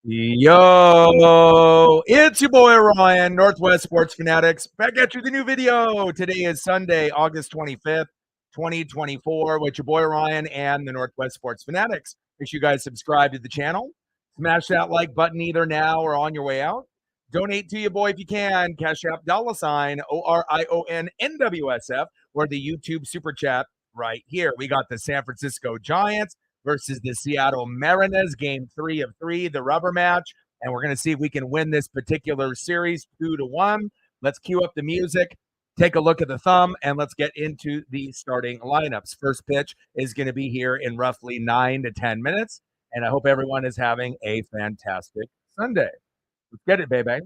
Yo, it's your boy Ryan, Northwest Sports Fanatics, back at you with a new video. Today is Sunday, August 25th, 2024, with your boy Ryan and the Northwest Sports Fanatics. Make sure you guys subscribe to the channel. Smash that like button either now or on your way out. Donate to your boy if you can. Cash App $sign ORION NWSF or the YouTube Super Chat right here. We got the San Francisco Giants versus the Seattle Mariners, game 3 of 3, the rubber match. And we're going to see if we can win this particular series 2-1. Let's cue up the music, take a look at the thumb, and let's get into the starting lineups. First pitch is going to be here in roughly 9 to 10 minutes. And I hope everyone is having a fantastic Sunday. Let's get it, baby.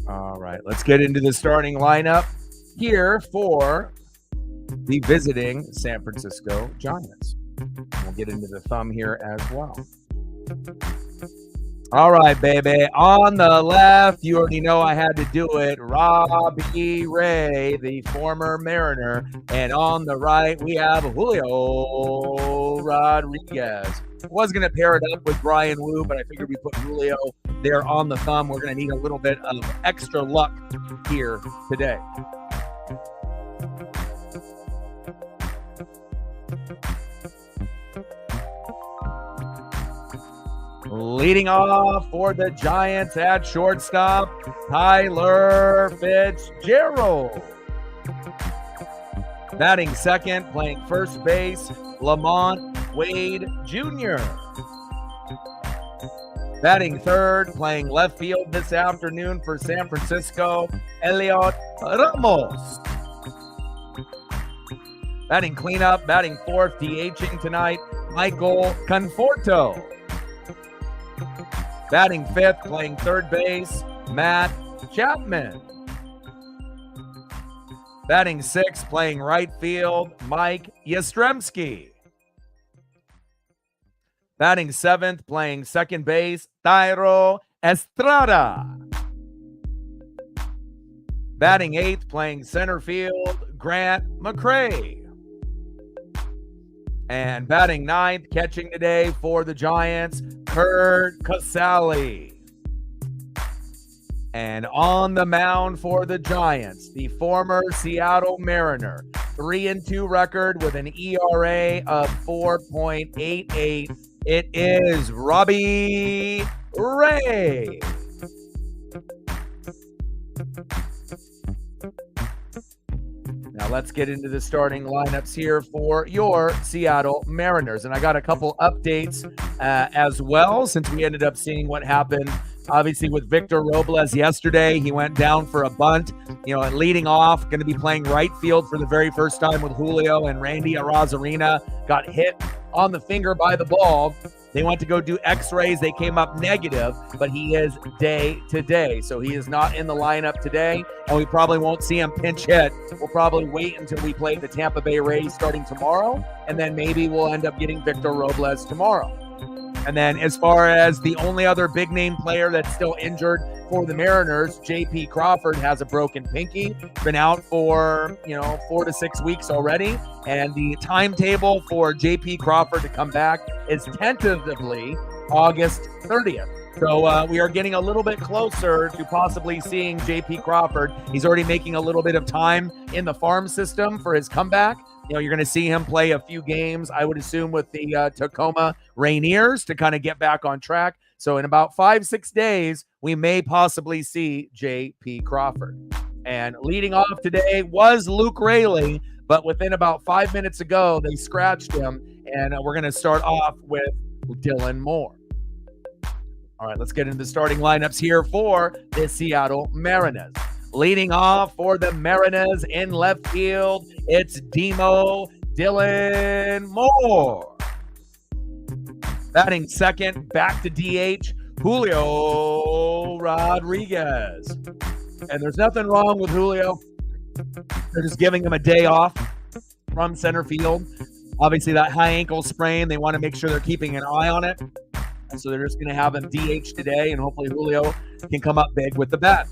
All right, let's get into the starting lineup here for the visiting San Francisco Giants. We'll get into the thumb here as well. All right, baby. On the left, you already know I had to do it. Robbie Ray, the former Mariner. And on the right, we have Julio Rodriguez. I was going to pair it up with Brian Wu, but I figured we put Julio there on the thumb. We're going to need a little bit of extra luck here today. Leading off for the Giants at shortstop, Tyler Fitzgerald. Batting second, playing first base, Lamont Wade Jr. Batting third, playing left field this afternoon for San Francisco, Elliot Ramos. Batting cleanup, batting fourth, DHing tonight, Michael Conforto. Batting fifth, playing third base, Matt Chapman. Batting sixth, playing right field, Mike Yastrzemski. Batting seventh, playing second base, Thairo Estrada. Batting eighth, playing center field, Grant McCray. And batting ninth, catching today for the Giants, Kurt Casale. And on the mound for the Giants, the former Seattle Mariner, 3-2 record with an ERA of 4.88. It is Robbie Ray. Now let's get into the starting lineups here for your Seattle Mariners. And I got a couple updates as well, since we ended up seeing what happened, obviously, with Victor Robles yesterday. He went down for a bunt, and leading off, going to be playing right field for the very first time with Julio, and Randy Arozarena got hit on the finger by the ball. They went to go do x-rays. They came up negative, but he is day to day. So he is not in the lineup today, and we probably won't see him pinch hit. We'll probably wait until we play the Tampa Bay Rays starting tomorrow, and then maybe we'll end up getting Victor Robles tomorrow. And then as far as the only other big name player that's still injured for the Mariners, J.P. Crawford has a broken pinky, been out for, 4 to 6 weeks already. And the timetable for J.P. Crawford to come back is tentatively August 30th. So we are getting a little bit closer to possibly seeing J.P. Crawford. He's already making a little bit of time in the farm system for his comeback. You're going to see him play a few games, I would assume, with the Tacoma Rainiers to kind of get back on track. So in about 5-6 days, we may possibly see J.P. Crawford. And leading off today was Luke Raley, but within about 5 minutes ago, they scratched him, and we're going to start off with Dylan Moore. All right, let's get into the starting lineups here for the Seattle Mariners. Leading off for the Mariners in left field, it's Demo Dylan Moore. Batting second, back to DH, Julio Rodriguez. And there's nothing wrong with Julio. They're just giving him a day off from center field. Obviously, that high ankle sprain, they want to make sure they're keeping an eye on it. And so they're just going to have him DH today, and hopefully Julio can come up big with the bat.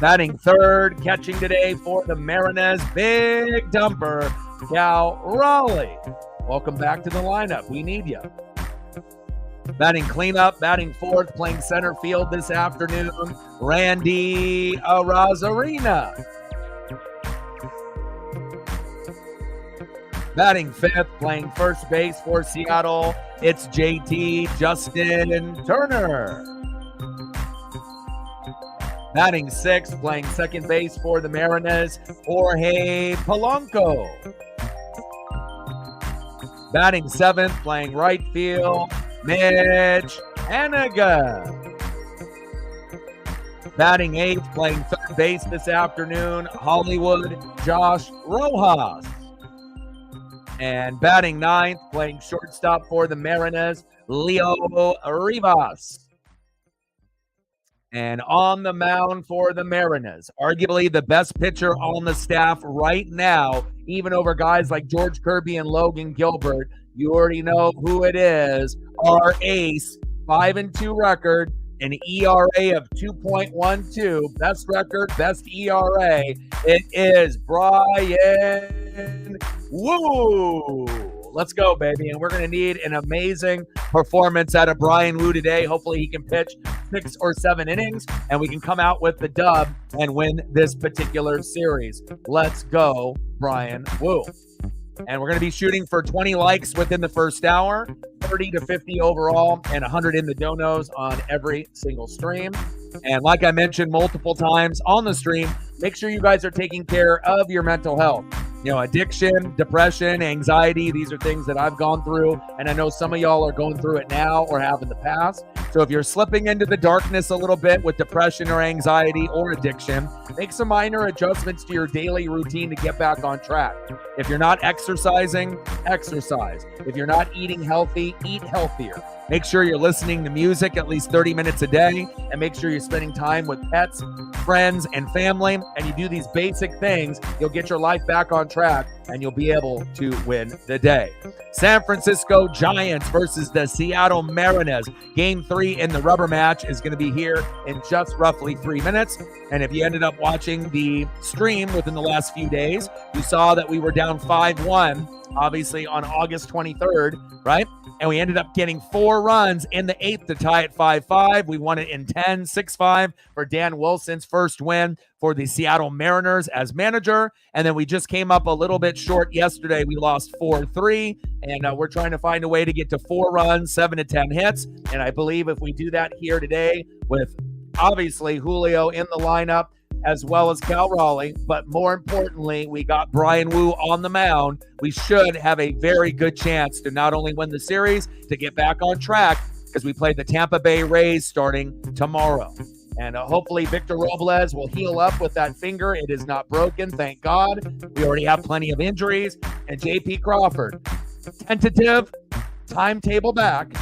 Batting third, catching today for the Mariners, big dumper, Cal Raleigh. Welcome back to the lineup. We need you. Batting cleanup, batting fourth, playing center field this afternoon, Randy Arozarena. Batting fifth, playing first base for Seattle, it's JT Justin Turner. Batting sixth, playing second base for the Mariners, Jorge Polanco. Batting seventh, playing right field, Mitch Haniga. Batting eighth, playing third base this afternoon, Hollywood Josh Rojas. And batting ninth, playing shortstop for the Mariners, Leo Rivas. And on the mound for the Mariners, arguably the best pitcher on the staff right now, even over guys like George Kirby and Logan Gilbert. You already know who it is. Our ace, 5-2 record, an ERA of 2.12. Best record, best ERA. It is Brian Wu. Let's go, baby. And we're going to need an amazing performance out of Brian Wu today. Hopefully he can pitch 6 or 7 innings, and we can come out with the dub and win this particular series. Let's go, Brian Wu. And we're going to be shooting for 20 likes within the first hour, 30 to 50 overall, and 100 in the donos on every single stream. And like I mentioned multiple times on the stream, make sure you guys are taking care of your mental health. You know, addiction, depression, anxiety, these are things that I've gone through, and I know some of y'all are going through it now or have in the past. So if you're slipping into the darkness a little bit with depression or anxiety or addiction, make some minor adjustments to your daily routine to get back on track. If you're not exercising, exercise. If you're not eating healthy, eat healthier. Make sure you're listening to music at least 30 minutes a day, and make sure you're spending time with pets, friends, and family, and you do these basic things, you'll get your life back on track, and you'll be able to win the day. San Francisco Giants versus the Seattle Mariners. Game 3 in the rubber match is going to be here in just roughly 3 minutes. And if you ended up watching the stream within the last few days, you saw that we were down 5-1, obviously on August 23rd, right? And we ended up getting 4 runs in the 8th to tie it 5-5. We won it in 10, 6-5 for Dan Wilson's first win for the Seattle Mariners as manager. And then we just came up a little bit short yesterday. We lost 4-3, and we're trying to find a way to get to 4 runs, 7 to 10 hits. And I believe if we do that here today with obviously Julio in the lineup, as well as Cal Raleigh, but more importantly, we got Brian Wu on the mound. We should have a very good chance to not only win the series, to get back on track, because we play the Tampa Bay Rays starting tomorrow. And hopefully Victor Robles will heal up with that finger. It is not broken, thank God. We already have plenty of injuries. And J.P. Crawford, tentative timetable back,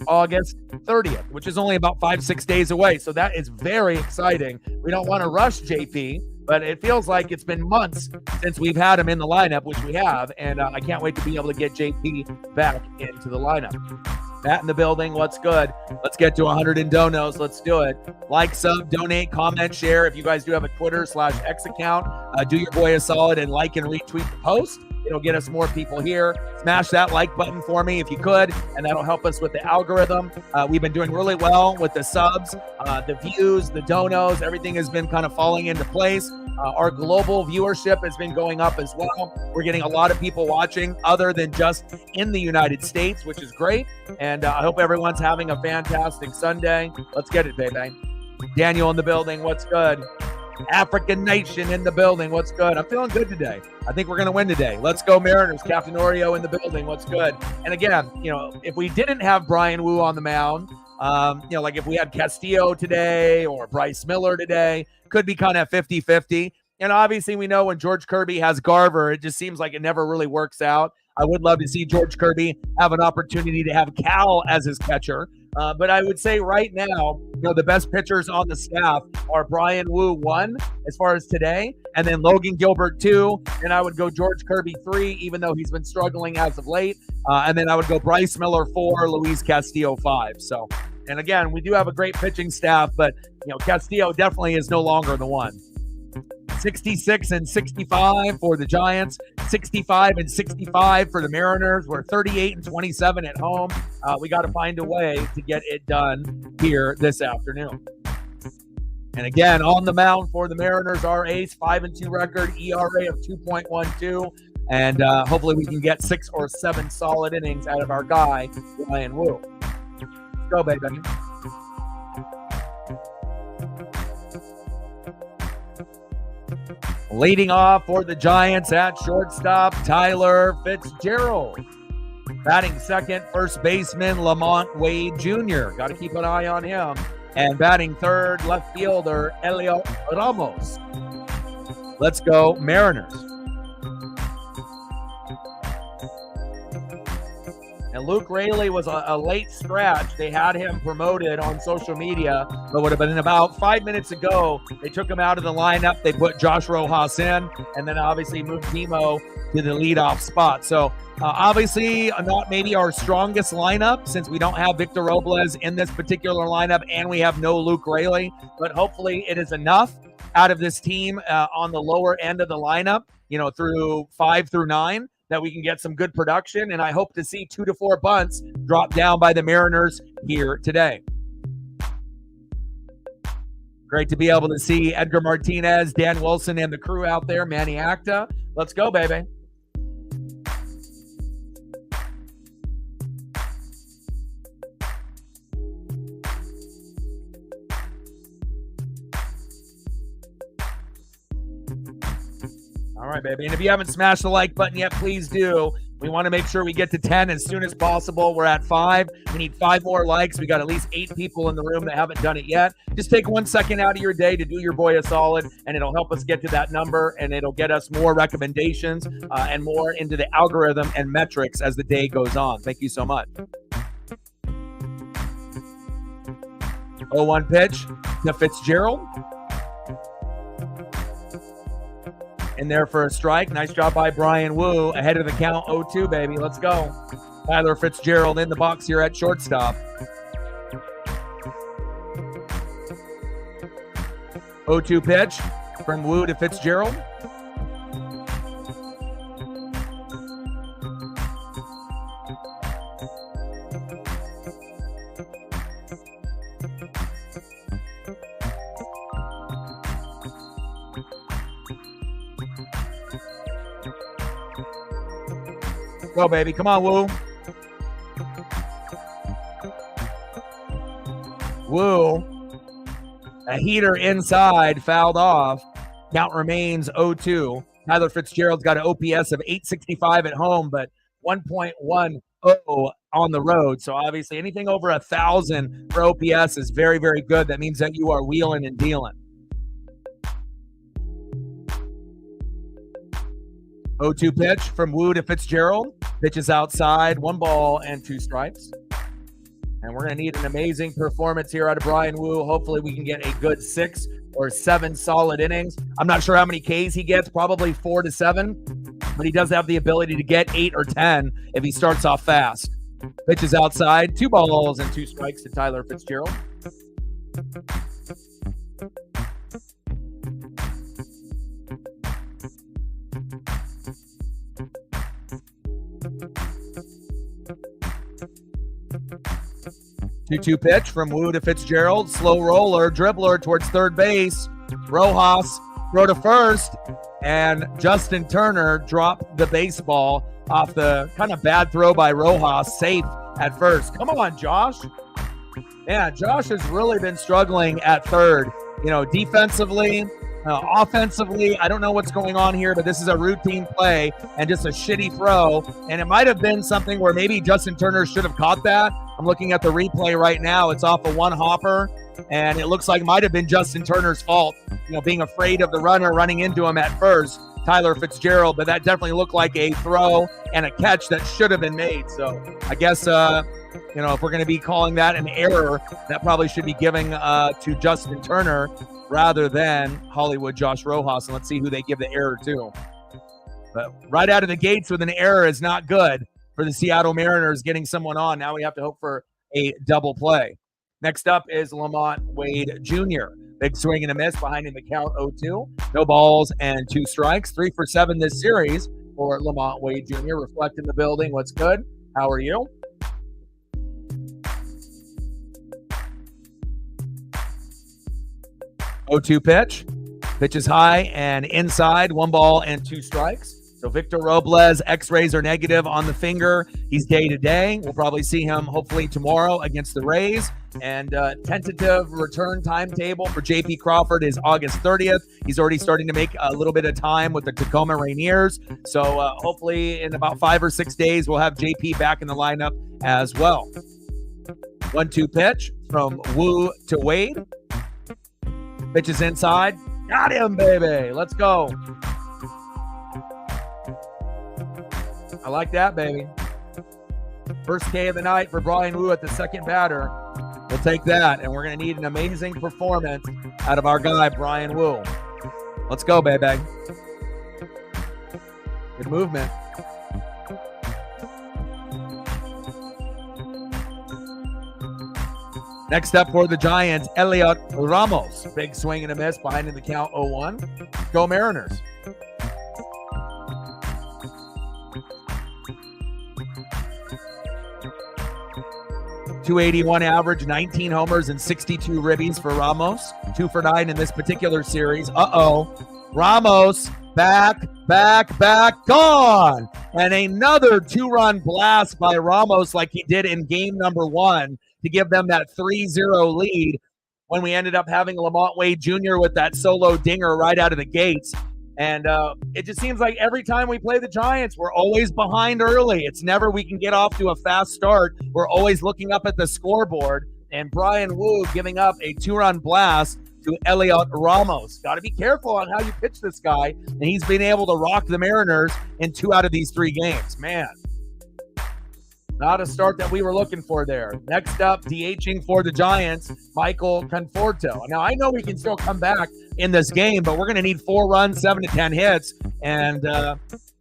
August 30th, which is only about 5-6 days away. So that is very exciting. We don't want to rush JP, but it feels like it's been months since we've had him in the lineup, which we have. And I can't wait to be able to get JP back into the lineup. Matt in the building, what's good? Let's get to 100 in donos. Let's do it. Like, sub, donate, comment, share. If you guys do have a Twitter/X account, do your boy a solid and like and retweet the post. It'll get us more people here. Smash that like button for me if you could, and that'll help us with the algorithm. We've been doing really well with the subs, the views, the donos. Everything has been kind of falling into place. Our global viewership has been going up as well. We're getting a lot of people watching other than just in the United States, which is great. And I hope everyone's having a fantastic Sunday. Let's get it, baby. Daniel in the building, what's good? African Nation in the building, what's good? I'm feeling good today. I think we're going to win today. Let's go Mariners. Captain Oreo in the building, what's good? And again, you know, if we didn't have Brian Wu on the mound, you know, like if we had Castillo today or Bryce Miller today, could be kind of 50-50. And obviously we know when George Kirby has Garver, it just seems like it never really works out. I would love to see George Kirby have an opportunity to have Cal as his catcher. But I would say right now, the best pitchers on the staff are Brian Wu 1 as far as today, and then Logan Gilbert 2, and I would go George Kirby 3, even though he's been struggling as of late, and then I would go Bryce Miller 4, Luis Castillo 5. So, and again, we do have a great pitching staff, but Castillo definitely is no longer the one. 66 and 65 for the Giants, 65 and 65 for the Mariners. We're 38 and 27 at home. We got to find a way to get it done here this afternoon. And again, on the mound for the Mariners, our ace, 5-2 record, ERA of 2.12, and hopefully we can get 6 or 7 solid innings out of our guy, Brian Wu. Let's go, baby. Leading off for the Giants at shortstop, Tyler Fitzgerald. Batting second, first baseman, Lamont Wade Jr. Got to keep an eye on him. And batting third, left fielder, Elio Ramos. Let's go, Mariners. And Luke Raley was a late scratch. They had him promoted on social media, but would have been about 5 minutes ago. They took him out of the lineup. They put Josh Rojas in, and then obviously moved Timo to the leadoff spot. So obviously not maybe our strongest lineup since we don't have Victor Robles in this particular lineup, and we have no Luke Raley. But hopefully it is enough out of this team on the lower end of the lineup, through 5 through 9. That we can get some good production, and I hope to see 2 to 4 bunts drop down by the Mariners here today. Great to be able to see Edgar Martinez, Dan Wilson, and the crew out there, Manny Acta. Let's go, baby. All right, baby. And if you haven't smashed the like button yet, please do. We want to make sure we get to 10 as soon as possible. We're at 5. We need 5 more likes. We got at least 8 people in the room that haven't done it yet. Just take 1 second out of your day to do your boy a solid, and it'll help us get to that number, and it'll get us more recommendations and more into the algorithm and metrics as the day goes on. Thank you so much. 0-1 pitch to Fitzgerald. In there for a strike. Nice job by Brian Wu. Ahead of the count, 0-2, baby. Let's go. Tyler Fitzgerald in the box here at shortstop. 0-2 pitch from Wu to Fitzgerald. Go, baby. Come on, Wu. Wu. A heater inside, fouled off. Count remains 0-2. Tyler Fitzgerald's got an OPS of 865 at home, but 1.10 on the road. So obviously anything over 1,000 for OPS is very, very good. That means that you are wheeling and dealing. 0-2 pitch from Wu to Fitzgerald. Pitch is outside. 1 ball and 2 strikes. And we're going to need an amazing performance here out of Brian Wu. Hopefully we can get a good 6 or 7 solid innings. I'm not sure how many Ks he gets, probably 4 to 7. But he does have the ability to get 8 or 10 if he starts off fast. Pitch is outside. 2 balls and 2 strikes to Tyler Fitzgerald. Two-two pitch from Wu to Fitzgerald. Slow roller, dribbler towards third base. Rojas throw to first, and Justin Turner dropped the baseball off the kind of bad throw by Rojas. Safe at first. Come on, Josh. Yeah, Josh has really been struggling at third. Defensively, offensively, I don't know what's going on here, but this is a routine play and just a shitty throw. And it might have been something where maybe Justin Turner should have caught that. I'm looking at the replay right now. It's off of 1 hopper, and it looks like it might have been Justin Turner's fault, being afraid of the runner running into him at first, Tyler Fitzgerald. But that definitely looked like a throw and a catch that should have been made. So I guess if we're going to be calling that an error, that probably should be giving to Justin Turner rather than Hollywood Josh Rojas. And let's see who they give the error to. But right out of the gates with an error is not good for the Seattle Mariners getting someone on. Now we have to hope for a double play. Next up is Lamont Wade Jr. Big swing and a miss behind in the count 0-2. No balls and 2 strikes. 3 for 7 this series for Lamont Wade Jr. Reflect in the building. What's good? How are you? Oh-2 pitch. Pitch is high and inside. 1 ball and 2 strikes. So Victor Robles, x-rays are negative on the finger. He's day-to-day. We'll probably see him hopefully tomorrow against the Rays. And tentative return timetable for J.P. Crawford is August 30th. He's already starting to make a little bit of time with the Tacoma Rainiers. So hopefully in about 5 or 6 days, we'll have J.P. back in the lineup as well. 1-2 pitch from Wu to Wade. Pitch is inside. Got him, baby. Let's go. I like that, baby. First K of the night for Brian Wu at the second batter. We'll take that, and we're going to need an amazing performance out of our guy, Brian Wu. Let's go, baby. Good movement. Next up for the Giants, Elliot Ramos. Big swing and a miss behind in the count 0-1. Go Mariners. .281 average, 19 homers and 62 ribbies for Ramos. 2 for 9 in this particular series. Ramos back, gone. And another 2-run blast by Ramos like he did in game number 1 to give them that 3-0 lead when we ended up having Lamont Wade Jr. with that solo dinger right out of the gates. And it just seems like every time we play the Giants, we're always behind early. It's never we can get off to a fast start. We're always looking up at the scoreboard. And Brian Wu giving up a 2-run blast to Elliot Ramos. Got to be careful on how you pitch this guy. And he's been able to rock the Mariners in 2 out of these 3 games. Man, not a start that we were looking for there. Next up, DHing for the Giants, Michael Conforto. Now, I know we can still come back in this game, but we're going to need 4 runs, 7 to 10 hits. And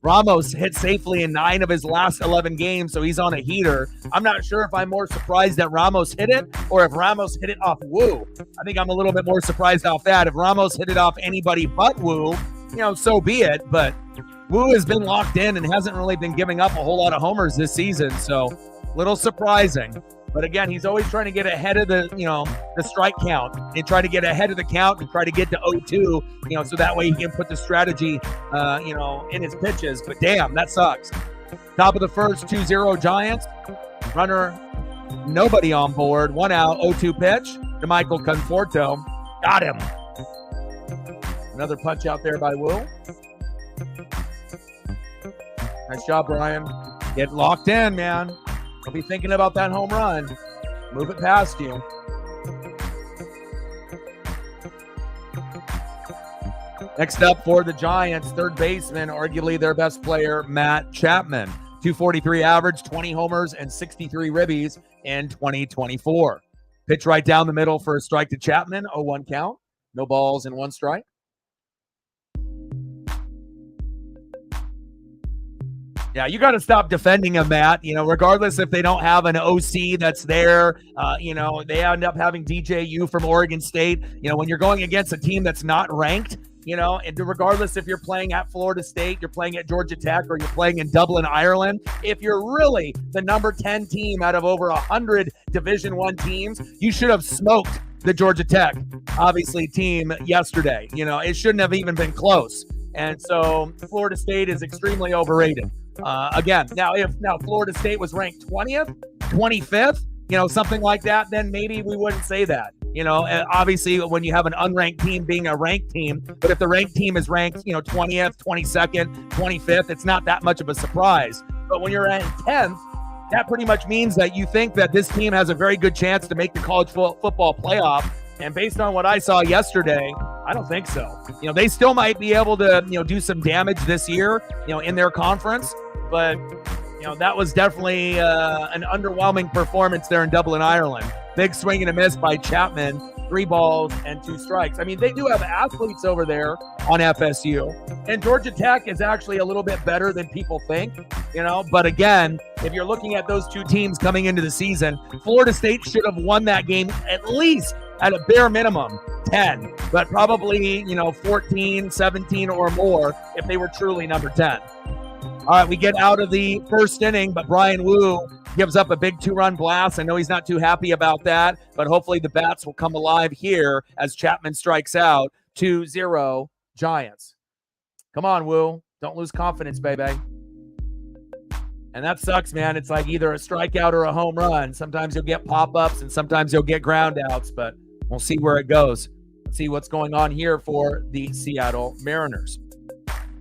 Ramos hit safely in 9 of his last 11 games, so he's on a heater. I'm not sure if I'm more surprised that Ramos hit it or if Ramos hit it off Wu. I think I'm a little bit more surprised off that. If Ramos hit it off anybody but Wu, so be it. But Wu has been locked in and hasn't really been giving up a whole lot of homers this season, so a little surprising. But again, he's always trying to get ahead of the strike count and try to get ahead of the count and try to get to 0-2, so that way he can put the strategy, in his pitches. But damn, that sucks. Top of the first, 2-0 Giants. Runner, nobody on board. 1 out, 0-2 pitch to Michael Conforto. Got him. Another punch out there by Wu. Nice job, Brian. Get locked in, man. Don't be thinking about that home run. Move it past you. Next up for the Giants, third baseman, arguably their best player, Matt Chapman. 243 average, 20 homers, and 63 ribbies in 2024. Pitch right down the middle for a strike to Chapman. 0-1 count. No balls and 1 strike. Yeah, you got to stop defending him, Matt. Regardless if they don't have an OC that's there, they end up having DJU from Oregon State. When you're going against a team that's not ranked, and regardless if you're playing at Florida State, you're playing at Georgia Tech, or you're playing in Dublin, Ireland, if you're really the number 10 team out of over 100 Division I teams, you should have smoked the Georgia Tech, obviously, team yesterday. It shouldn't have even been close. And so Florida State is extremely overrated. Again, if Florida State was ranked 20th, 25th, something like that, then maybe we wouldn't say that. Obviously when you have an unranked team being a ranked team, but if the ranked team is ranked, 20th, 22nd, 25th, it's not that much of a surprise. But when you're ranked 10th, that pretty much means that you think that this team has a very good chance to make the college football playoff. And based on what I saw yesterday, I don't think so. They still might be able to, do some damage this year, in their conference. But that was definitely an underwhelming performance there in Dublin, Ireland. Big swing and a miss by Chapman. 3 balls and 2 strikes. I mean, they do have athletes over there on FSU. And Georgia Tech is actually a little bit better than people think, But again, if you're looking at those two teams coming into the season, Florida State should have won that game at least at a bare minimum 10, but probably, 14, 17 or more if they were truly number 10. All right, we get out of the first inning, but Brian Wu gives up a big 2-run blast. I know he's not too happy about that, but hopefully the bats will come alive here as Chapman strikes out. 2-0 Giants. Come on, Wu. Don't lose confidence, baby. And that sucks, man. It's like either a strikeout or a home run. Sometimes you'll get pop-ups and sometimes you'll get ground outs, but we'll see where it goes. Let's see what's going on here for the Seattle Mariners.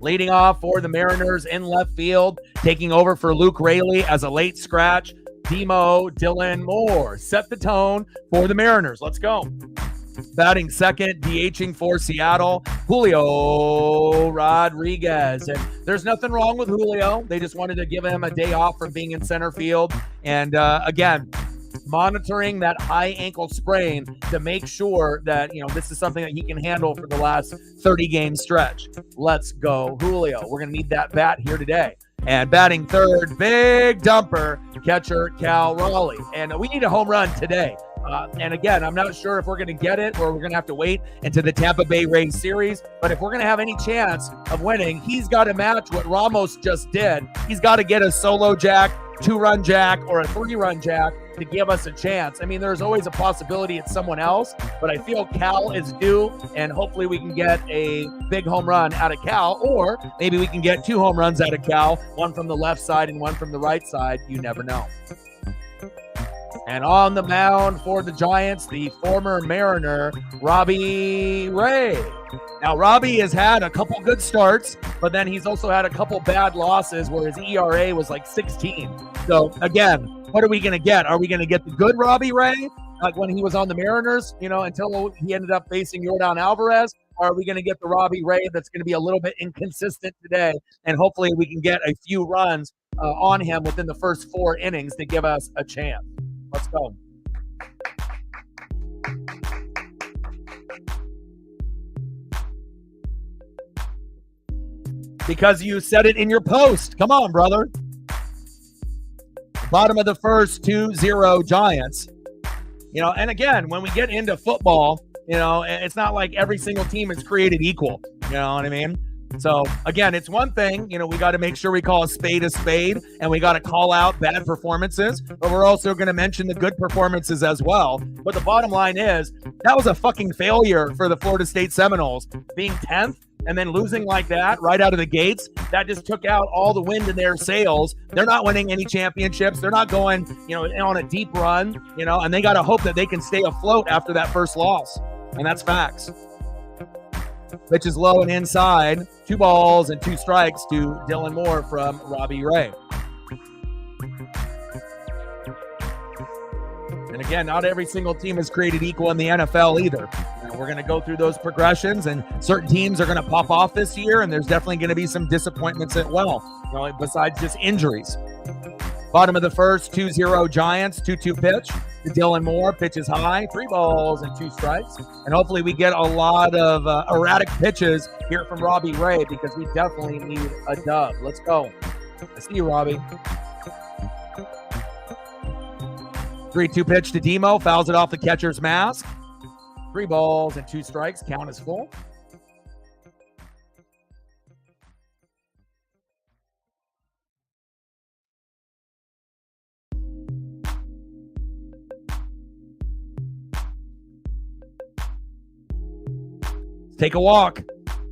Leading off for the Mariners in left field, taking over for Luke Raley as a late scratch, Demo Dylan Moore. Set the tone for the Mariners. Let's go. Batting second, DHing for Seattle, Julio Rodriguez. And there's nothing wrong with Julio. They just wanted to give him a day off from being in center field. And again, monitoring that high ankle sprain to make sure that, this is something that he can handle for the last 30-game stretch. Let's go, Julio. We're going to need that bat here today. And batting third, big dumper, catcher Cal Raleigh. And we need a home run today. And again, I'm not sure if we're going to get it or we're going to have to wait into the Tampa Bay Rays series. But if we're going to have any chance of winning, he's got to match what Ramos just did. He's got to get a solo jack, 2-run jack, or a 3-run jack to give us a chance. I mean, there's always a possibility it's someone else, but I feel Cal is due, and hopefully we can get a big home run out of Cal, or maybe we can get 2 home runs out of Cal, one from the left side and one from the right side. You never know. And on the mound for the Giants, the former Mariner, Robbie Ray. Now, Robbie has had a couple good starts, but then he's also had a couple bad losses where his ERA was like 16. So, again, what are we going to get? Are we going to get the good Robbie Ray, like when he was on the Mariners, until he ended up facing Yordan Alvarez? Or are we going to get the Robbie Ray that's going to be a little bit inconsistent today? And hopefully we can get a few runs on him within the first 4 innings to give us a chance. Let's go. Because you said it in your post. Come on, brother. Bottom of the first, 2-0 Giants. And again, when we get into football, it's not like every single team is created equal. You know what I mean? So, again, it's one thing, we got to make sure we call a spade, and we got to call out bad performances, but we're also going to mention the good performances as well. But the bottom line is, that was a fucking failure for the Florida State Seminoles, being 10th and then losing like that right out of the gates. That just took out all the wind in their sails. They're not winning any championships. They're not going, on a deep run, and they got to hope that they can stay afloat after that first loss. And that's facts. Pitch is low and inside. 2 balls and 2 strikes to Dylan Moore from Robbie Ray. And again, not every single team is created equal in the NFL either. We're going to go through those progressions, and certain teams are going to pop off this year, and there's definitely going to be some disappointments as well, besides just injuries. Bottom of the first, 2-0 Giants, 2-2 pitch to Dylan Moore. Pitch is high, 3 balls and 2 strikes. And hopefully we get a lot of erratic pitches here from Robbie Ray, because we definitely need a dub. Let's go. I see you, Robbie. 3-2 pitch to Demo, fouls it off the catcher's mask. 3 balls and 2 strikes. Count is full. Take a walk.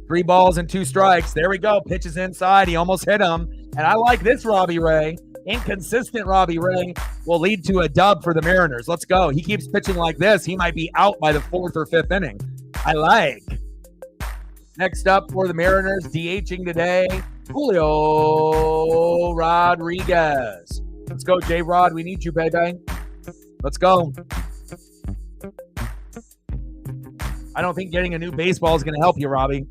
3 balls and 2 strikes. There we go. Pitches inside. He almost hit him. And I like this Robbie Ray. Inconsistent Robbie Ray will lead to a dub for the Mariners. Let's go. He keeps pitching like this. He might be out by the 4th or 5th inning. I like. Next up for the Mariners, DHing today, Julio Rodriguez. Let's go, J-Rod. We need you, baby. Let's go. I don't think getting a new baseball is going to help you, Robbie.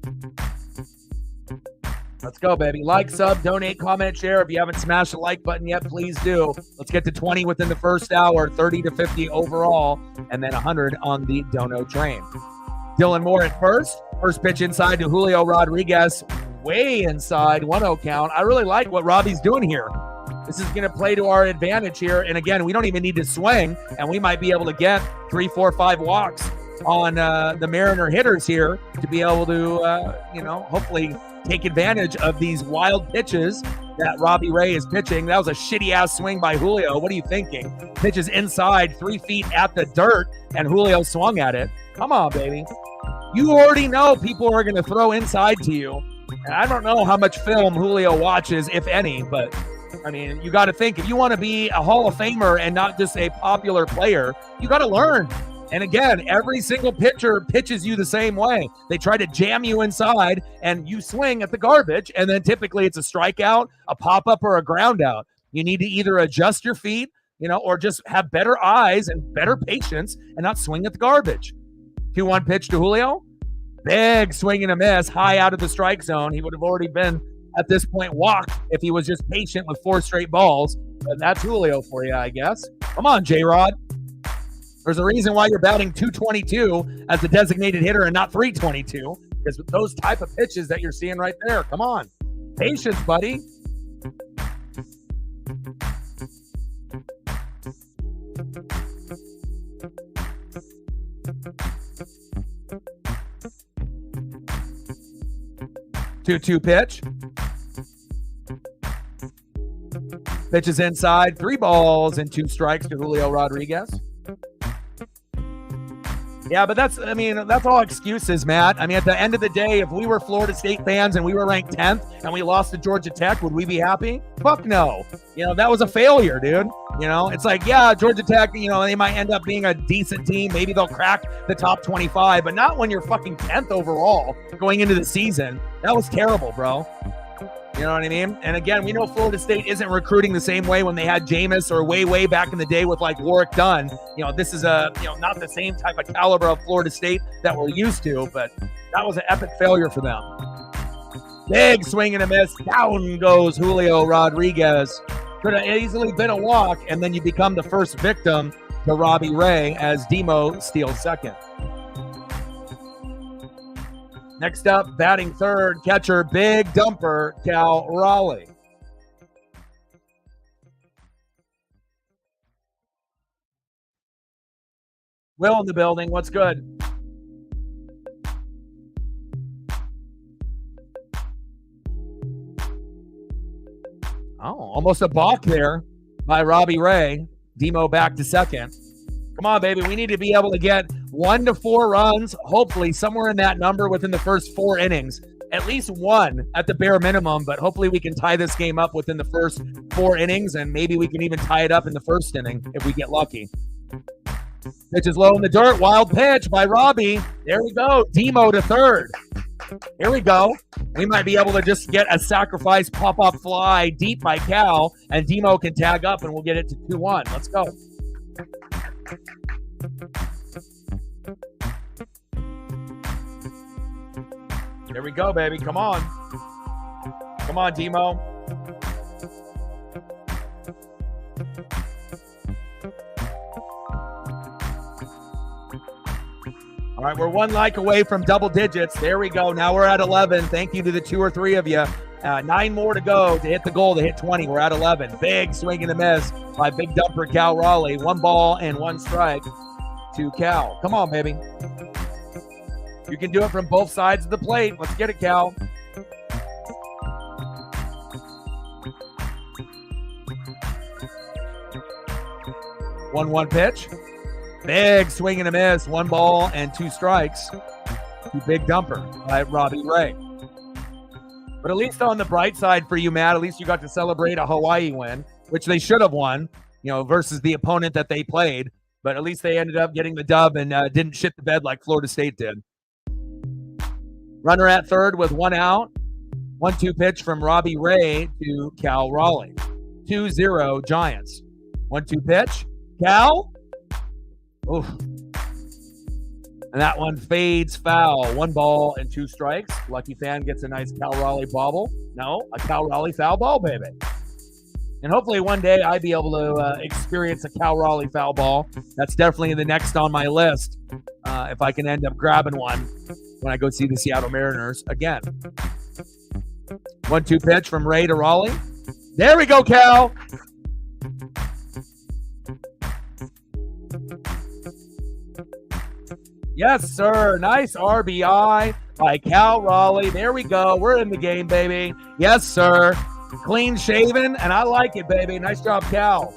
Let's go, baby. Like, sub, donate, comment, share. If you haven't smashed the like button yet, please do. Let's get to 20 within the first hour, 30 to 50 overall, and then 100 on the dono train. Dylan Moore at first. First pitch inside to Julio Rodriguez. Way inside, 1-0 count. I really like what Robbie's doing here. This is going to play to our advantage here. And again, we don't even need to swing, and we might be able to get 3, 4, 5 walks on the Mariner hitters here to be able to, hopefully take advantage of these wild pitches that Robbie Ray is pitching. That was a shitty-ass swing by Julio. What are you thinking? Pitches inside, 3 feet at the dirt, and Julio swung at it. Come on, baby. You already know people are going to throw inside to you. And I don't know how much film Julio watches, if any, but I mean, you got to think, if you want to be a Hall of Famer and not just a popular player, you got to learn. And again, every single pitcher pitches you the same way. They try to jam you inside, and you swing at the garbage, and then typically it's a strikeout, a pop-up, or a ground out. You need to either adjust your feet, or just have better eyes and better patience and not swing at the garbage. 2-1 pitch to Julio. Big swing and a miss, high out of the strike zone. He would have already been, at this point, walked if he was just patient with 4 straight balls. But that's Julio for you, I guess. Come on, J-Rod. There's a reason why you're batting 222 as a designated hitter and not 322, because those type of pitches that you're seeing right there. Come on. Patience, buddy. Two pitch. Pitch is inside. 3 balls and 2 strikes to Julio Rodriguez. Yeah, but that's all excuses, Matt. I mean, at the end of the day, if we were Florida State fans and we were ranked 10th and we lost to Georgia Tech, would we be happy? Fuck no. That was a failure, dude. It's like, yeah, Georgia Tech, they might end up being a decent team. Maybe they'll crack the top 25, but not when you're fucking 10th overall going into the season. That was terrible, bro. You know what I mean? And again, we know Florida State isn't recruiting the same way when they had Jameis or way back in the day with like Warwick Dunn. This is not the same type of caliber of Florida State that we're used to, but that was an epic failure for them. Big swing and a miss. Down goes Julio Rodriguez. Could have easily been a walk, and then you become the first victim to Robbie Ray as Demo steals second. Next up, batting third, catcher, big dumper, Cal Raleigh. Will in the building. What's good? Oh, almost a balk there by Robbie Ray. Demo back to second. Come on, baby. We need to be able to get 1 to 4 runs, hopefully somewhere in that number within the first 4 innings. At least 1 at the bare minimum, but hopefully we can tie this game up within the first 4 innings, and maybe we can even tie it up in the first inning if we get lucky. Pitch is low in the dirt. Wild pitch by Robbie. There we go. Demo to third. Here we go. We might be able to just get a sacrifice pop-up fly deep by Cal, and Demo can tag up, and we'll get it to 2-1. Let's go. There we go, baby. Come on. Come on, Demo. All right, we're 1 like away from double digits. There we go. Now we're at 11. Thank you to the 2 or 3 of you. 9 more to go to hit the goal, to hit 20. We're at 11. Big swing and a miss by big dumper Cal Raleigh. 1 ball and 1 strike to Cal. Come on, baby. You can do it from both sides of the plate. Let's get it, Cal. One pitch. Big swing and a miss. 1 ball and 2 strikes to big dumper by Robbie Ray. But at least on the bright side for you, Matt, at least you got to celebrate a Hawaii win, which they should have won, versus the opponent that they played. But at least they ended up getting the dub and didn't shit the bed like Florida State did. Runner at third with 1 out. 1-2 pitch from Robbie Ray to Cal Raleigh. 2-0 Giants. 1-2 pitch. Cal. Oof. And that one fades foul. 1 ball and 2 strikes. Lucky fan gets a nice Cal Raleigh bobble. No, a Cal Raleigh foul ball, baby. And hopefully one day I'd be able to experience a Cal Raleigh foul ball. That's definitely the next on my list if I can end up grabbing one when I go see the Seattle Mariners again. 1-2 pitch from Ray to Raleigh. There we go, Cal. Yes, sir. Nice RBI by Cal Raleigh. There we go. We're in the game, baby. Yes, sir. Clean shaven, and I like it, baby. Nice job, Cal.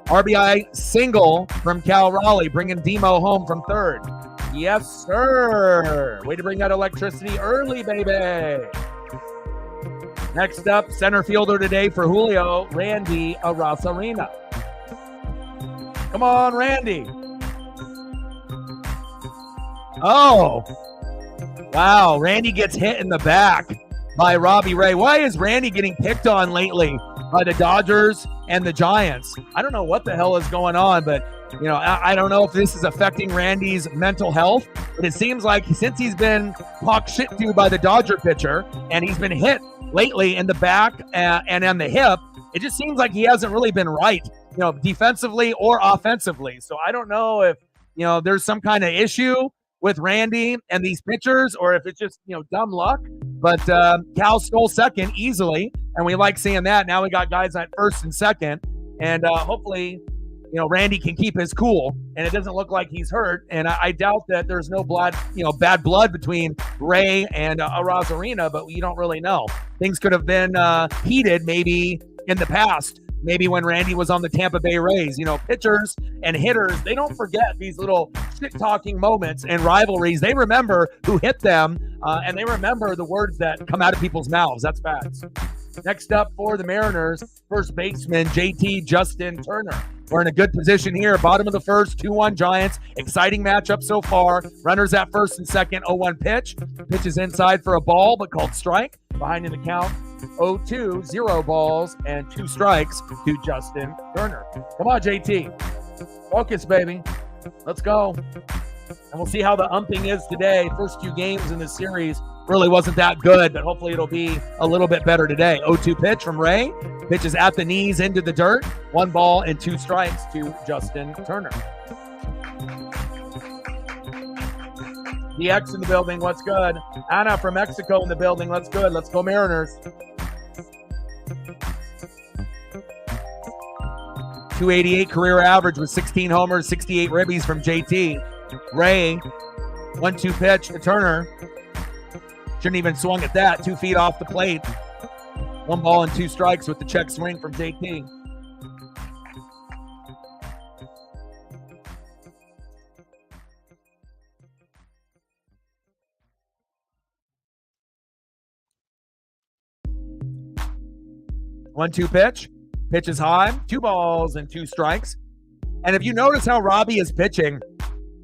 RBI single from Cal Raleigh, bringing Demo home from third. Yes, sir. Way to bring that electricity early, baby. Next up, center fielder today for Julio, Randy Arozarena. Come on, Randy. Oh, wow. Randy gets hit in the back by Robbie Ray. Why is Randy getting picked on lately by the Dodgers and the Giants? I don't know what the hell is going on, but you know, I don't know if this is affecting Randy's mental health, but it seems like since he's been talked shit to by the Dodger pitcher and he's been hit lately in the back and on the hip, it just seems like he hasn't really been right, you know, defensively or offensively. So I don't know if, you know, there's some kind of issue with Randy and these pitchers, or if it's just, you know, dumb luck. But Cal stole second easily, and we like seeing that. Now we got guys at first and second, and hopefully, you know, Randy can keep his cool, and it doesn't look like he's hurt. And I doubt that there's no blood, you know, bad blood between Ray and Arozarena, but you don't really know. Things could have been heated maybe in the past. Maybe when Randy was on the Tampa Bay Rays. You know, pitchers and hitters, they don't forget these little shit-talking moments and rivalries. They remember who hit them, and they remember the words that come out of people's mouths. That's facts. Next up for the Mariners, first baseman JT Justin Turner. We're in a good position here. Bottom of the first, 2-1 Giants. Exciting matchup so far. Runners at first and second, 0-1 pitch. Pitch is inside for a ball, but called strike. Behind in the count, 0-2, 0 balls, and 2 strikes to Justin Turner. Come on, JT. Focus, baby. Let's go. And we'll see how the umping is today. First 2 games in this series really wasn't that good, but hopefully it'll be a little bit better today. 0-2 pitch from Ray. Pitch is at the knees into the dirt. 1 ball and 2 strikes to Justin Turner. DX in the building. What's good? Anna from Mexico in the building. Let's good. Let's go Mariners. 288 career average with 16 homers, 68 ribbies from JT. Ray, 1-2 pitch to Turner. Shouldn't even swung at that. 2 feet off the plate. 1 ball and 2 strikes with the check swing from JT. One-two pitch. Pitch is high. 2 balls and 2 strikes. And if you notice how Robbie is pitching,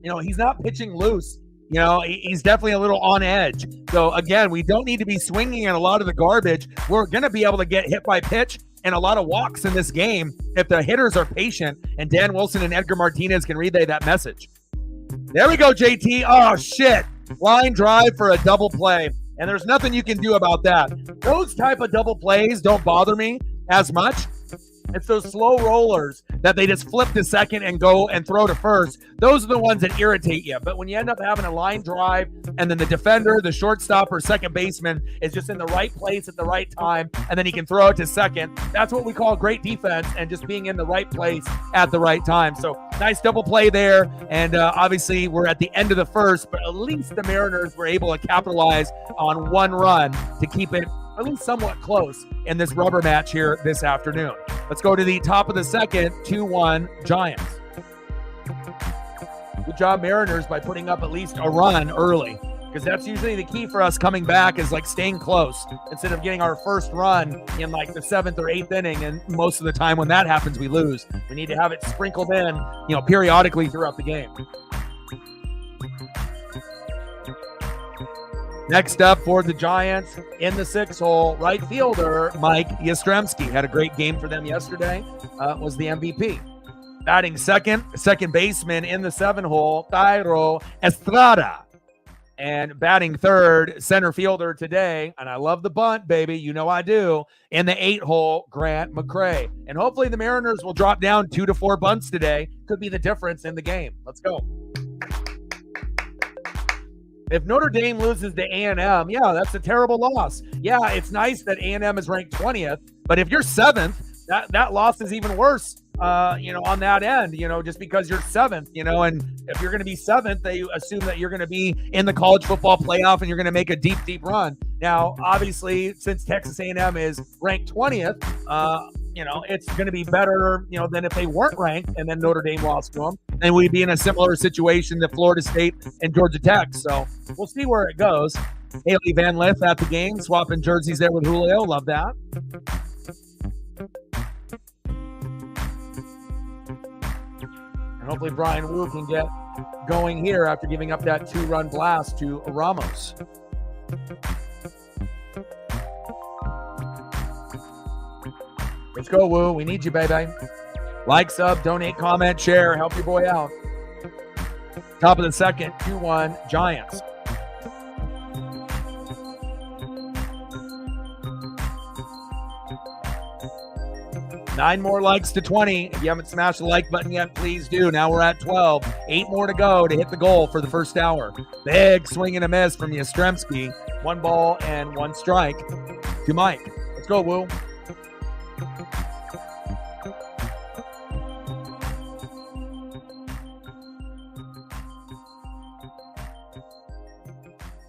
you know, he's not pitching loose. You know, he's definitely a little on edge. So, again, we don't need to be swinging at a lot of the garbage. We're going to be able to get hit by pitch and a lot of walks in this game if the hitters are patient and Dan Wilson and Edgar Martinez can relay that message. There we go, JT. Oh, shit. Line drive for a double play. And there's nothing you can do about that. Those type of double plays don't bother me as much. It's those slow rollers that they just flip to second and go and throw to first. Those are the ones that irritate you. But when you end up having a line drive and then the defender, the shortstop, or second baseman is just in the right place at the right time, and then he can throw it to second, that's what we call great defense and just being in the right place at the right time. So nice double play there. And obviously we're at the end of the first, but at least the Mariners were able to capitalize on 1 run to keep it at least somewhat close in this rubber match here this afternoon. Let's go to the top of the second, 2-1 Giants. Good job, Mariners, by putting up at least a run early, because that's usually the key for us coming back is like staying close instead of getting our first run in like the 7th or 8th inning. And most of the time when that happens, we lose. We need to have it sprinkled in, you know, periodically throughout the game. Next up for the Giants in the 6-hole, right fielder Mike Yastrzemski. Had a great game for them yesterday, was the MVP. Batting second baseman in the 7-hole, Thairo Estrada. And batting third, center fielder today, and I love the bunt, baby. You know I do. In the 8-hole, Grant McCray. And hopefully the Mariners will drop down 2 to 4 bunts today. Could be the difference in the game. Let's go. If Notre Dame loses to A&M, yeah, that's a terrible loss. Yeah, it's nice that A&M is ranked 20th, but if you're 7th, that loss is even worse. On that end, just because you're 7th, and if you're going to be 7th, they assume that you're going to be in the college football playoff and you're going to make a deep, deep run. Now, obviously, since Texas A&M is ranked 20th, it's going to be better, than if they weren't ranked and then Notre Dame lost to them. And we'd be in a similar situation to Florida State and Georgia Tech. So we'll see where it goes. Haley Van Lith at the game, swapping jerseys there with Julio. Love that. Hopefully Brian Wu can get going here after giving up that 2-run blast to Ramos. Let's go, Wu. We need you, baby. Like, sub, donate, comment, share. Help your boy out. Top of the second, 2-1 Giants. Nine more likes to 20. If you haven't smashed the like button yet, please do. Now we're at 12. 8 more to go to hit the goal for the first hour. Big swing and a miss from Yastrzemski. 1 ball and 1 strike to Mike. Let's go, Woo.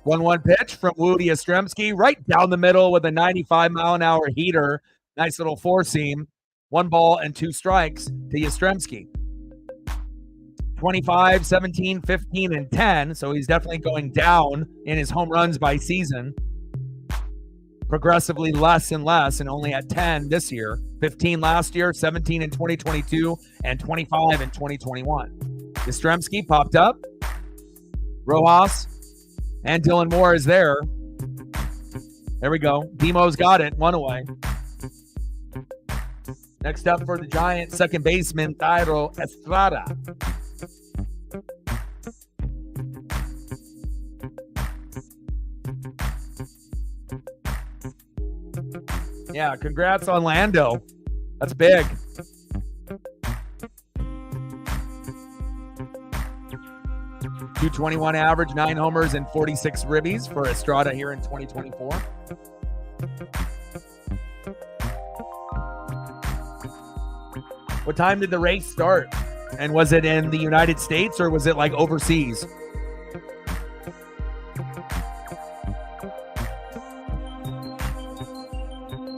One pitch from Woo to Yastrzemski. Right down the middle with a 95-mile-an-hour heater. Nice little 4-seam. 1 ball and 2 strikes to Yastrzemski. 25, 17, 15, and 10. So he's definitely going down in his home runs by season. Progressively less and less, and only at 10 this year. 15 last year, 17 in 2022, and 25 in 2021. Yastrzemski popped up. Rojas and Dylan Moore is there. There we go. Demo's got it. 1 away. Next up for the Giants, second baseman, Thairo Estrada. Yeah, congrats on Lando. That's big. .221 average, 9 homers, and 46 ribbies for Estrada here in 2024. What time did the race start? And was it in the United States or was it like overseas?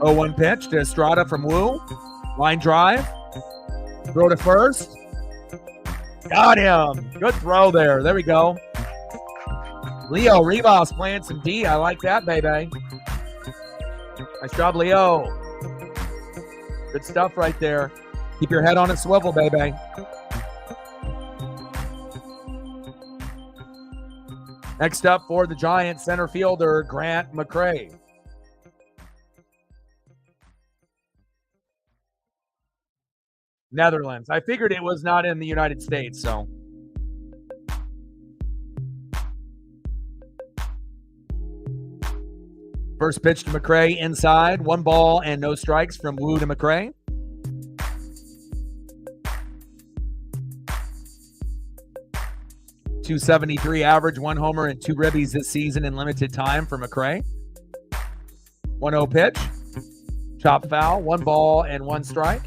Oh, 1 pitch to Estrada from Woo. Line drive. Throw to first. Got him. Good throw there. There we go. Leo Rivas playing some D. I like that, baby. Nice job, Leo. Good stuff right there. Keep your head on a swivel, baby. Next up for the Giants, center fielder, Grant McCray. Netherlands. I figured it was not in the United States, so. First pitch to McCray inside. 1 ball and no strikes from Woo to McCray. .273 average, 1 homer and 2 ribbies this season in limited time for McCray. 1-0 pitch. Chop foul. 1 ball and 1 strike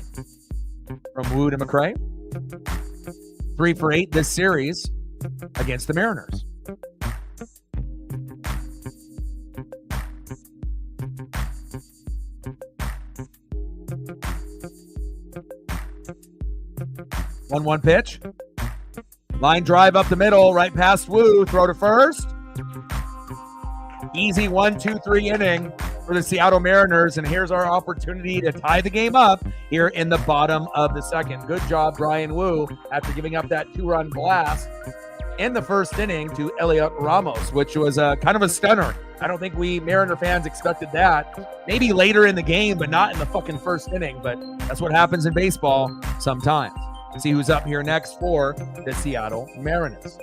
from Woo to McCray. 3 for 8 this series against the Mariners. One pitch. Line drive up the middle, right past Woo. Throw to first. Easy 1-2-3 inning for the Seattle Mariners. And here's our opportunity to tie the game up here in the bottom of the second. Good job, Brian Woo, after giving up that 2-run blast in the first inning to Elliot Ramos, which was kind of a stunner. I don't think we Mariner fans expected that. Maybe later in the game, but not in the fucking first inning. But that's what happens in baseball sometimes. See who's up here next for the Seattle Mariners.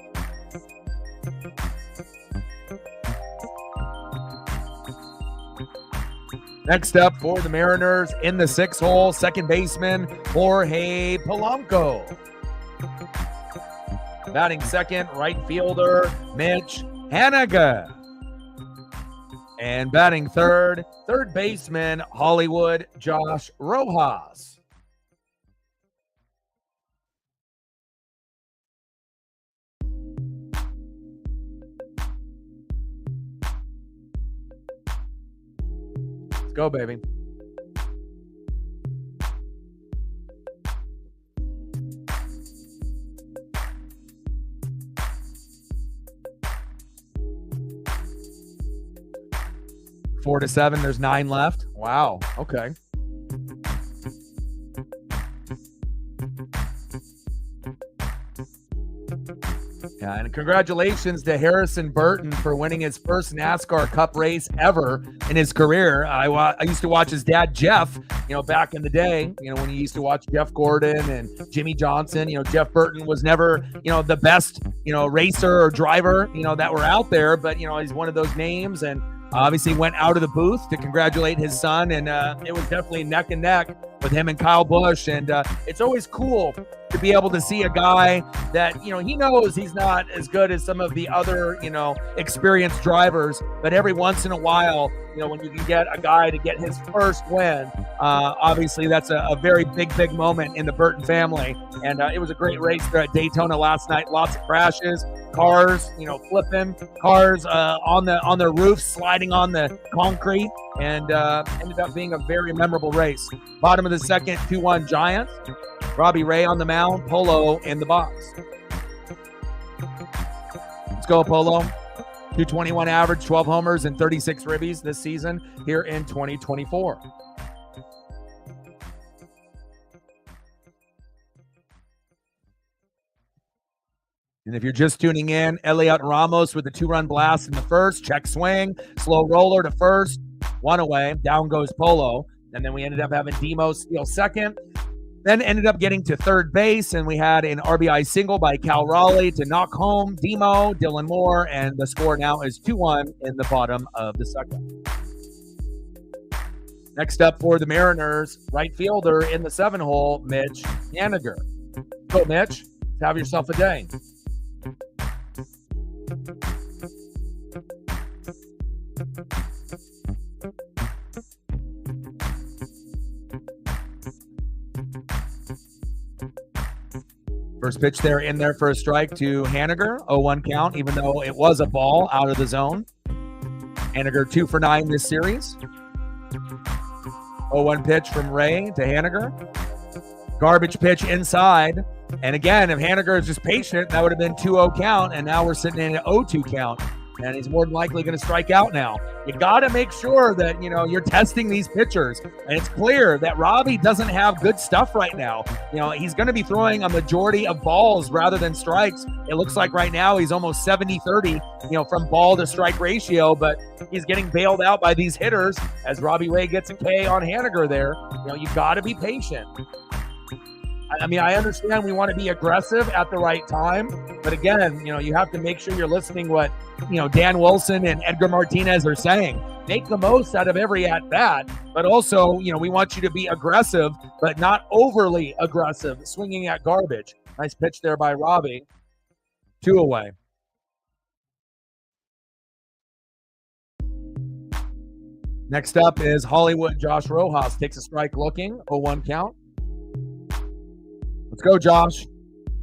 Next up for the Mariners in the 6th hole, second baseman Jorge Polanco. Batting second, right fielder Mitch Haniger. And batting third baseman Hollywood Josh Rojas. Let's go, baby. Four to 7. There's 9 left. Wow. Okay. Yeah, and congratulations to Harrison Burton for winning his first NASCAR Cup race ever in his career. I used to watch his dad, Jeff, back in the day, when he used to watch Jeff Gordon and Jimmy Johnson. Jeff Burton was never, the best, racer or driver, that were out there, but, he's one of those names, and obviously went out of the booth to congratulate his son, and it was definitely neck and neck with him and Kyle Busch, and it's always cool to be able to see a guy that, he knows he's not as good as some of the other, experienced drivers, but every once in a while, when you can get a guy to get his first win, obviously that's a very big moment in the Burton family, and it was a great race there at Daytona last night. Lots of crashes, cars, flipping, cars on their roofs, sliding on the concrete, and ended up being a very memorable race. Bottom of the second, 2-1 Giants. Robbie Ray on the mound, Polo in the box. Let's go, Polo. 221 average, 12 homers, and 36 ribbies this season here in 2024. And if you're just tuning in, Elliot Ramos with the 2-run blast in the first, check swing, slow roller to first, 1 away, down goes Polo. And then we ended up having Demo steal second. Then ended up getting to third base, and we had an RBI single by Cal Raleigh to knock home Demo, Dylan Moore, and the score now is 2-1 in the bottom of the second. Next up for the Mariners, right fielder in the 7-hole, Mitch Haniger. Go, Mitch. Have yourself a day. First pitch there in there for a strike to Haniger. 0-1 count, even though it was a ball out of the zone. Haniger 2 for 9 this series. 0-1 pitch from Ray to Haniger. Garbage pitch inside. And again, if Haniger is just patient, that would have been 2-0 count. And now we're sitting in an 0-2 count. And he's more than likely going to strike out now. You got to make sure that, you're testing these pitchers. And it's clear that Robbie doesn't have good stuff right now. He's going to be throwing a majority of balls rather than strikes. It looks like right now he's almost 70-30, from ball to strike ratio. But he's getting bailed out by these hitters as Robbie Ray gets a K on Haniger there. You've got to be patient. I understand we want to be aggressive at the right time, but again, you have to make sure you're listening what, Dan Wilson and Edgar Martinez are saying. Make the most out of every at-bat, but also, we want you to be aggressive, but not overly aggressive, swinging at garbage. Nice pitch there by Robbie. 2 away. Next up is Hollywood Josh Rojas. Takes a strike looking, 0-1 count. Let's go, Josh.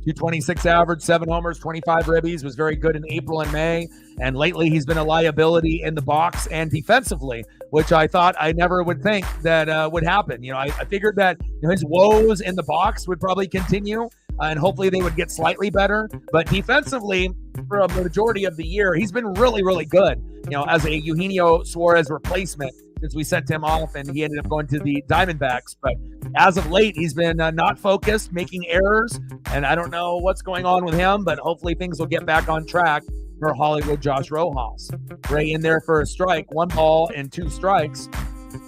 226 average, 7 homers, 25 ribbies. Was very good in April and May. And lately he's been a liability in the box and defensively, which I thought I never would think that would happen. I figured that his woes in the box would probably continue and hopefully they would get slightly better. But defensively, for a majority of the year, he's been really, really good, as a Eugenio Suarez replacement since we sent him off and he ended up going to the Diamondbacks. But as of late, he's been not focused, making errors, and I don't know what's going on with him, but hopefully things will get back on track for Hollywood Josh Rojas. Ray in there for a strike, 1 ball and 2 strikes.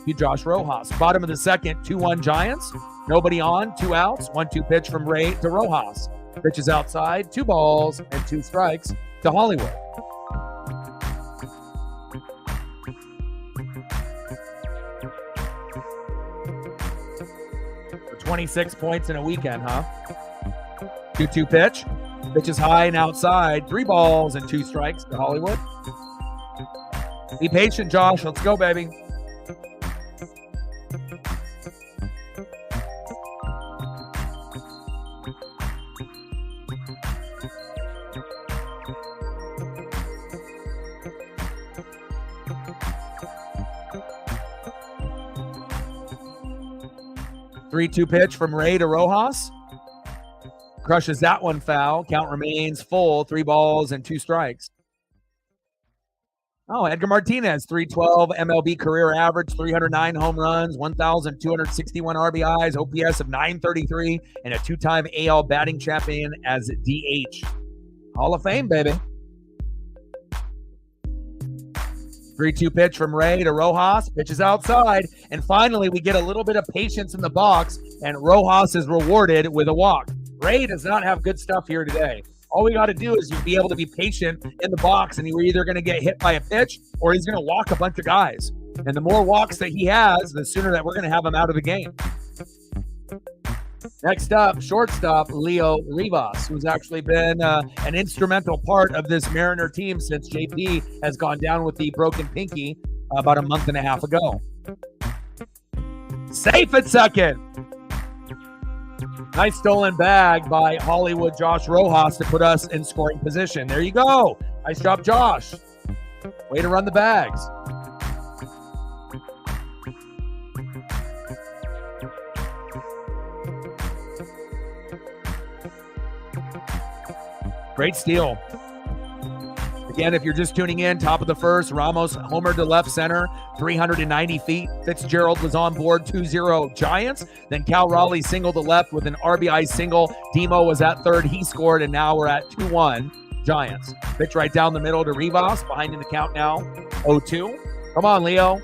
to Josh Rojas. Bottom of the second, 2-1 Giants. Nobody on, 2 outs. 1-2 pitch from Ray to Rojas. Pitch is outside, 2 balls and 2 strikes to Hollywood. For 26 points in a weekend, huh? 2-2 pitch. Pitch is high and outside. 3 balls and 2 strikes to Hollywood. Be patient, Josh. Let's go, baby. Three-two pitch from Ray to Rojas. Crushes that one foul. Count remains full. 3 balls and 2 strikes. Oh, Edgar Martinez, 312 MLB career average, 309 home runs, 1,261 RBIs, OPS of 933, and a 2-time AL batting champion as DH. Hall of Fame, baby. 3-2 pitch from Ray to Rojas. Pitch is outside. And finally, we get a little bit of patience in the box, and Rojas is rewarded with a walk. Ray does not have good stuff here today. All we got to do is be able to be patient in the box, and we're either going to get hit by a pitch or he's going to walk a bunch of guys. And the more walks that he has, the sooner that we're going to have him out of the game. Next up, shortstop Leo Rivas, who's actually been an instrumental part of this Mariner team since JP has gone down with the broken pinky about a month and a half ago. Safe at second. Nice stolen bag by Hollywood Josh Rojas to put us in scoring position. There you go. Nice job, Josh. Way to run the bags. Great steal. Again, if you're just tuning in, top of the first, Ramos homered to left center, 390 feet. Fitzgerald was on board, 2-0 Giants. Then Cal Raleigh singled to left with an RBI single. Demo was at third. He scored, and now we're at 2-1 Giants. Pitch right down the middle to Rivas, behind in the count now, 0-2. Come on, Leo.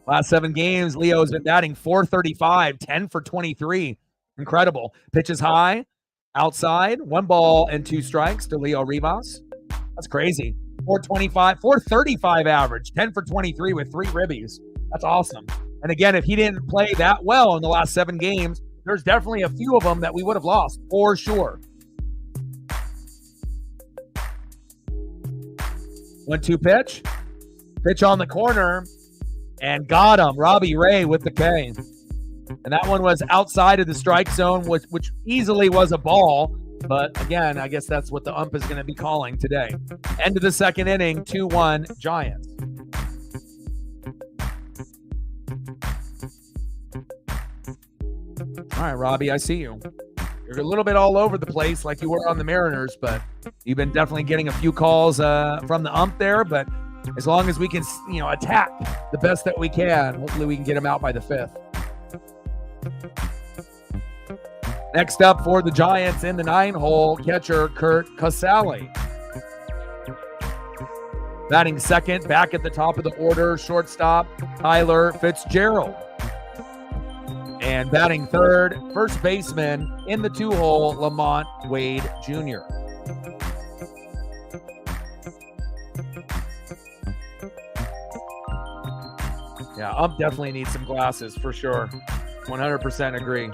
Last 7 games, Leo has been batting .435, 10 for 23. Incredible. Pitches high, outside, 1 ball and 2 strikes to Leo Rivas. That's crazy. 435 average, 10 for 23 with 3 ribbies. That's awesome. And again, if he didn't play that well in the last 7 games, there's definitely a few of them that we would have lost for sure. 1-2 pitch. Pitch on the corner. And got him, Robbie Ray with the K. And that one was outside of the strike zone, which easily was a ball. But again, I guess that's what the ump is going to be calling today. End of the second inning, 2-1 Giants. All right, Robbie, I see you. You're a little bit all over the place like you were on the Mariners, but you've been definitely getting a few calls from the ump there. But as long as we can, attack the best that we can, hopefully we can get him out by the 5th. Next up for the Giants in the 9-hole, catcher Kurt Casale. Batting second, back at the top of the order, shortstop Tyler Fitzgerald. And batting third, first baseman in the 2-hole, Lamont Wade Jr. Yeah, ump definitely needs some glasses for sure. 100% agree.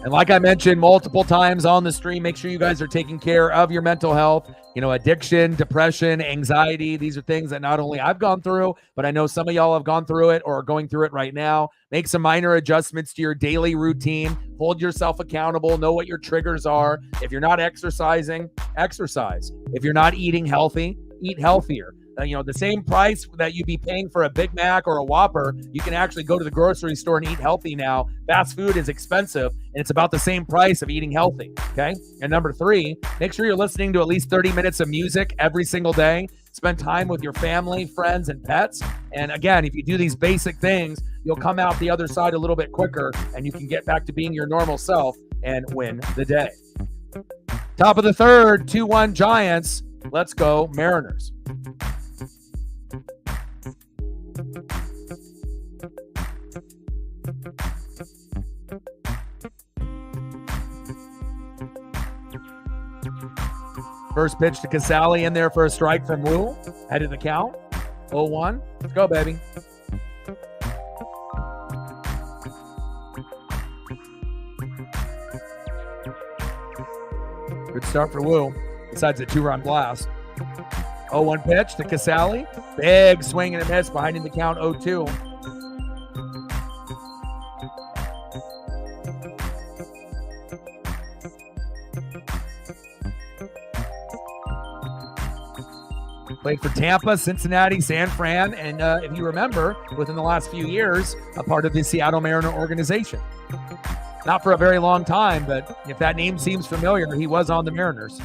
And like I mentioned multiple times on the stream, make sure you guys are taking care of your mental health. Addiction, depression, anxiety. These are things that not only I've gone through, but I know some of y'all have gone through it or are going through it right now. Make some minor adjustments to your daily routine. Hold yourself accountable. Know what your triggers are. If you're not exercising, exercise. If you're not eating healthy, eat healthier. The same price that you'd be paying for a Big Mac or a Whopper, you can actually go to the grocery store and eat healthy now. Fast food is expensive, and it's about the same price of eating healthy, okay? And number 3, make sure you're listening to at least 30 minutes of music every single day. spend time with your family, friends, and pets. And again, if you do these basic things, you'll come out the other side a little bit quicker and you can get back to being your normal self and win the day. Top of the third, 2-1 Giants. Let's go Mariners. First pitch to Casale in there for a strike from Wu. Head of the count. 0-1. Let's go, baby. Good start for Wu. Besides a 2-run blast. 0-1 pitch to Casale. Big swing and a miss behind in the count. 0-2. Played for Tampa, Cincinnati, San Fran, and if you remember, within the last few years, a part of the Seattle Mariner organization. Not for a very long time, but if that name seems familiar, he was on the Mariners.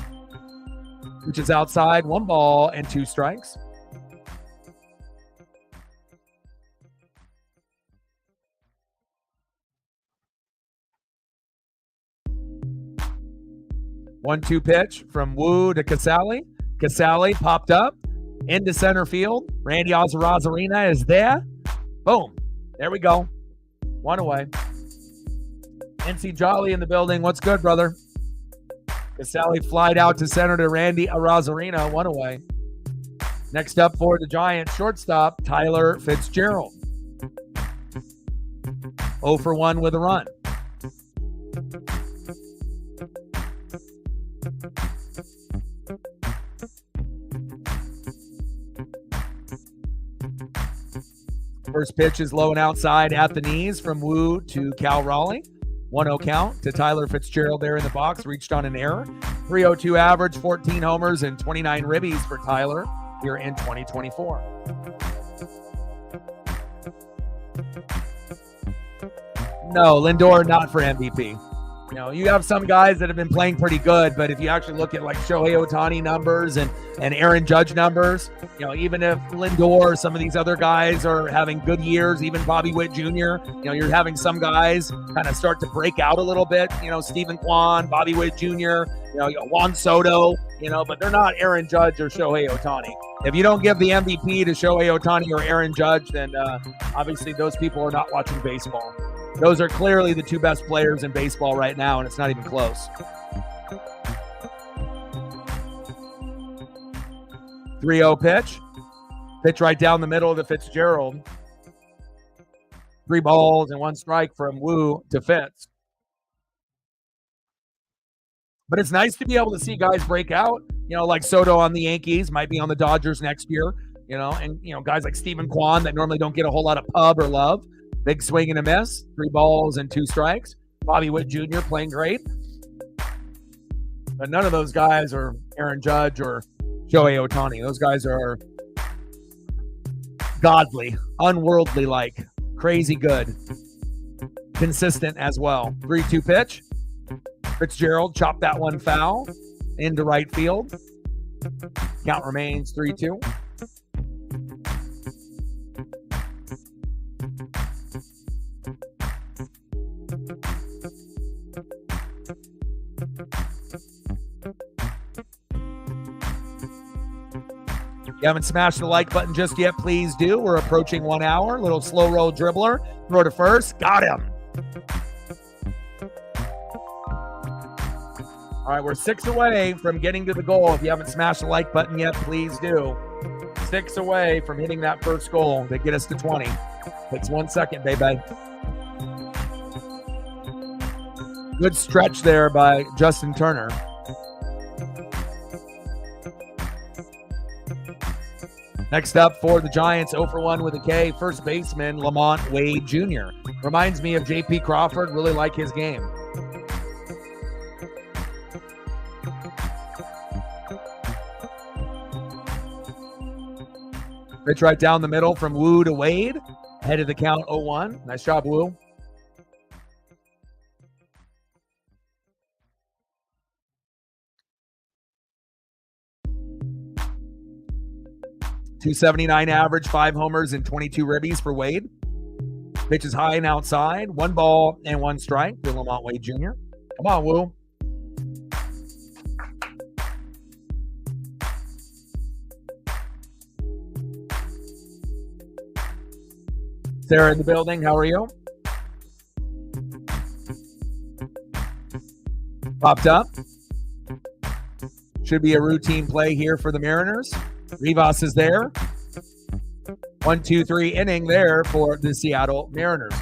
Which is outside, 1 ball and 2 strikes. One-two pitch from Wu to Casale. Casale popped up into center field. Randy Arozarena is there. Boom. There we go. 1 away. NC Jolly in the building. What's good, brother? Casale flied out to center to Randy Arozarena. 1 away. Next up for the Giants, shortstop, Tyler Fitzgerald. 0 for 1 with a run. First pitch is low and outside at the knees from Wu to Cal Raleigh. 1-0 count to Tyler Fitzgerald there in the box. Reached on an error. 302 average, 14 homers, and 29 ribbies for Tyler here in 2024. No, Lindor not for MVP. You know, you have some guys that have been playing pretty good, but if you actually look at like Shohei Ohtani numbers and Aaron Judge numbers, you know, even if Lindor, some of these other guys are having good years, even Bobby Witt Jr., you know, you're having some guys kind of start to break out a little bit, you know, Stephen Kwan, Bobby Witt Jr., you know, Juan Soto, you know, but they're not Aaron Judge or Shohei Ohtani. If you don't give the MVP to Shohei Ohtani or Aaron Judge, then obviously those people are not watching baseball. Those are clearly the 2 best players in baseball right now, and it's not even close. 3-0 pitch. Pitch right down the middle to Fitzgerald. 3 balls and 1 strike from Wu to Fitz. But it's nice to be able to see guys break out, you know, like Soto on the Yankees, might be on the Dodgers next year, you know, and, you know, guys like Stephen Kwan that normally don't get a whole lot of pub or love. Big swing and a miss, 3 balls and 2 strikes. Bobby Witt Jr. playing great. But none of those guys are Aaron Judge or Shohei Ohtani. Those guys are godly, unworldly-like, crazy good, consistent as well. 3-2 pitch. Fitzgerald chopped that one foul into right field. Count remains 3-2. If you haven't smashed the like button just yet, please do. We're approaching 1 hour. Little slow roll dribbler. Throw to first. Got him. All right, we're 6 away from getting to the goal. If you haven't smashed the like button yet, please do. 6 away from hitting that first goal to get us to 20. Takes 1 second, baby. Good stretch there by Justin Turner. Next up for the Giants, 0 for 1 with a K, first baseman Lamont Wade Jr. Reminds me of J.P. Crawford, really like his game. Pitch right down the middle from Wu to Wade. Head of the count, 0-1. Nice job, Wu. .279 average, 5 homers and 22 ribbies for Wade. Pitch is high and outside. 1 ball and 1 strike for Lamont Wade Jr. Come on, Woo. Sarah in the building. How are you? Popped up. Should be a routine play here for the Mariners. Rivas is there. 1-2-3 inning there for the Seattle Mariners.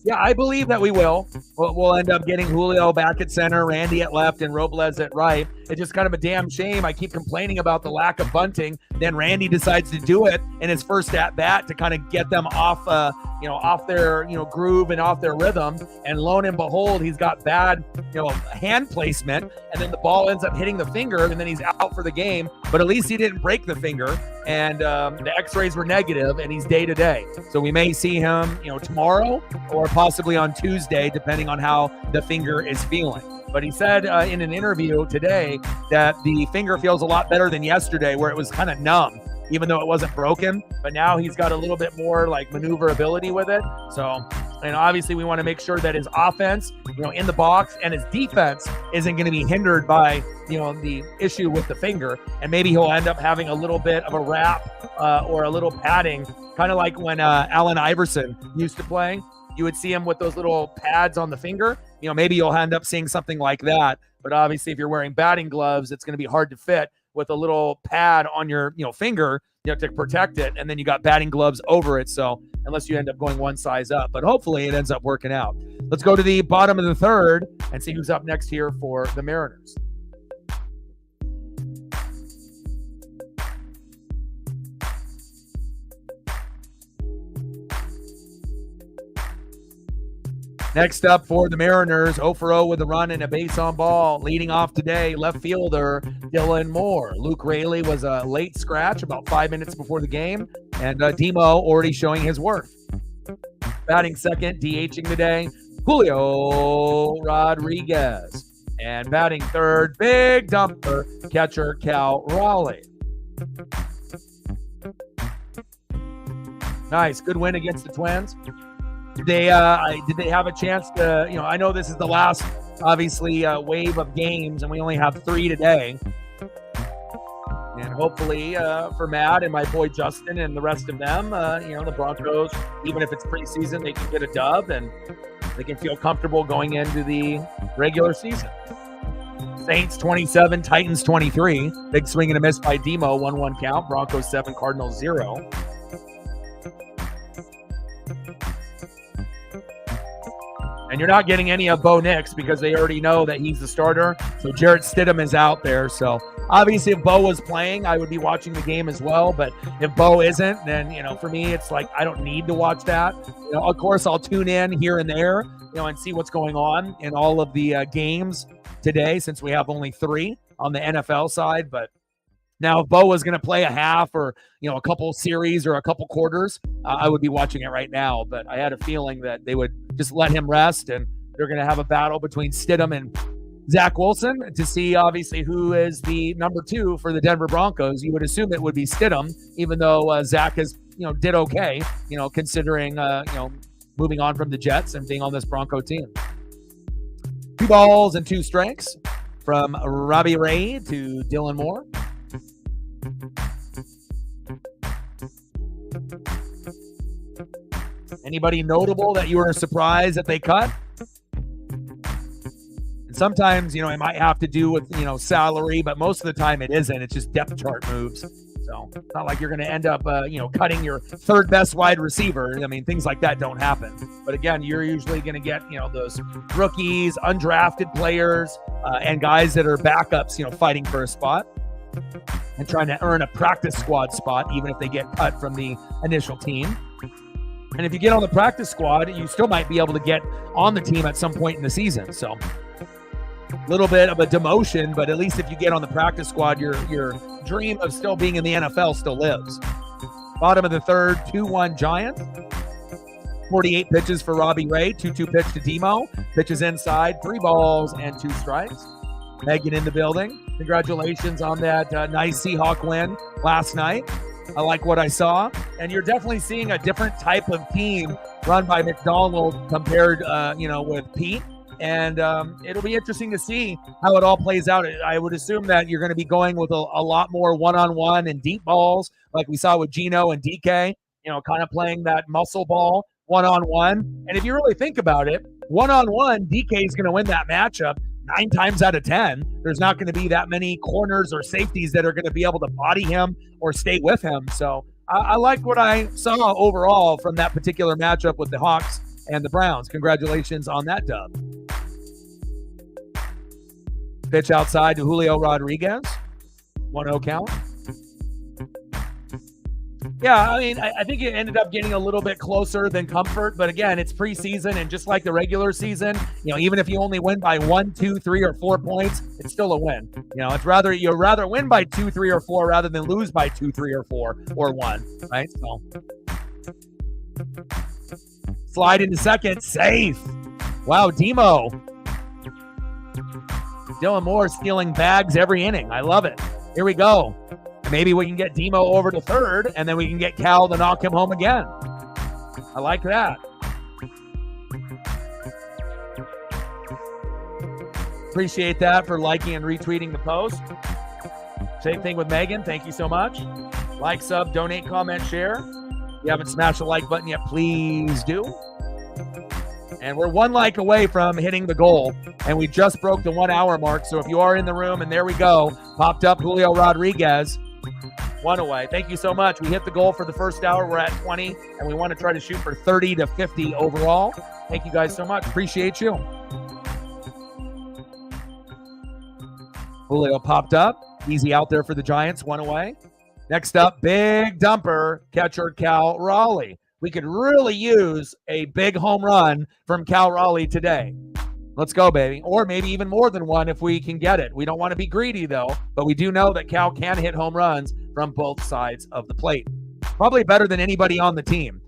Yeah, I believe that we will. We'll end up getting Julio back at center, Randy at left, and Robles at right. It's just kind of a damn shame. I keep complaining about the lack of bunting. Then Randy decides to do it in his first at bat to kind of get them off, off their, groove and off their rhythm. And lo and behold, he's got bad, hand placement, and then the ball ends up hitting the finger, and then he's out for the game. But at least he didn't break the finger, and the X-rays were negative, and he's day to day. So we may see him, tomorrow or possibly on Tuesday, depending on how the finger is feeling. But he said in an interview today that the finger feels a lot better than yesterday, where it was kind of numb, even though it wasn't broken. But now he's got a little bit more like maneuverability with it. So, and obviously we want to make sure that his offense, in the box, and his defense isn't going to be hindered by, the issue with the finger. And maybe he'll end up having a little bit of a wrap or a little padding, kind of like when Allen Iverson used to play. You would see him with those little pads on the finger. Maybe you'll end up seeing something like that. But obviously, if you're wearing batting gloves, it's going to be hard to fit with a little pad on your, finger, to protect it. And then you got batting gloves over it. So unless you end up going one size up, but hopefully it ends up working out. Let's go to the bottom of the third and see who's up next here for the Mariners. Next up for the Mariners, 0-for-0 with a run and a base on ball. Leading off today, left fielder Dylan Moore. Luke Raley was a late scratch about 5 minutes before the game, and Demo already showing his worth. Batting second, DHing today, Julio Rodriguez. And batting third, big dumper, catcher Cal Raleigh. Nice, good win against the Twins. Did they have a chance to, I know this is the last, obviously, wave of games, and we only have 3 today. And hopefully for Matt and my boy Justin and the rest of them, the Broncos, even if it's preseason, they can get a dub and they can feel comfortable going into the regular season. Saints 27, Titans 23. Big swing and a miss by Demo, 1-1 count. Broncos 7, Cardinals 0. And you're not getting any of Bo Nix because they already know that he's the starter. So Jarrett Stidham is out there. So obviously if Bo was playing, I would be watching the game as well. But if Bo isn't, then, for me, it's like I don't need to watch that. Of course, I'll tune in here and there, and see what's going on in all of the games today, since we have only 3 on the NFL side. But now, if Bo was going to play a half or, a couple series or a couple quarters, I would be watching it right now. But I had a feeling that they would just let him rest, and they're going to have a battle between Stidham and Zach Wilson to see, obviously, who is the number 2 for the Denver Broncos. You would assume it would be Stidham, even though Zach has, did okay, considering, moving on from the Jets and being on this Bronco team. 2 balls and 2 strikes from Robbie Ray to Dylan Moore. Anybody notable that you were surprised that they cut? And sometimes, it might have to do with, salary, but most of the time it isn't. It's just depth chart moves. So it's not like you're going to end up, cutting your third best wide receiver. I mean, things like that don't happen. But again, you're usually going to get, those rookies, undrafted players, and guys that are backups, fighting for a spot and trying to earn a practice squad spot, even if they get cut from the initial team. And if you get on the practice squad, you still might be able to get on the team at some point in the season. So a little bit of a demotion, but at least if you get on the practice squad, your dream of still being in the NFL still lives. Bottom of the third, 2-1 Giants. 48 pitches for Robbie Ray, 2-2 pitch to Demo. Pitches inside, 3 balls and 2 strikes. Megan in the building. Congratulations on that nice Seahawk win last night. I like what I saw. And you're definitely seeing a different type of team run by McDonald compared, with Pete. And it'll be interesting to see how it all plays out. I would assume that you're going to be going with a lot more one-on-one and deep balls like we saw with Gino and DK, kind of playing that muscle ball one-on-one. And if you really think about it, one-on-one, DK is going to win that matchup 9 times out of 10. There's not going to be that many corners or safeties that are going to be able to body him or stay with him. So I like what I saw overall from that particular matchup with the Hawks and the Browns. Congratulations on that dub. Pitch outside to Julio Rodriguez. 1-0 count. Yeah, I mean, I think it ended up getting a little bit closer than comfort. But again, it's preseason, and just like the regular season, even if you only win by 1, 2, 3, or 4 points, it's still a win. It's you'd rather win by 2, 3, or 4 rather than lose by 2, 3, or 4 or 1, right? So slide into second, safe. Wow, Demo. Dylan Moore stealing bags every inning. I love it. Here we go. Maybe we can get Demo over to third, and then we can get Cal to knock him home again. I like that. Appreciate that for liking and retweeting the post. Same thing with Megan. Thank you so much. Like, sub, donate, comment, share. If you haven't smashed the like button yet, please do. And we're 1 like away from hitting the goal, and we just broke the 1 hour mark. So if you are in the room, and there we go, popped up Julio Rodriguez, 1 away. Thank you so much. We hit the goal for the first hour. We're at 20, and we want to try to shoot for 30 to 50 overall. Thank you guys so much. Appreciate you. Julio popped up. Easy out there for the Giants, 1 away. Next up, big dumper, catcher Cal Raleigh. We could really use a big home run from Cal Raleigh today. Let's go, baby. Or maybe even more than 1 if we can get it. We don't want to be greedy, though, but we do know that Cal can hit home runs from both sides of the plate. Probably better than anybody on the team.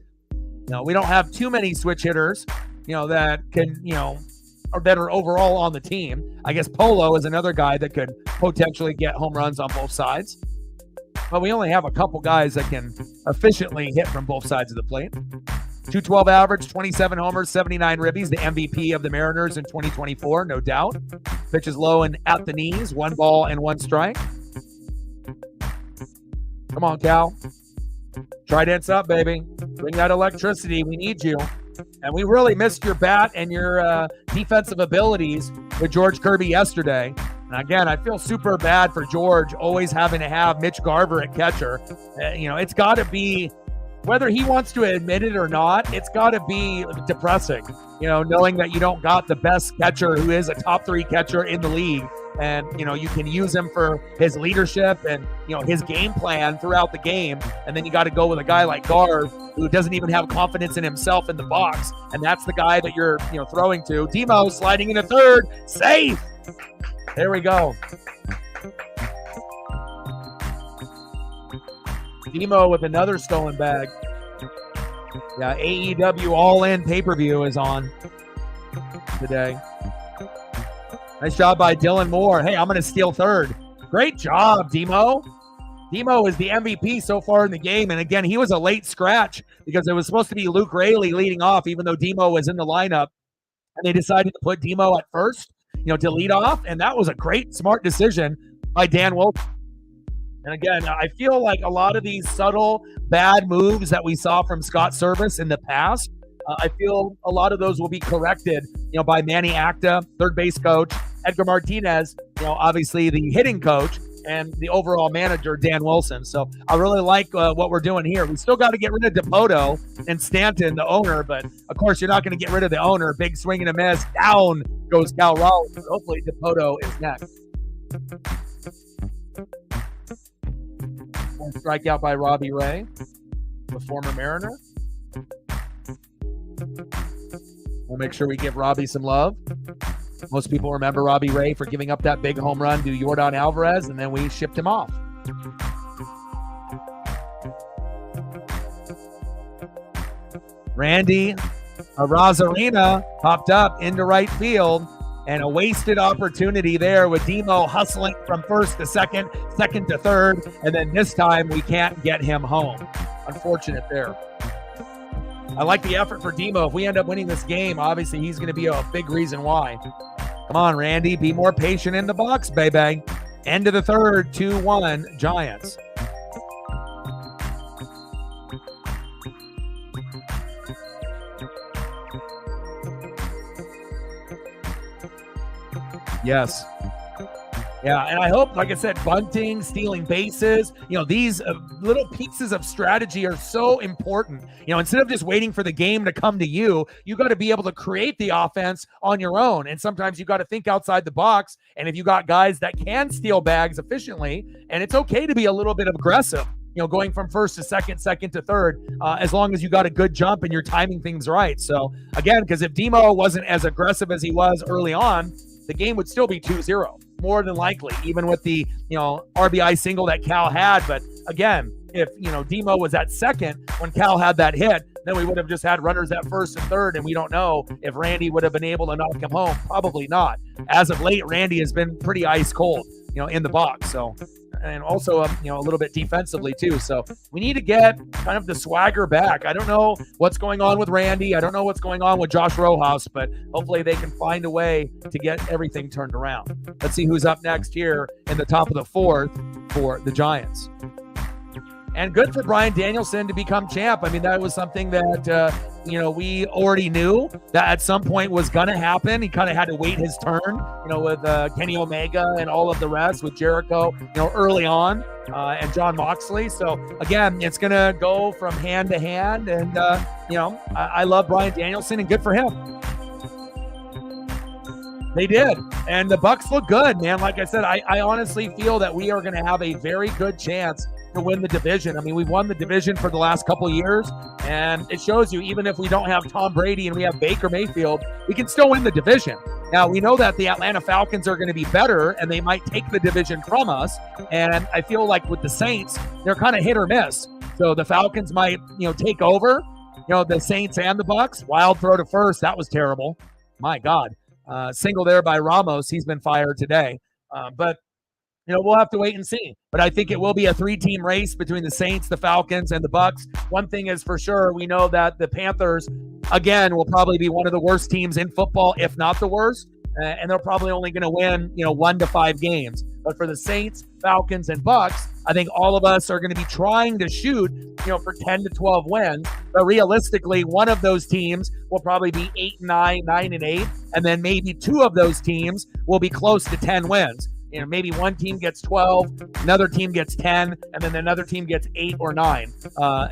We don't have too many switch hitters, that can, or that are overall on the team. I guess Polo is another guy that could potentially get home runs on both sides. But we only have a couple guys that can efficiently hit from both sides of the plate. 212 average, 27 homers, 79 ribbies, the MVP of the Mariners in 2024, no doubt. Pitches low and at the knees, 1 ball and 1 strike. Come on, Cal. Trident's up, baby. Bring that electricity. We need you. And we really missed your bat and your defensive abilities with George Kirby yesterday. And again, I feel super bad for George always having to have Mitch Garver at catcher. It's got to be, whether he wants to admit it or not, it's got to be depressing, knowing that you don't got the best catcher who is a top 3 catcher in the league. And, you can use him for his leadership and, his game plan throughout the game. And then you got to go with a guy like Garv who doesn't even have confidence in himself in the box. And that's the guy that you're, throwing to. Demo sliding into third. Safe. There we go. Demo with another stolen bag. Yeah, AEW All-In pay-per-view is on today. Nice job by Dylan Moore. Hey, I'm going to steal third. Great job, Demo. Demo is the MVP so far in the game. And again, he was a late scratch because it was supposed to be Luke Raley leading off, even though Demo was in the lineup. And they decided to put Demo at first, to lead off. And that was a great, smart decision by Dan Wilson. And again, I feel like a lot of these subtle bad moves that we saw from Scott Service in the past, I feel a lot of those will be corrected, by Manny Acta, third base coach, Edgar Martinez, obviously the hitting coach, and the overall manager, Dan Wilson. So I really like what we're doing here. We still got to get rid of DePoto and Stanton, the owner, but of course you're not going to get rid of the owner. Big swing and a miss. Down goes Cal Raleigh. Hopefully DePoto is next. One strikeout by Robbie Ray, the former Mariner. We'll make sure we give Robbie some love. Most people remember Robbie Ray for giving up that big home run to Yordan Alvarez, and then we shipped him off. Randy Arozarena popped up into right field. And a wasted opportunity there with Demo hustling from first to second, second to third, and then this time we can't get him home. Unfortunate there. I like the effort for Demo. If we end up winning this game, obviously he's going to be a big reason why. Come on, Randy, be more patient in the box, baby. End of the third, 2-1 Giants. Yes. Yeah, and I hope, like I said, bunting, stealing bases, these little pieces of strategy are so important. Instead of just waiting for the game to come to you, you got to be able to create the offense on your own. And sometimes you got to think outside the box. And if you got guys that can steal bags efficiently, and it's okay to be a little bit aggressive, going from first to second, second to third, as long as you got a good jump and you're timing things right. So again, because if Demo wasn't as aggressive as he was early on, the game would still be 2-0, more than likely, even with the, RBI single that Cal had. But again, if, Demo was at second when Cal had that hit, then we would have just had runners at first and third, and we don't know if Randy would have been able to knock him home. Probably not. As of late, Randy has been pretty ice cold, in the box. So, and also, a little bit defensively too. So we need to get kind of the swagger back. I don't know what's going on with Randy. I don't know what's going on with Josh Rojas, but hopefully they can find a way to get everything turned around. Let's see who's up next here in the top of the fourth for the Giants. And good for Brian Danielson to become champ. I mean, that was something that, we already knew that at some point was going to happen. He kind of had to wait his turn, with Kenny Omega and all of the rest, with Jericho, early on, and John Moxley. So, again, it's going to go from hand to hand. And, I love Brian Danielson, and good for him. They did. And the Bucks look good, man. Like I said, I honestly feel that we are going to have a very good chance to win the division. I mean, we've won the division for the last couple of years, and it shows you, even if we don't have Tom Brady and we have Baker Mayfield, we can still win the division. Now, we know that the Atlanta Falcons are going to be better, and they might take the division from us, and I feel like with the Saints, they're kind of hit or miss. So the Falcons might, take over, the Saints and the Bucks. Wild throw to first. That was terrible. My God. Single there by Ramos. He's been fired today. But we'll have to wait and see. But I think it will be a 3-team race between the Saints, the Falcons, and the Bucks. One thing is for sure, we know that the Panthers, again, will probably be one of the worst teams in football, if not the worst. And they're probably only going to win, 1 to 5 games. But for the Saints, Falcons, and Bucks, I think all of us are going to be trying to shoot, for 10 to 12 wins. But realistically, one of those teams will probably be 8-9, 9-8, and then maybe 2 of those teams will be close to 10 wins. Maybe one team gets 12, another team gets 10, and then another team gets 8 or 9,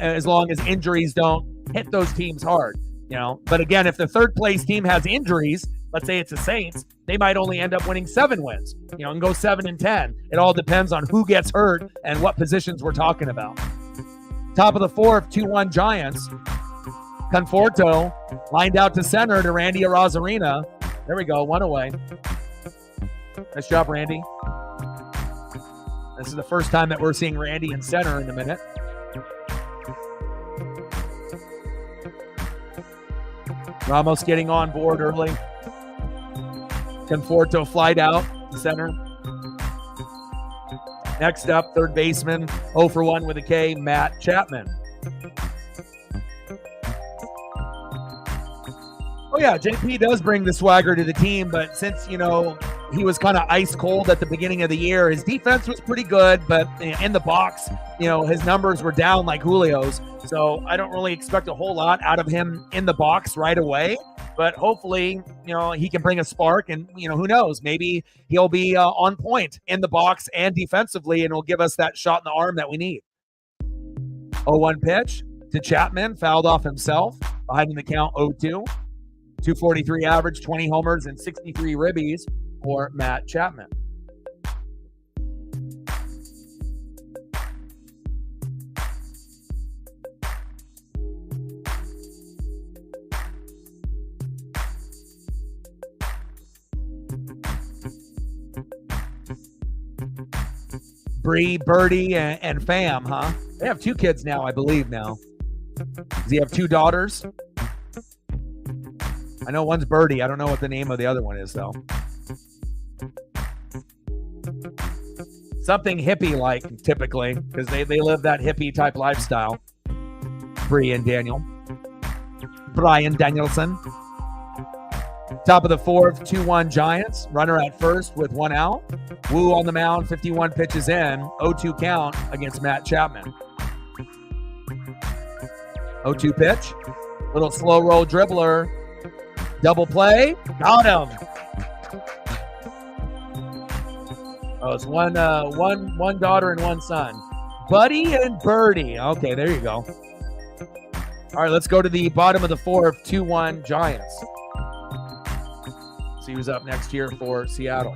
as long as injuries don't hit those teams hard. But again, if the third place team has injuries, let's say it's the Saints, they might only end up winning 7 wins, and go 7-10. It all depends on who gets hurt and what positions we're talking about. Top of the fourth, 2-1 Giants. Conforto lined out to center to Randy Arozarena. There we go, 1 away. Nice job, Randy. This is the first time that we're seeing Randy in center in a minute. Ramos getting on board early. Conforto flied out, center. Next up, third baseman, 0 for 1 with a K, Matt Chapman. Oh yeah, JP does bring the swagger to the team, but since, he was kind of ice cold at the beginning of the year, his defense was pretty good, but in the box, his numbers were down like Julio's. So I don't really expect a whole lot out of him in the box right away, but hopefully, he can bring a spark, and, who knows, maybe he'll be on point in the box and defensively, and will give us that shot in the arm that we need. 0-1 pitch to Chapman, fouled off himself, behind in the count 0-2. 243 average, 20 homers, and 63 ribbies for Matt Chapman. Bree, Birdie, and Fam, huh? They have 2 kids now, I believe now. Does he have 2 daughters? I know one's Birdie. I don't know what the name of the other one is, though. Something hippie-like, typically, because they live that hippie-type lifestyle. Brian Danielson. Top of the fourth, 2-1 Giants. Runner at first with 1 out. Wu on the mound, 51 pitches in. 0-2 count against Matt Chapman. 0-2 pitch. Little slow roll dribbler. Double play. Got him. Oh, it's one daughter and one son. Buddy and Birdie. Okay, there you go. All right, let's go to the bottom of the fourth, 2-1 Giants. See who's up next here for Seattle.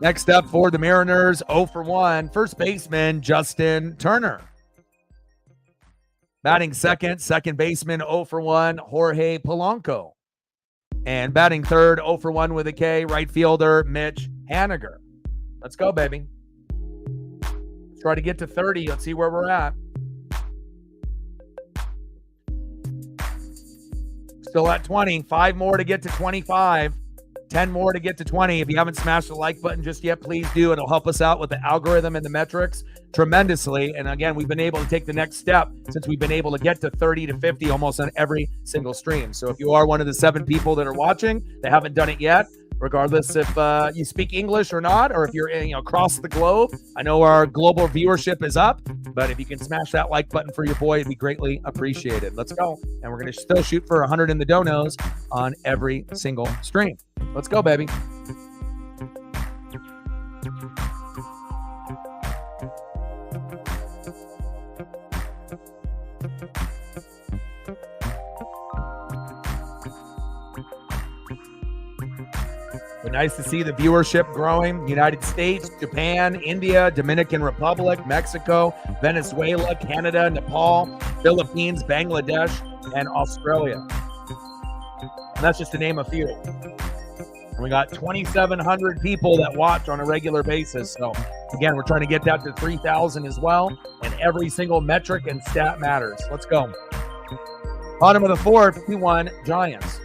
Next up for the Mariners, 0 for 1, first baseman Justin Turner. Batting second baseman 0 for 1, Jorge Polanco. And batting third, 0 for 1 with a K, right fielder Mitch Haniger. Let's go, baby. Let's try to get to 30. Let's see where we're at. Still at 20. 5 more to get to 25. 10 more to get to 20. If you haven't smashed the like button just yet, please do. It'll help us out with the algorithm and the metrics tremendously. And again, we've been able to take the next step since we've been able to get to 30 to 50 almost on every single stream. So if you are one of the 7 people that are watching that haven't done it yet, regardless if you speak English or not, or if you're across the globe, I know our global viewership is up, but if you can smash that like button for your boy, it'd be greatly appreciated. Let's go. And we're going to still shoot for 100 in the donos on every single stream. Let's go, baby. But nice to see the viewership growing. United States, Japan, India, Dominican Republic, Mexico, Venezuela, Canada, Nepal, Philippines, Bangladesh, and Australia. And that's just to name a few. And we got 2,700 people that watch on a regular basis. So again, we're trying to get that to 3,000 as well. And every single metric and stat matters. Let's go. Bottom of the fourth, 2-1 Giants.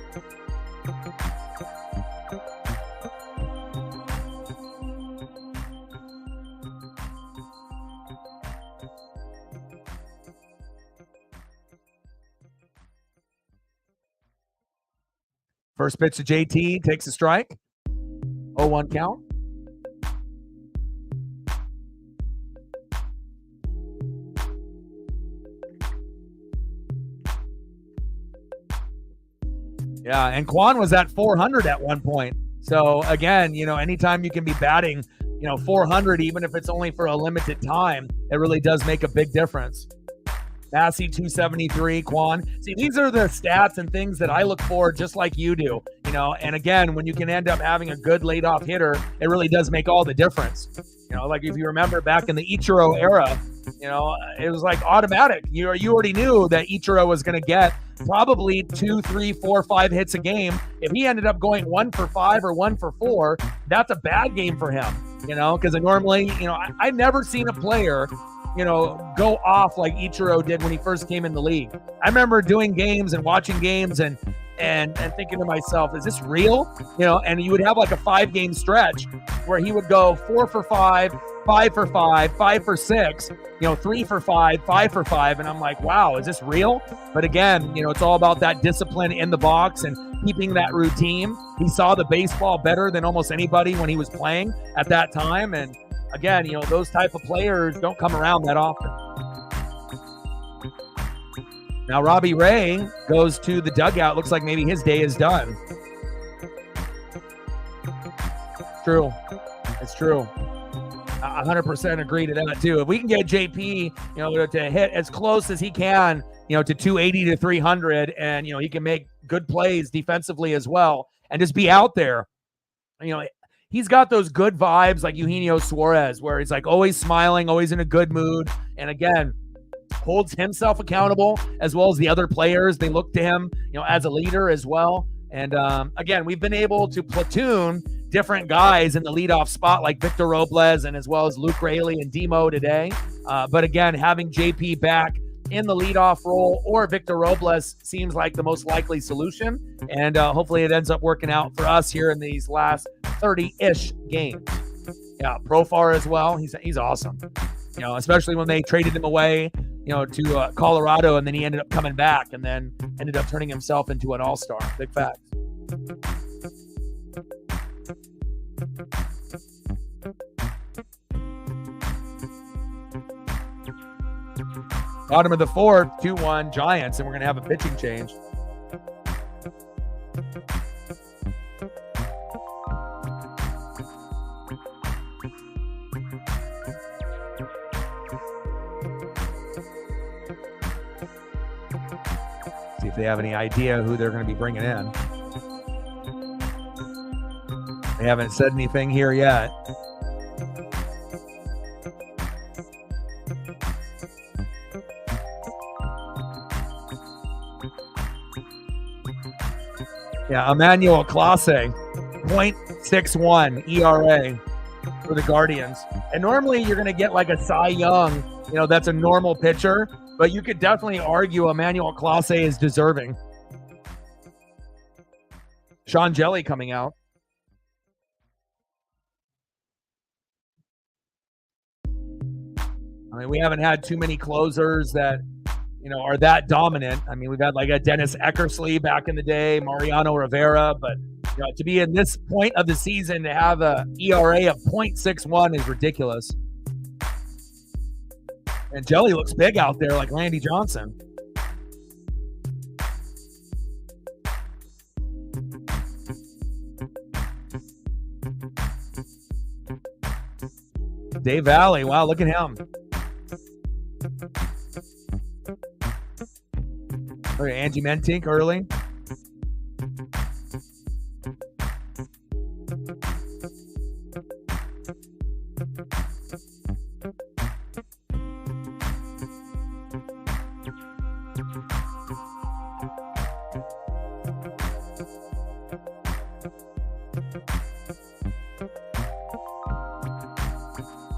First pitch to JT, takes a strike. 0-1 count. Yeah, and Quan was at 400 at one point. So again, anytime you can be batting, 400, even if it's only for a limited time, it really does make a big difference. Massey 273, Quan. See, these are the stats and things that I look for just like you do, and again, when you can end up having a good leadoff hitter, it really does make all the difference. Like if you remember back in the Ichiro era, it was like automatic. You already knew that Ichiro was going to get probably 2, 3, 4, 5 hits a game. If he ended up going 1 for 5 or 1 for 4, that's a bad game for him, because normally, I've never seen a player go off like Ichiro did when he first came in the league. I remember doing games and watching games and thinking to myself, is this real? And you would have like a 5-game stretch where he would go 4 for 5, 5 for 5, 5 for 6, 3 for 5, 5 for 5. And I'm like, wow, is this real? But again, it's all about that discipline in the box and keeping that routine. He saw the baseball better than almost anybody when he was playing at that time. And again, those type of players don't come around that often. Now, Robbie Ray goes to the dugout. Looks like maybe his day is done. True. It's true. 100% agree to that, too. If we can get JP, to hit as close as he can, to 280 to 300, and, he can make good plays defensively as well, and just be out there, he's got those good vibes like Eugenio Suarez, where he's like always smiling, always in a good mood. And again, holds himself accountable as well as the other players. They look to him, as a leader as well. And again, we've been able to platoon different guys in the leadoff spot, like Victor Robles and as well as Luke Raley and Demo today. But again, having JP back in the leadoff role or Victor Robles seems like the most likely solution. And hopefully it ends up working out for us here in these last 30-ish games. Yeah, Profar as well. He's awesome. You know, especially when they traded him away, you know, to Colorado, and then he ended up coming back and then ended up turning himself into an all-star. Big facts. Bottom of the fourth, 2-1 Giants, and we're going to have a pitching change. See if they have any idea who they're going to be bringing in. They haven't said anything here yet. Yeah, Emmanuel Clase, 0.61 ERA for the Guardians. And normally you're going to get like a Cy Young, you know, that's a normal pitcher, but you could definitely argue Emmanuel Clase is deserving. Sean Jelly coming out. I mean, we haven't had too many closers that, you know, are that dominant. I mean, we've had like a Dennis Eckersley back in the day, Mariano Rivera, but you know, to be in this point of the season to have a ERA of 0.61 is ridiculous. And Jelly looks big out there like Randy Johnson. Dave Valley, wow, look at him. Look at Angie Mentink early.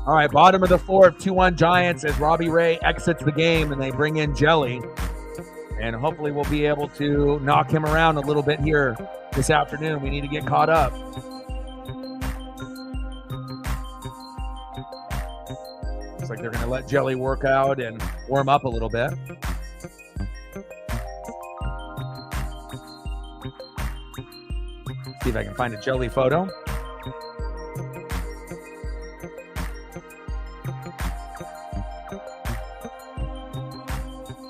All right, bottom of the fourth, 2-1 Giants as Robbie Ray exits the game and they bring in Jelly. And hopefully we'll be able to knock him around a little bit here this afternoon. We need to get caught up. Looks like they're going to let Jelly work out and warm up a little bit. See if I can find a Jelly photo.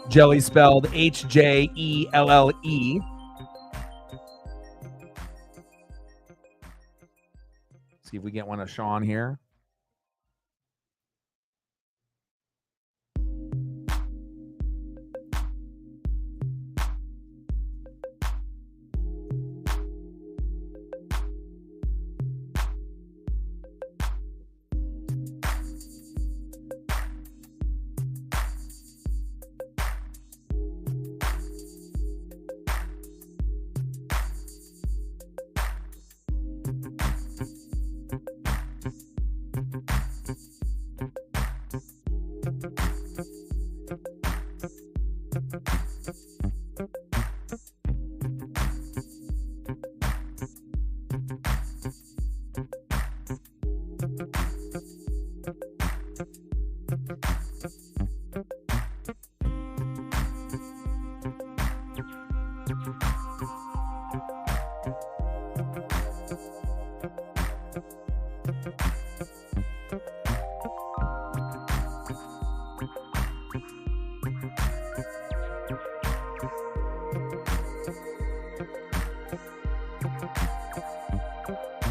Jelly spelled H-J-E-L-L-E. See if we get one of Sean here.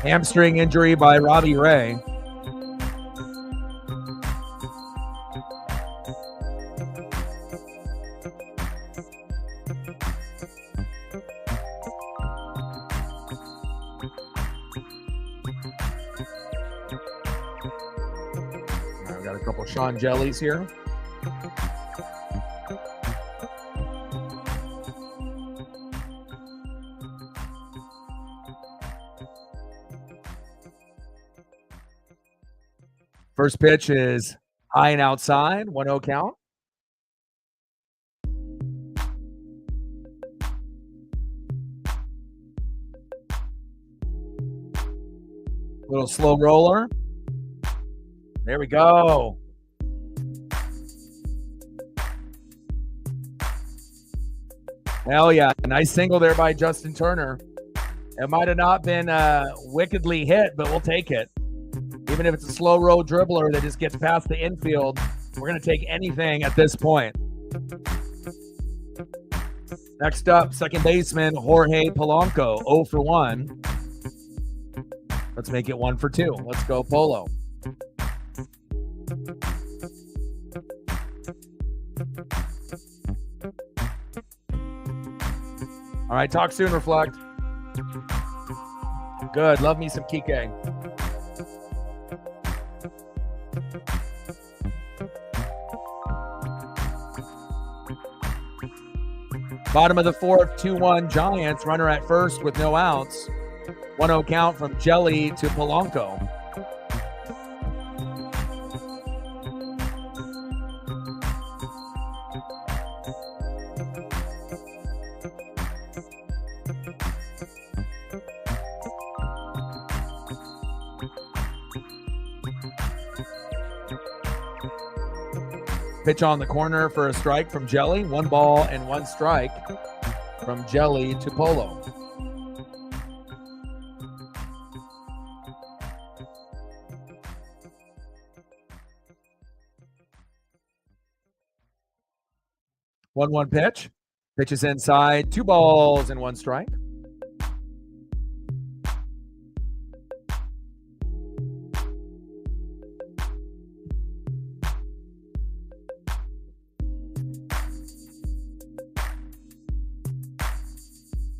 Hamstring injury by Robbie Ray. I've got a couple Sean Jellies here. First pitch is high and outside, 1-0 count. Little slow roller. There we go. Hell yeah. Nice single there by Justin Turner. It might have not been wickedly hit, but we'll take it. Even if it's a slow roll dribbler that just gets past the infield, we're going to take anything at this point. Next up, second baseman Jorge Polanco, 0 for 1. Let's make it 1 for 2. Let's go, Polo. All right, talk soon, Reflect. Good. Love me some Kike. Bottom of the fourth, 2-1 Giants. Runner at first with no outs. 1-0 count from Jelly to Polanco. Pitch on the corner for a strike from Jelly. 1 ball and 1 strike from Jelly to Polo. One pitch. Pitch is inside. 2 balls and 1 strike.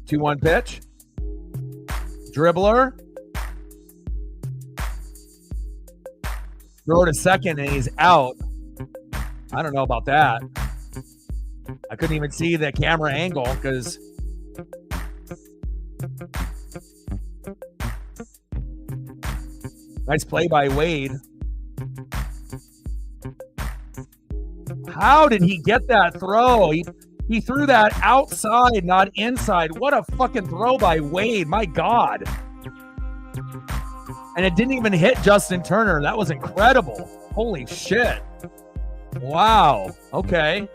Two-one pitch. Dribbler. Throw to second and he's out. I don't know about that. I couldn't even see the camera angle because nice play by Wade. How did he get that throw? He threw that outside, not inside. What a fucking throw by Wade. My God. And it didn't even hit Justin Turner. That was incredible. Holy shit. Wow. Okay.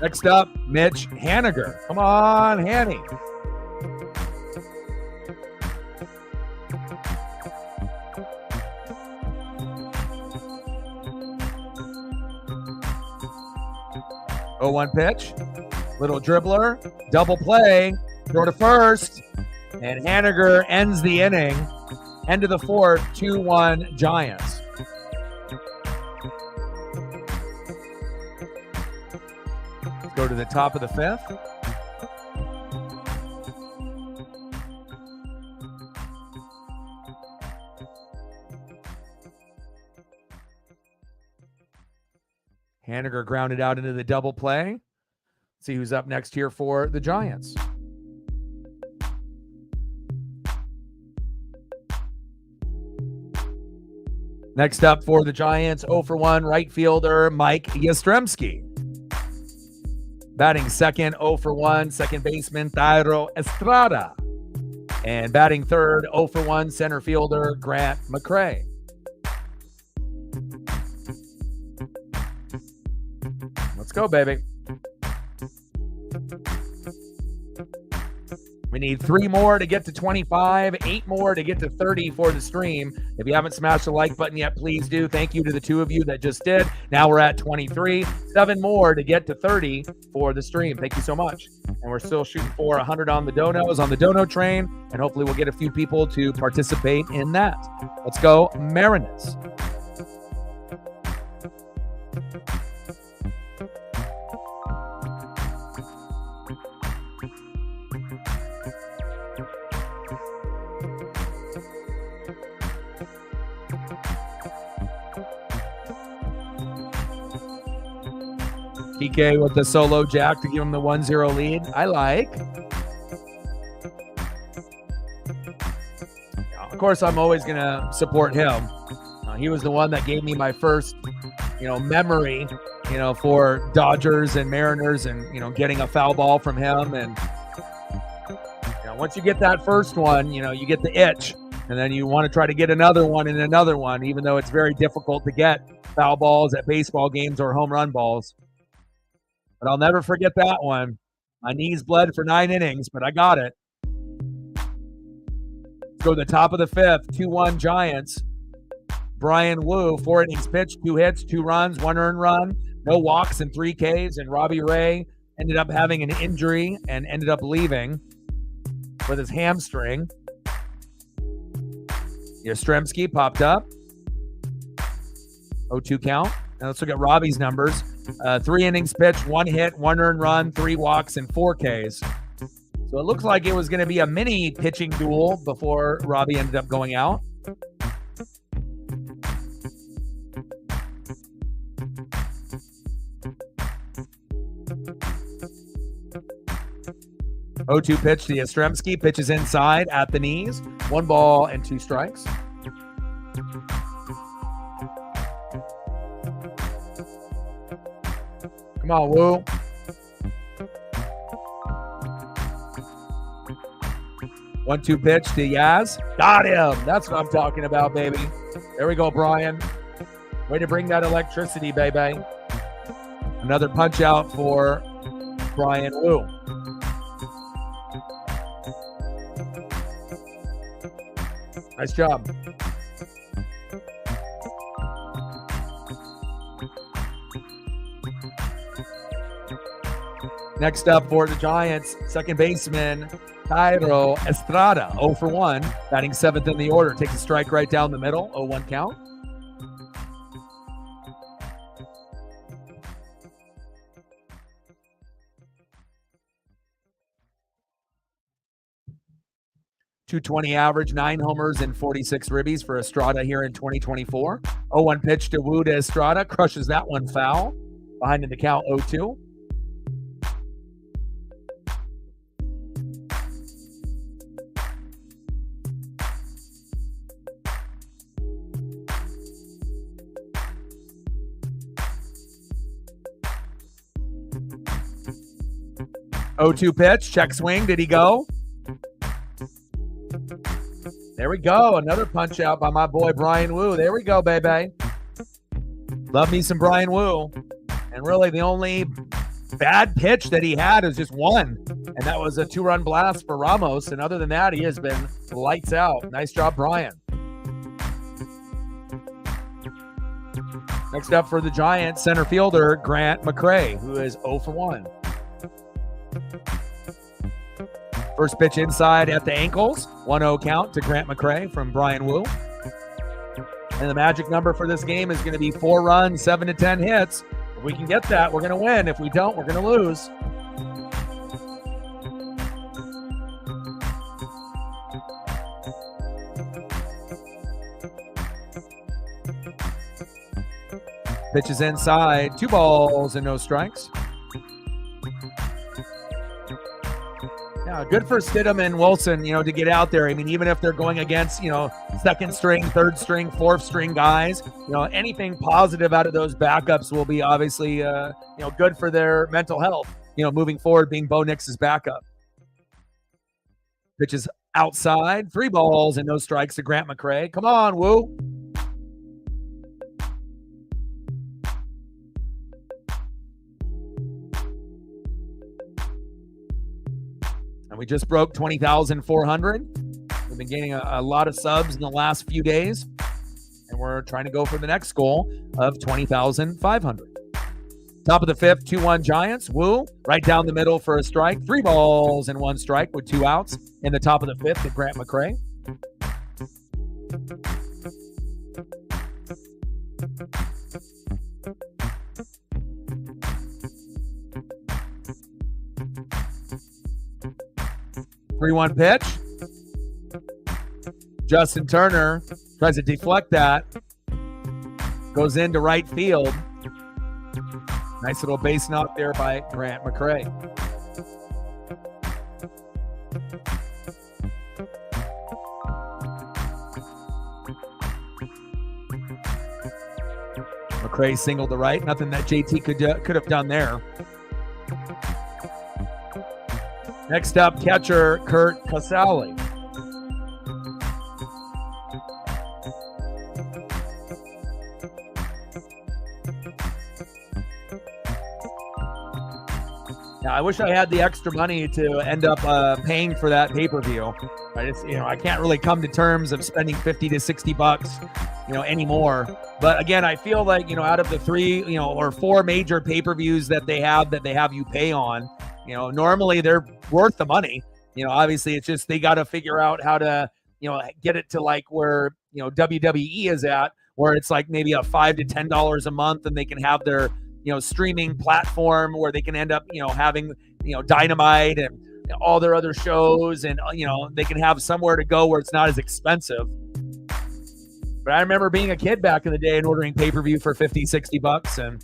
Next up, Mitch Haniger. Come on, Hanny. Oh, 1 pitch. Little dribbler. Double play. Throw to first. And Haniger ends the inning. End of the fourth, 2-1 Giants. Let's go to the top of the fifth. Haniger grounded out into the double play. Let's see who's up next here for the Giants. Next up for the Giants, 0 for 1 right fielder Mike Yastrzemski. Batting second, 0 for 1 second baseman Thairo Estrada. And batting third, 0 for 1 center fielder Grant McCray. Let's go, baby. We need 3 more to get to 25, 8 more to get to 30 for the stream. If you haven't smashed the like button yet, please do. Thank you to the 2 of you that just did. Now we're at 23, 7 more to get to 30 for the stream. Thank you so much. And we're still shooting for 100 on the donos, on the dono train, and hopefully we'll get a few people to participate in that. Let's go, Mariners. PK with the solo jack to give him the 1-0 lead. I like. course, I'm always going to support him. He was the one that gave me my first, memory, for Dodgers and Mariners and, getting a foul ball from him. And, once you get that first one, you get the itch. And then you want to try to get another one and another one, even though it's very difficult to get foul balls at baseball games or home run balls. But I'll never forget that one. My knees bled for 9 innings, but I got it. Let's go to the top of the fifth, 2-1 Giants. Brian Wu, 4 innings pitched, 2 hits, 2 runs, 1 earned run, no walks and 3 Ks. And Robbie Ray ended up having an injury and ended up leaving with his hamstring. Yastrzemski popped up. 0-2 count. Now let's look at Robbie's numbers. 3 innings pitched, 1 hit, 1 earned run, 3 walks, and 4 Ks. So it looks like it was going to be a mini pitching duel before Robbie ended up going out. O2 pitch to Yastrzemski, pitches inside at the knees. 1 ball and 2 strikes. Come on, Wu. One-two pitch to Yaz. Got him. That's what I'm talking about, baby. There we go, Brian. Way to bring that electricity, baby. Another punch out for Brian Wu. Nice job. Next up for the Giants, second baseman Cairo Estrada, 0 for 1, batting 7th in the order. Takes a strike right down the middle, 0-1 count. .220 average, 9 homers and 46 ribbies for Estrada here in 2024. 0-1 pitch to Wu to Estrada, crushes that one foul. Behind in the count, 0-2. O2 pitch, check swing. Did he go? There we go. Another punch out by my boy Brian Wu. There we go, baby. Love me some Brian Wu. And really the only bad pitch that he had is just one. And that was a 2-run blast for Ramos. And other than that, he has been lights out. Nice job, Brian. Next up for the Giants, center fielder Grant McCray, who is 0 for 1. First pitch inside at the ankles. 1-0 count to Grant McCray from Brian Wu. And the magic number for this game is going to be 4 runs, 7 to 10 hits. If we can get that, we're going to win. If we don't, we're going to lose. Pitches inside. 2 balls and no strikes. Yeah, good for Stidham and Wilson, to get out there. I mean, even if they're going against, second string, third string, fourth string guys, anything positive out of those backups will be obviously, good for their mental health, moving forward, being Bo Nix's backup. Pitches outside, 3 balls and no strikes to Grant McCray. Come on, Wu. We just broke 20,400. We've been gaining a lot of subs in the last few days, and we're trying to go for the next goal of 20,500. Top of the fifth, 2-1 Giants. Wu, right down the middle for a strike. 3 balls and 1 strike with 2 outs in the top of the fifth to Grant McCray. Three-one pitch. Justin Turner tries to deflect that. Goes into right field. Nice little base knock there by Grant McCray. McRae singled to right. Nothing that JT could have done there. Next up, catcher Kurt Casale. Now, I wish I had the extra money to end up paying for that pay-per-view. I can't really come to terms of spending $50 to $60, anymore. But again, I feel like, out of the 3, or 4 major pay-per-views that they have you pay on, normally they're worth the money. Obviously it's just they got to figure out how to, get it to like where, WWE is at, where it's like maybe a $5 to $10 a month, and they can have their, streaming platform where they can end up, having, Dynamite and all their other shows, and, they can have somewhere to go where it's not as expensive. But I remember being a kid back in the day and ordering pay-per-view for $50, $60, and,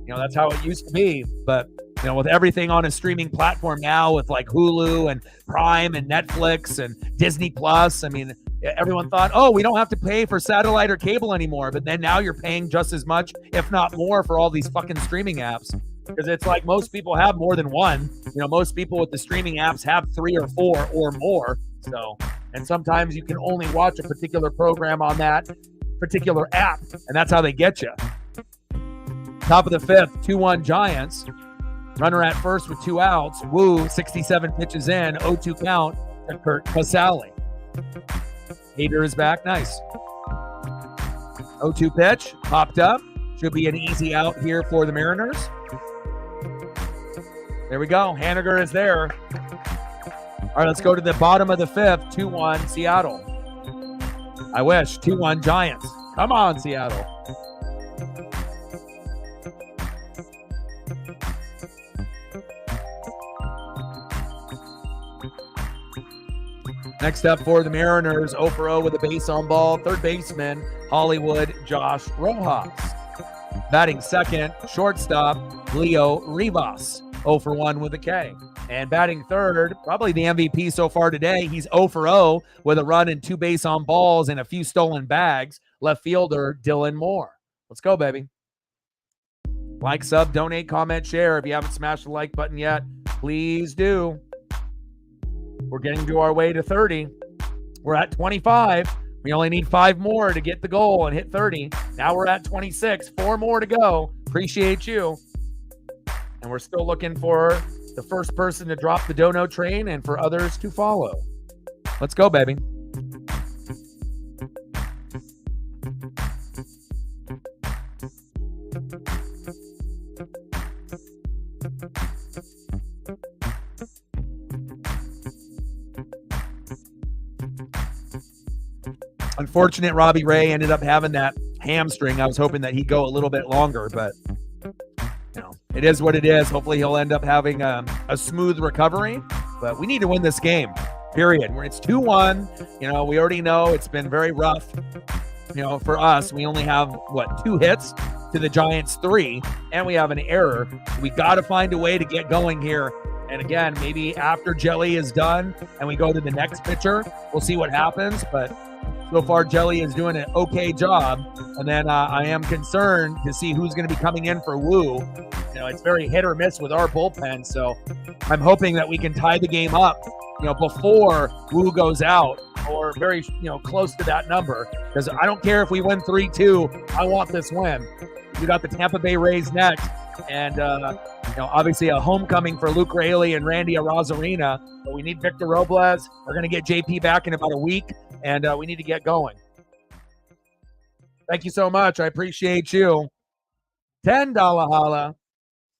that's how it used to be. But, with everything on a streaming platform now, with like Hulu and Prime and Netflix and Disney Plus, I mean, everyone thought, oh, we don't have to pay for satellite or cable anymore. But then now you're paying just as much, if not more, for all these fucking streaming apps. Because it's like most people have more than one. Most people with the streaming apps have 3 or 4 or more. So, and sometimes you can only watch a particular program on that particular app, and that's how they get you. Top of the 5th, 2-1 Giants. Runner at first with 2 outs. Woo, 67 pitches in, 0-2 count to Kurt Casale. Hader is back. Nice. 0-2 pitch. Popped up. Should be an easy out here for the Mariners. There we go. Haniger is there. All right, let's go to the bottom of the 5th. 2-1 Seattle. I wish. 2-1 Giants. Come on, Seattle. Next up for the Mariners, 0-0 with a base on ball. Third baseman, Hollywood Josh Rojas. Batting second, shortstop, Leo Rivas, 0-1 with a K. And batting third, probably the MVP so far today, he's 0-0 with a run and 2 base on balls and a few stolen bags, left fielder Dylan Moore. Let's go, baby. Like, sub, donate, comment, share. If you haven't smashed the like button yet, please do. We're getting to our way to 30. We're at 25. We only need 5 more to get the goal and hit 30. Now we're at 26. 4 more to go. Appreciate you. And we're still looking for the first person to drop the dono train and for others to follow. Let's go, baby. Unfortunate Robbie Ray ended up having that hamstring. I was hoping that he'd go a little bit longer, but it is what it is. Hopefully he'll end up having a smooth recovery, but we need to win this game, period. It's 2-1. We already know it's been very rough, for us. We only have, 2 hits to the Giants' 3, and we have an error. We got to find a way to get going here. And again, maybe after Jelly is done and we go to the next pitcher, we'll see what happens, but so far, Jelly is doing an okay job. And then I am concerned to see who's going to be coming in for Woo. It's very hit or miss with our bullpen. So I'm hoping that we can tie the game up, before Woo goes out, or very, close to that number. Because I don't care if we win 3-2. I want this win. We got the Tampa Bay Rays next. And, obviously a homecoming for Luke Raley and Randy Arozarena. But we need Victor Robles. We're going to get JP back in about a week. And we need to get going. Thank you so much. I appreciate you. $10 holla.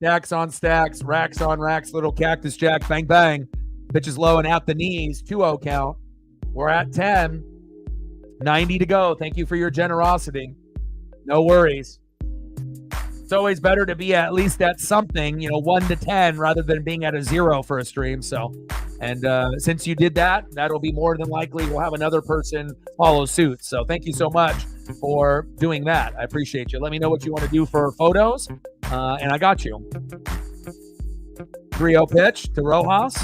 Stacks on stacks. Racks on racks. Little cactus jack. Bang, bang. Pitches low and at the knees. 2-0 count. We're at 10. 90 to go. Thank you for your generosity. No worries. It's always better to be at least at something, 1 to 10 rather than being at a 0 for a stream. So, and since you did that, that'll be more than likely we'll have another person follow suit. So thank you so much for doing that. I appreciate you. Let me know what you want to do for photos, and I got you. 3-0 pitch to Rojas.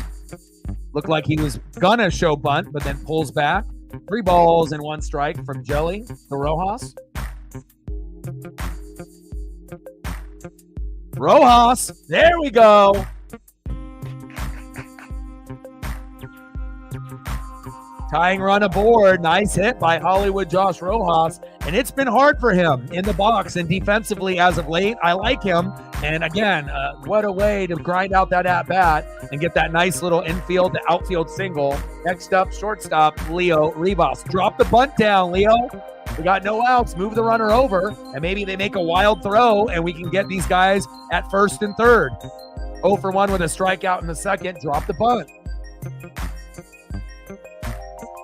Looked like he was gonna show bunt, but then pulls back. 3 balls and 1 strike from Jelly to Rojas. Rojas. There we go. Tying run aboard. Nice hit by Hollywood Josh Rojas. And it's been hard for him in the box and defensively as of late. I like him. And again, what a way to grind out that at-bat and get that nice little infield to outfield single. Next up, shortstop, Leo Rivas. Drop the bunt down, Leo. We got no outs. Move the runner over, and maybe they make a wild throw, and we can get these guys at first and third. 0 for 1 with a strikeout in the second. Drop the bunt.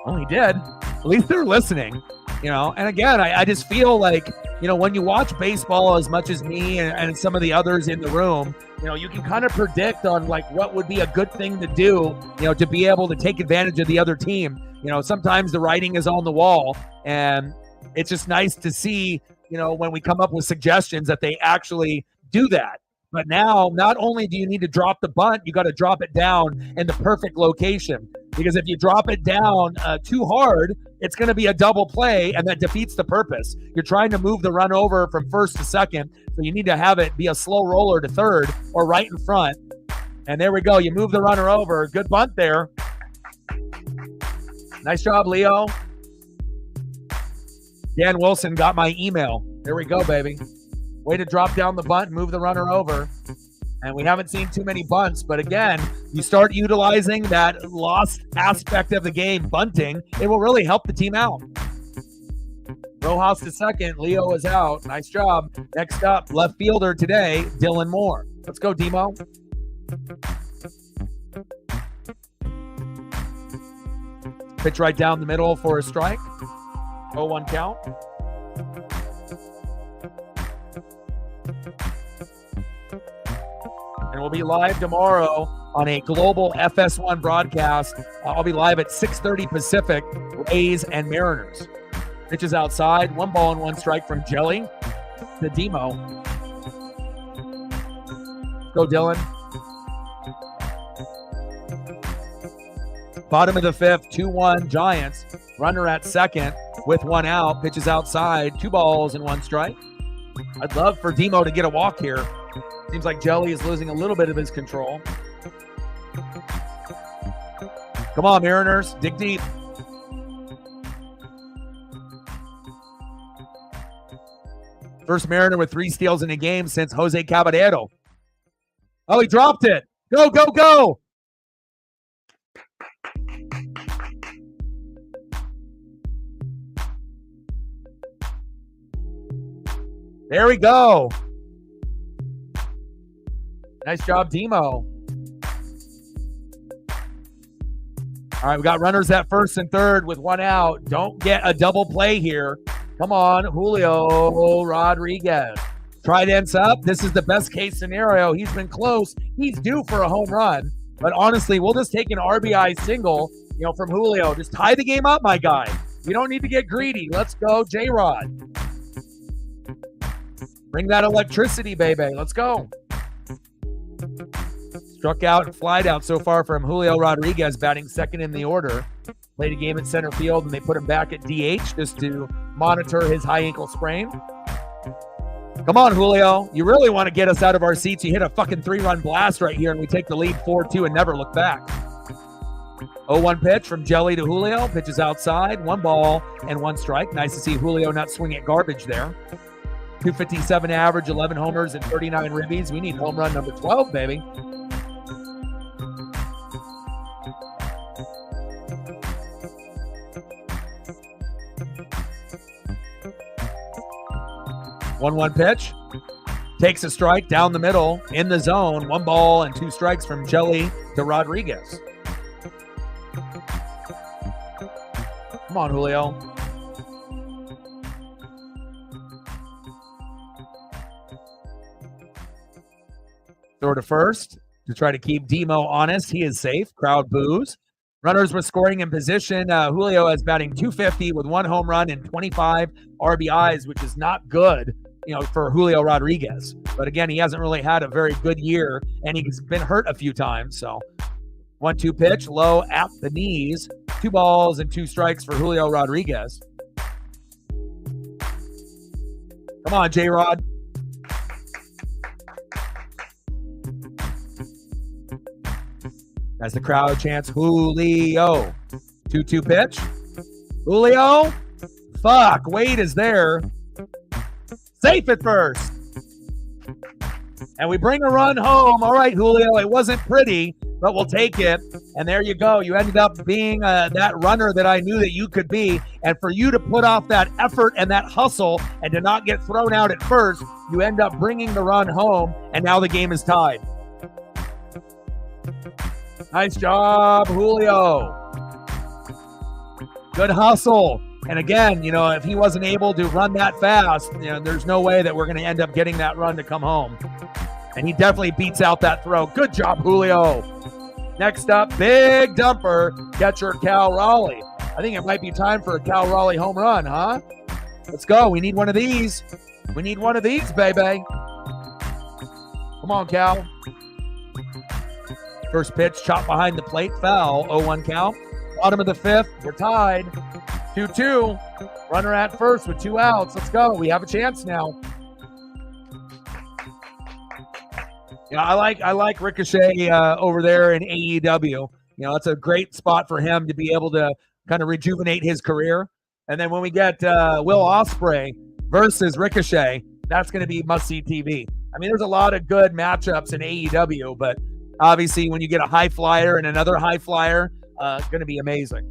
Oh, he did. At least they're listening, And again, I just feel like, when you watch baseball as much as me and some of the others in the room, you can kind of predict on like what would be a good thing to do, to be able to take advantage of the other team. Sometimes the writing is on the wall, and it's just nice to see, when we come up with suggestions that they actually do that. But now, not only do you need to drop the bunt, you got to drop it down in the perfect location. Because if you drop it down too hard, it's going to be a double play, and that defeats the purpose. You're trying to move the run over from first to second, so you need to have it be a slow roller to third or right in front. And there we go. You move the runner over. Good bunt there. Nice job, Leo. Dan Wilson got my email. There we go, baby. Way to drop down the bunt and move the runner over. And we haven't seen too many bunts, but again, you start utilizing that lost aspect of the game, bunting, it will really help the team out. Rojas to second, Leo is out. Nice job. Next up, left fielder today, Dylan Moore. Let's go, Demo. Pitch right down the middle for a strike. 0-1 count. And we'll be live tomorrow on a global FS1 broadcast. I'll be live at 6:30 Pacific, Rays and Mariners. Pitches outside, 1 ball and 1 strike from Jelly to Demo. Go, Dylan. Bottom of the 5th, 2-1 Giants. Runner at second with 1 out. Pitches outside, 2 balls and 1 strike. I'd love for Demo to get a walk here. Seems like Jelly is losing a little bit of his control. Come on, Mariners. Dig deep. First Mariner with 3 steals in a game since Jose Caballero. Oh, he dropped it. Go, go, go. There we go. Nice job, Demo. All right, we got runners at first and third with 1 out. Don't get a double play here. Come on, Julio Rodriguez. Trident's up. This is the best case scenario. He's been close. He's due for a home run. But honestly, we'll just take an RBI single, from Julio. Just tie the game up, my guy. You don't need to get greedy. Let's go, J-Rod. Bring that electricity, baby. Let's go. Struck out and flied out so far from Julio Rodriguez, batting second in the order. Played a game at center field, and they put him back at DH just to monitor his high ankle sprain. Come on, Julio. You really want to get us out of our seats. You hit a fucking 3-run blast right here, and we take the lead 4-2 and never look back. 0-1 pitch from Jelly to Julio. Pitches outside. 1 ball and 1 strike. Nice to see Julio not swing at garbage there. 257 average, 11 homers, and 39 ribbies. We need home run number 12, baby. One pitch. Takes a strike down the middle in the zone. 1 ball and 2 strikes from Jelly to Rodriguez. Come on, Julio. Throw to first to try to keep Demo honest. He is safe. Crowd boos. Runners were scoring in position. Julio is batting .250 with 1 home run and 25 RBIs, which is not good, for Julio Rodriguez. But again, he hasn't really had a very good year, and he's been hurt a few times. So 1-2 pitch, low at the knees. 2 balls and 2 strikes for Julio Rodriguez. Come on, J-Rod. As the crowd chants, Julio. 2-2 pitch. Julio. Fuck. Wade is there. Safe at first. And we bring a run home. All right, Julio, it wasn't pretty, but we'll take it. And there you go. You ended up being that runner that I knew that you could be. And for you to put off that effort and that hustle and to not get thrown out at first, you end up bringing the run home, and now the game is tied. Nice job, Julio. Good hustle. And again, you know, if he wasn't able to run that fast, you know, there's no way that we're going to end up getting that run to come home. And he definitely beats out that throw. Good job, Julio. Next up, big dumper, catcher Cal Raleigh. I think it might be time for a Cal Raleigh home run, huh? Let's go. We need one of these. We need one of these, baby. Come on, Cal. First pitch, chop behind the plate, foul, 0-1 count. Bottom of the fifth, we're tied. 2-2. Runner at first with 2 outs. Let's go. We have a chance now. Yeah, I like Ricochet over there in AEW. You know, it's a great spot for him to be able to kind of rejuvenate his career. And then when we get Will Ospreay versus Ricochet, that's going to be must-see TV. I mean, there's a lot of good matchups in AEW, but obviously when you get a high flyer and another high flyer, it's going to be amazing.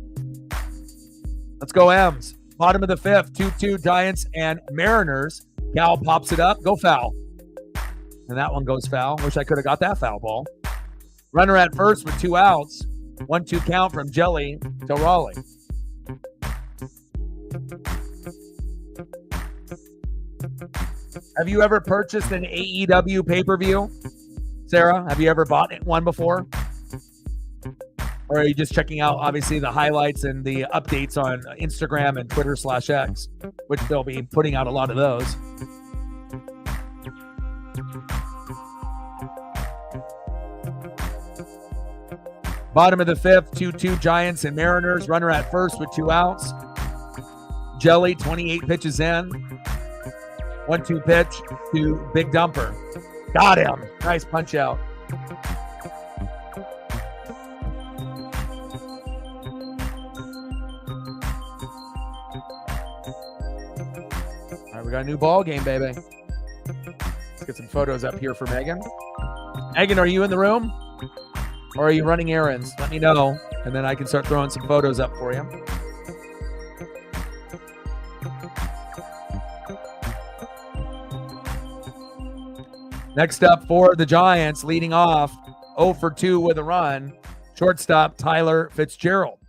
Let's go, M's. Bottom of the fifth, 2-2 Giants and Mariners. Cal pops it up. Go foul. And that one goes foul. Wish I could have got that foul ball. Runner at first with 2 outs. 1-2 count from Jelly to Raleigh. Have you ever purchased an AEW pay-per-view? Sarah, have you ever bought one before? Or are you just checking out, obviously, the highlights and the updates on Instagram and Twitter/X, which they'll be putting out a lot of those. Bottom of the fifth, 2-2 Giants and Mariners. Runner at first with 2 outs. Jelly, 28 pitches in. 1-2 pitch to Big Dumper. Got him. Nice punch out. All right, we got a new ball game, baby. Let's get some photos up here for Megan. Megan, are you in the room? Or are you running errands? Let me know, and then I can start throwing some photos up for you. Next up for the Giants, leading off, 0 for 2 with a run, shortstop Tyler Fitzgerald.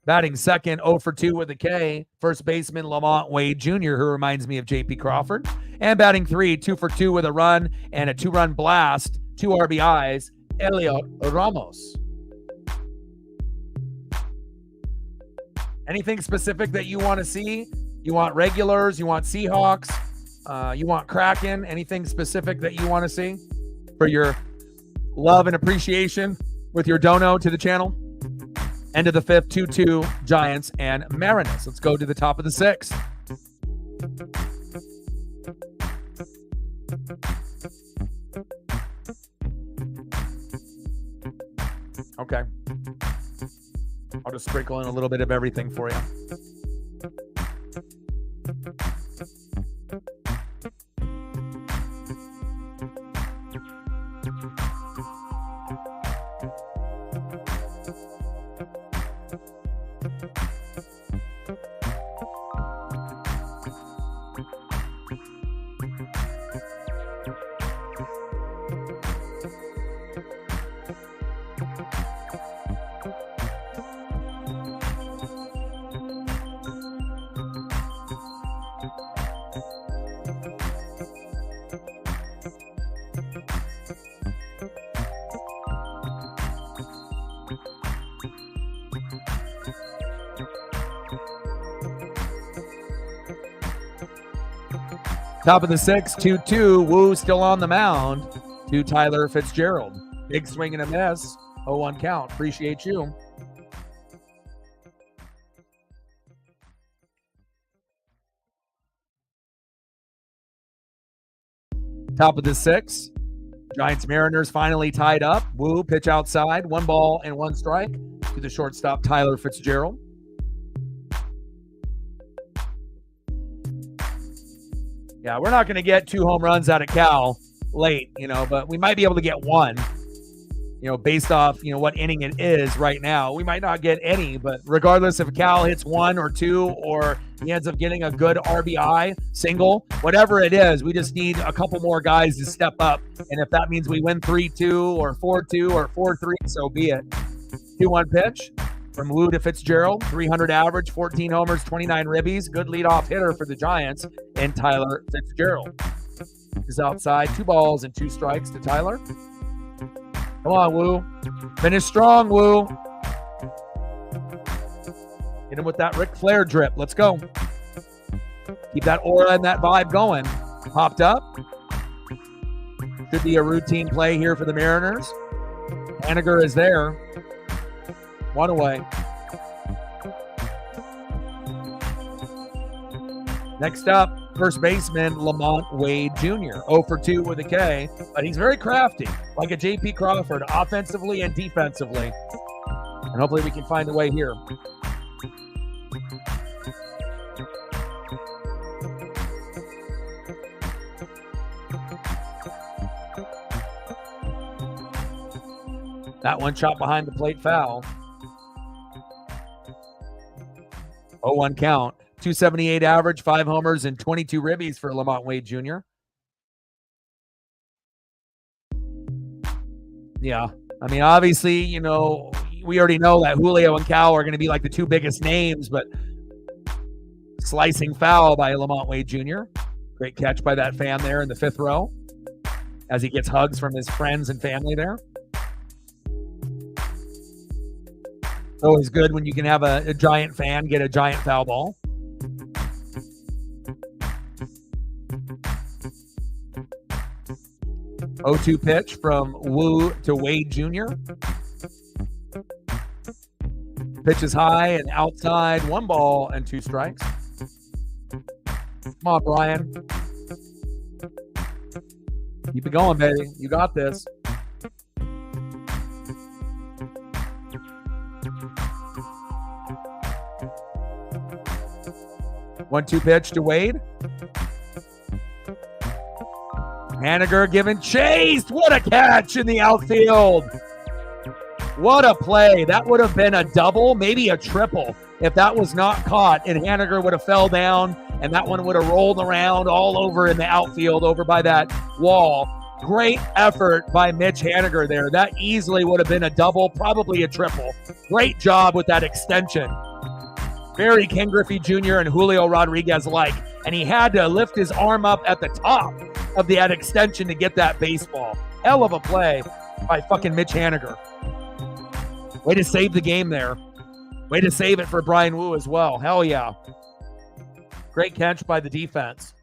Batting second, 0 for 2 with a K, first baseman Lamont Wade Jr., who reminds me of J.P. Crawford. And batting 3, 2 for 2 with a run and a 2-run blast, 2 RBIs, Elliot Ramos. Anything specific that you want to see? You want regulars? You want Seahawks? You want Kraken? Anything specific that you want to see for your love and appreciation with your dono to the channel? End of the fifth, 2-2 Giants and Mariners. Let's go to the top of the sixth. Okay. I'll just sprinkle in a little bit of everything for you. Top of the sixth, 2-2. Woo still on the mound to Tyler Fitzgerald. Big swing and a miss. 0-1 count. Appreciate you. Top of the sixth, Giants Mariners finally tied up. Woo, pitch outside. 1 ball and 1 strike to the shortstop, Tyler Fitzgerald. Yeah, we're not going to get 2 home runs out of Cal late, but we might be able to get 1, based off, what inning it is right now. We might not get any, but regardless if Cal hits 1 or 2 or he ends up getting a good RBI single, whatever it is, we just need a couple more guys to step up. And if that means we win 3-2 or 4-2 or 4-3, so be it. 2-1 pitch from Woo to Fitzgerald, 300 average, 14 homers, 29 ribbies. Good leadoff hitter for the Giants, and Tyler Fitzgerald is outside. 2 balls and 2 strikes to Tyler. Come on, Woo. Finish strong, Woo. Hit him with that Ric Flair drip. Let's go. Keep that aura and that vibe going. Popped up. Should be a routine play here for the Mariners. Haniger is there. 1 away. Next up, first baseman Lamont Wade Jr. 0 for 2 with a K, but he's very crafty, like a J.P. Crawford, offensively and defensively. And hopefully we can find a way here. That one shot behind the plate foul. 0-1 count. 278 average, 5 homers, and 22 ribbies for Lamont Wade Jr. Yeah. I mean, obviously, we already know that Julio and Cal are going to be like the 2 biggest names, but slicing foul by Lamont Wade Jr. Great catch by that fan there in the 5th row as he gets hugs from his friends and family there. Always good when you can have a Giant fan get a giant foul ball. (0-2) pitch from Woo to Wade Jr. Pitch is high and outside. 1 ball and 2 strikes. Come on, Brian. Keep it going, baby. You got this. (1-2) pitch to Wade. Haniger giving chase. What a catch in the outfield. What a play. That would have been a double, maybe a triple, if that was not caught and Haniger would have fell down and that one would have rolled around all over in the outfield over by that wall. Great effort by Mitch Haniger there. That easily would have been a double, probably a triple. Great job with that extension. Very Ken Griffey Jr. and Julio Rodriguez like. And he had to lift his arm up at the top of that extension to get that baseball. Hell of a play by fucking Mitch Haniger. Way to save the game there. Way to save it for Brian Woo as well. Hell yeah. Great catch by the defense.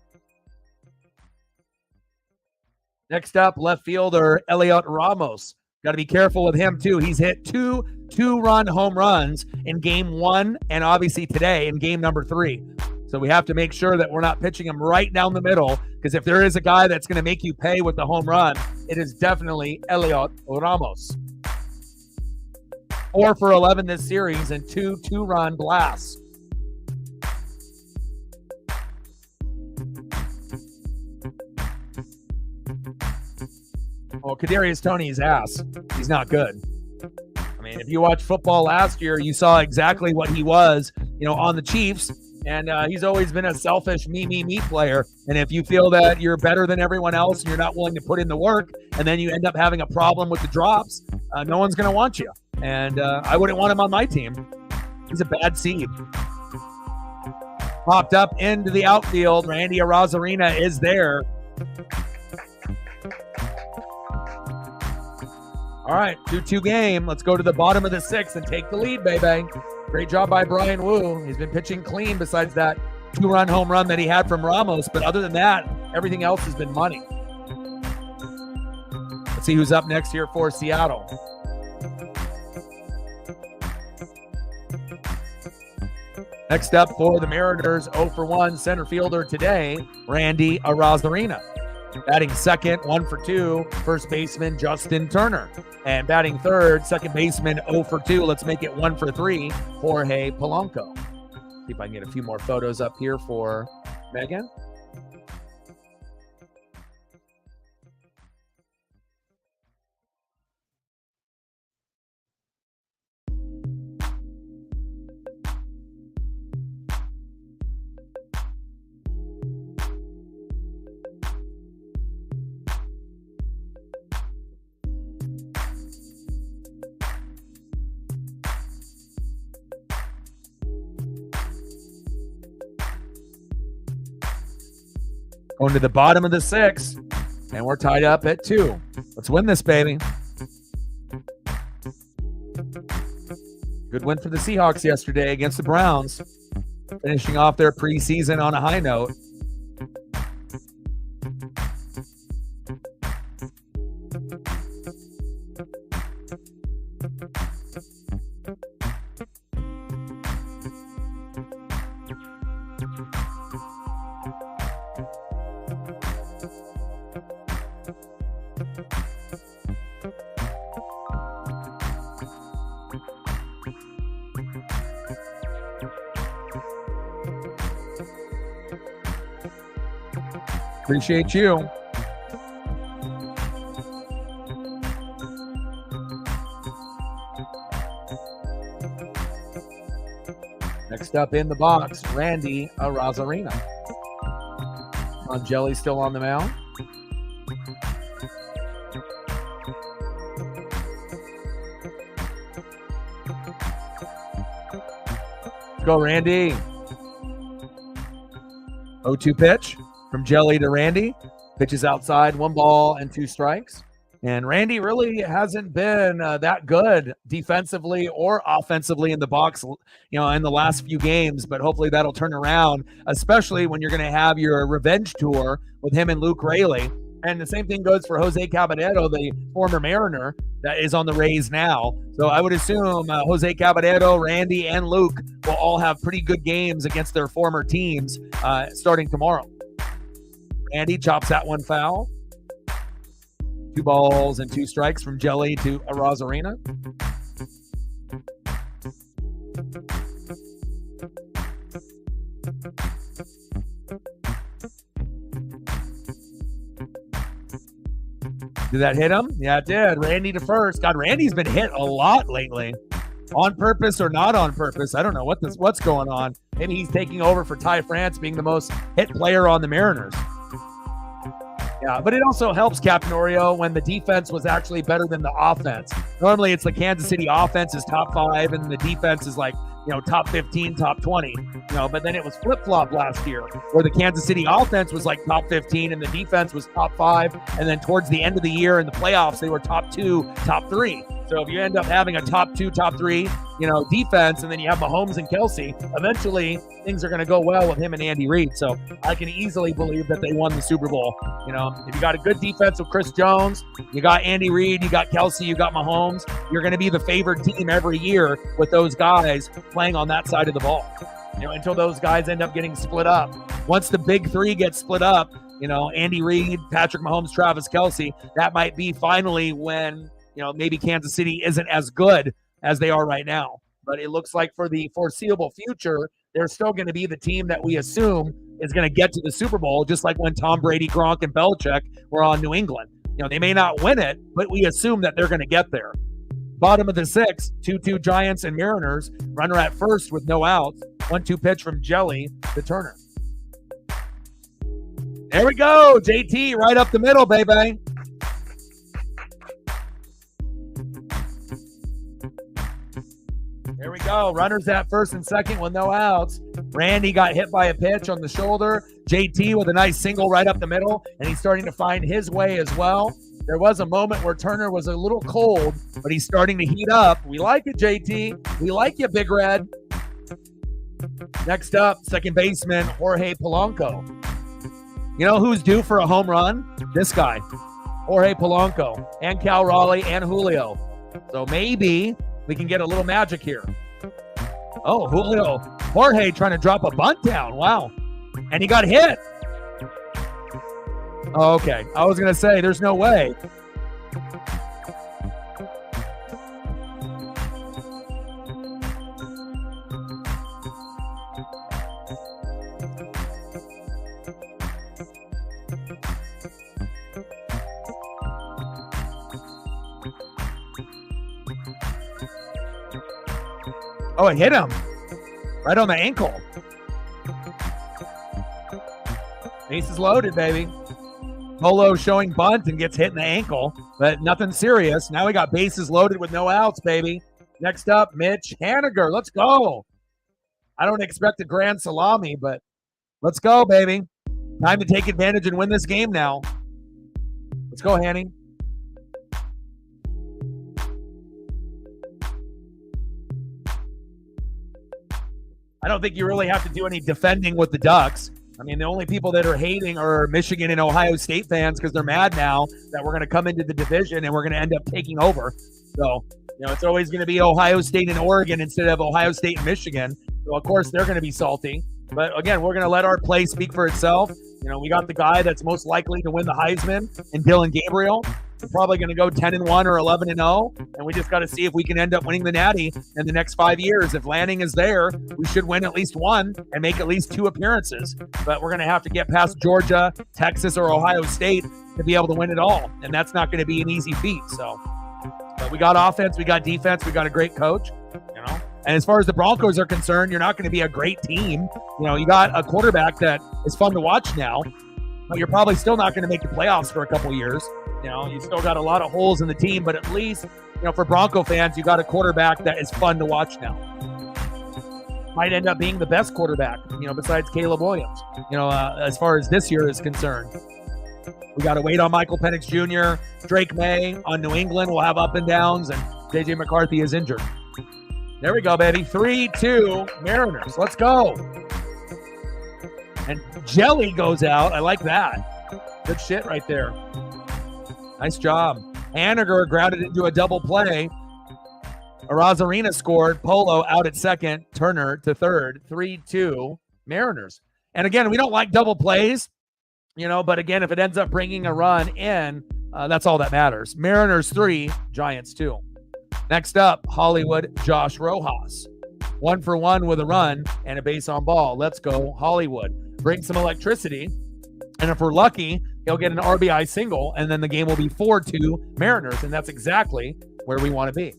Next up, left fielder Elliot Ramos. Got to be careful with him too. He's hit two two-run home runs in game 1 and obviously today in game number 3. So we have to make sure that we're not pitching him right down the middle, because if there is a guy that's going to make you pay with the home run, it is definitely Elliot Ramos. 4 for 11 this series and 2 two-run blasts. Well, Kadarius Toney's ass. He's not good. I mean, if you watched football last year, you saw exactly what he was, on the Chiefs. And he's always been a selfish me player. And if you feel that you're better than everyone else and you're not willing to put in the work, and then you end up having a problem with the drops, no one's going to want you. And I wouldn't want him on my team. He's a bad seed. Popped up into the outfield. Randy Arozarena is there. All right, 2-2 game. Let's go to the bottom of the 6th and take the lead, baby. Great job by Brian Woo. He's been pitching clean besides that 2-run home run that he had from Ramos. But other than that, everything else has been money. Let's see who's up next here for Seattle. Next up for the Mariners, 0 for 1 center fielder today, Randy Arozarena. Batting second, 1 for 2, first baseman Justin Turner. And batting third, second baseman 0 for 2. Let's make it 1 for 3, Jorge Polanco. See if I can get a few more photos up here for Megan. Going to the bottom of the 6th, and we're tied up at 2. Let's win this, baby. Good win for the Seahawks yesterday against the Browns, finishing off their preseason on a high note. Appreciate you. Next up in the box, Randy Arozarena. Jelly still on the mound. Go, Randy. 0-2 pitch from Jelly to Randy. Pitches outside, 1 ball and 2 strikes. And Randy really hasn't been that good defensively or offensively in the box, in the last few games. But hopefully that'll turn around, especially when you're going to have your revenge tour with him and Luke Raley. And the same thing goes for Jose Caballero, the former Mariner that is on the Rays now. So I would assume Jose Caballero, Randy, and Luke will all have pretty good games against their former teams starting tomorrow. Randy chops that one foul. 2 balls and 2 strikes from Jelly to Arozarena. Did that hit him? Yeah, it did. Randy to first. God, Randy's been hit a lot lately. On purpose or not on purpose. I don't know what's going on. Maybe he's taking over for Ty France being the most hit player on the Mariners. Yeah, but it also helps Captain Oreo when the defense was actually better than the offense. Normally it's the Kansas City offense is top 5 and the defense is like, top 15, top 20. But then it was flip-flop last year where the Kansas City offense was like top 15 and the defense was top 5. And then towards the end of the year in the playoffs, they were top 2, top 3. So if you end up having a top 2, top 3, defense, and then you have Mahomes and Kelsey, eventually things are going to go well with him and Andy Reid. So I can easily believe that they won the Super Bowl. If you got a good defense with Chris Jones, you got Andy Reid, you got Kelsey, you got Mahomes, you're going to be the favored team every year with those guys playing on that side of the ball. Until those guys end up getting split up. Once the big 3 get split up, Andy Reid, Patrick Mahomes, Travis Kelsey, that might be finally when maybe Kansas City isn't as good as they are right now. But it looks like for the foreseeable future, they're still going to be the team that we assume is going to get to the Super Bowl, just like when Tom Brady, Gronk, and Belichick were on New England. They may not win it, but we assume that they're going to get there. Bottom of the 6th, 2-2 Giants and Mariners. Runner at first with no outs. 1-2 pitch from Jelly to Turner. There we go. JT right up the middle, baby. There we go. Runners at first and second with no outs. Randy got hit by a pitch on the shoulder. JT with a nice single right up the middle, and he's starting to find his way as well. There was a moment where Turner was a little cold, but he's starting to heat up. We like it, JT. We like you, Big Red. Next up, second baseman Jorge Polanco. You know who's due for a home run? This guy, Jorge Polanco, and Cal Raleigh and Julio. So maybe we can get a little magic here. Oh, Jorge trying to drop a bunt down. Wow. And he got hit. Oh, okay. I was going to say, there's no way. Oh, it hit him right on the ankle. Bases loaded, baby. Polo showing bunt and gets hit in the ankle, but nothing serious. Now we got bases loaded with no outs, baby. Next up, Mitch Haniger. Let's go. I don't expect a grand salami, but let's go, baby. Time to take advantage and win this game now. Let's go, Hanny. I don't think you really have to do any defending with the Ducks. I mean, the only people that are hating are Michigan and Ohio State fans because they're mad now that we're going to come into the division and we're going to end up taking over. So, it's always going to be Ohio State and Oregon instead of Ohio State and Michigan. So, of course, they're going to be salty. But, again, we're going to let our play speak for itself. We got the guy that's most likely to win the Heisman in Dylan Gabriel. We're probably going to go 10-1 or 11-0, and we just got to see if we can end up winning the Natty in the next 5 years. If Lanning is there, we should win at least one and make at least 2 appearances. But we're going to have to get past Georgia, Texas, or Ohio State to be able to win it all, and that's not going to be an easy feat. So, but we got offense, we got defense, we got a great coach, And as far as the Broncos are concerned, you're not going to be a great team. You got a quarterback that is fun to watch now, but you're probably still not going to make the playoffs for a couple years. You still got a lot of holes in the team, but at least, for Bronco fans, you got a quarterback that is fun to watch now. Might end up being the best quarterback, besides Caleb Williams, as far as this year is concerned. We got to wait on Michael Penix Jr., Drake May on New England. We'll have up and downs, and J.J. McCarthy is injured. There we go, baby. 3-2 Mariners. Let's go. And Jelly goes out. I like that. Good shit right there. Nice job. Haniger grounded into a double play. Arazarena scored. Polo out at second. Turner to third. 3-2 Mariners. And again, we don't like double plays, but again, if it ends up bringing a run in, that's all that matters. Mariners 3, Giants 2. Next up, Hollywood, Josh Rojas. 1 for 1 with a run and a base on ball. Let's go, Hollywood. Bring some electricity. And if we're lucky, he'll get an RBI single, and then the game will be 4-2 Mariners, and that's exactly where we want to be.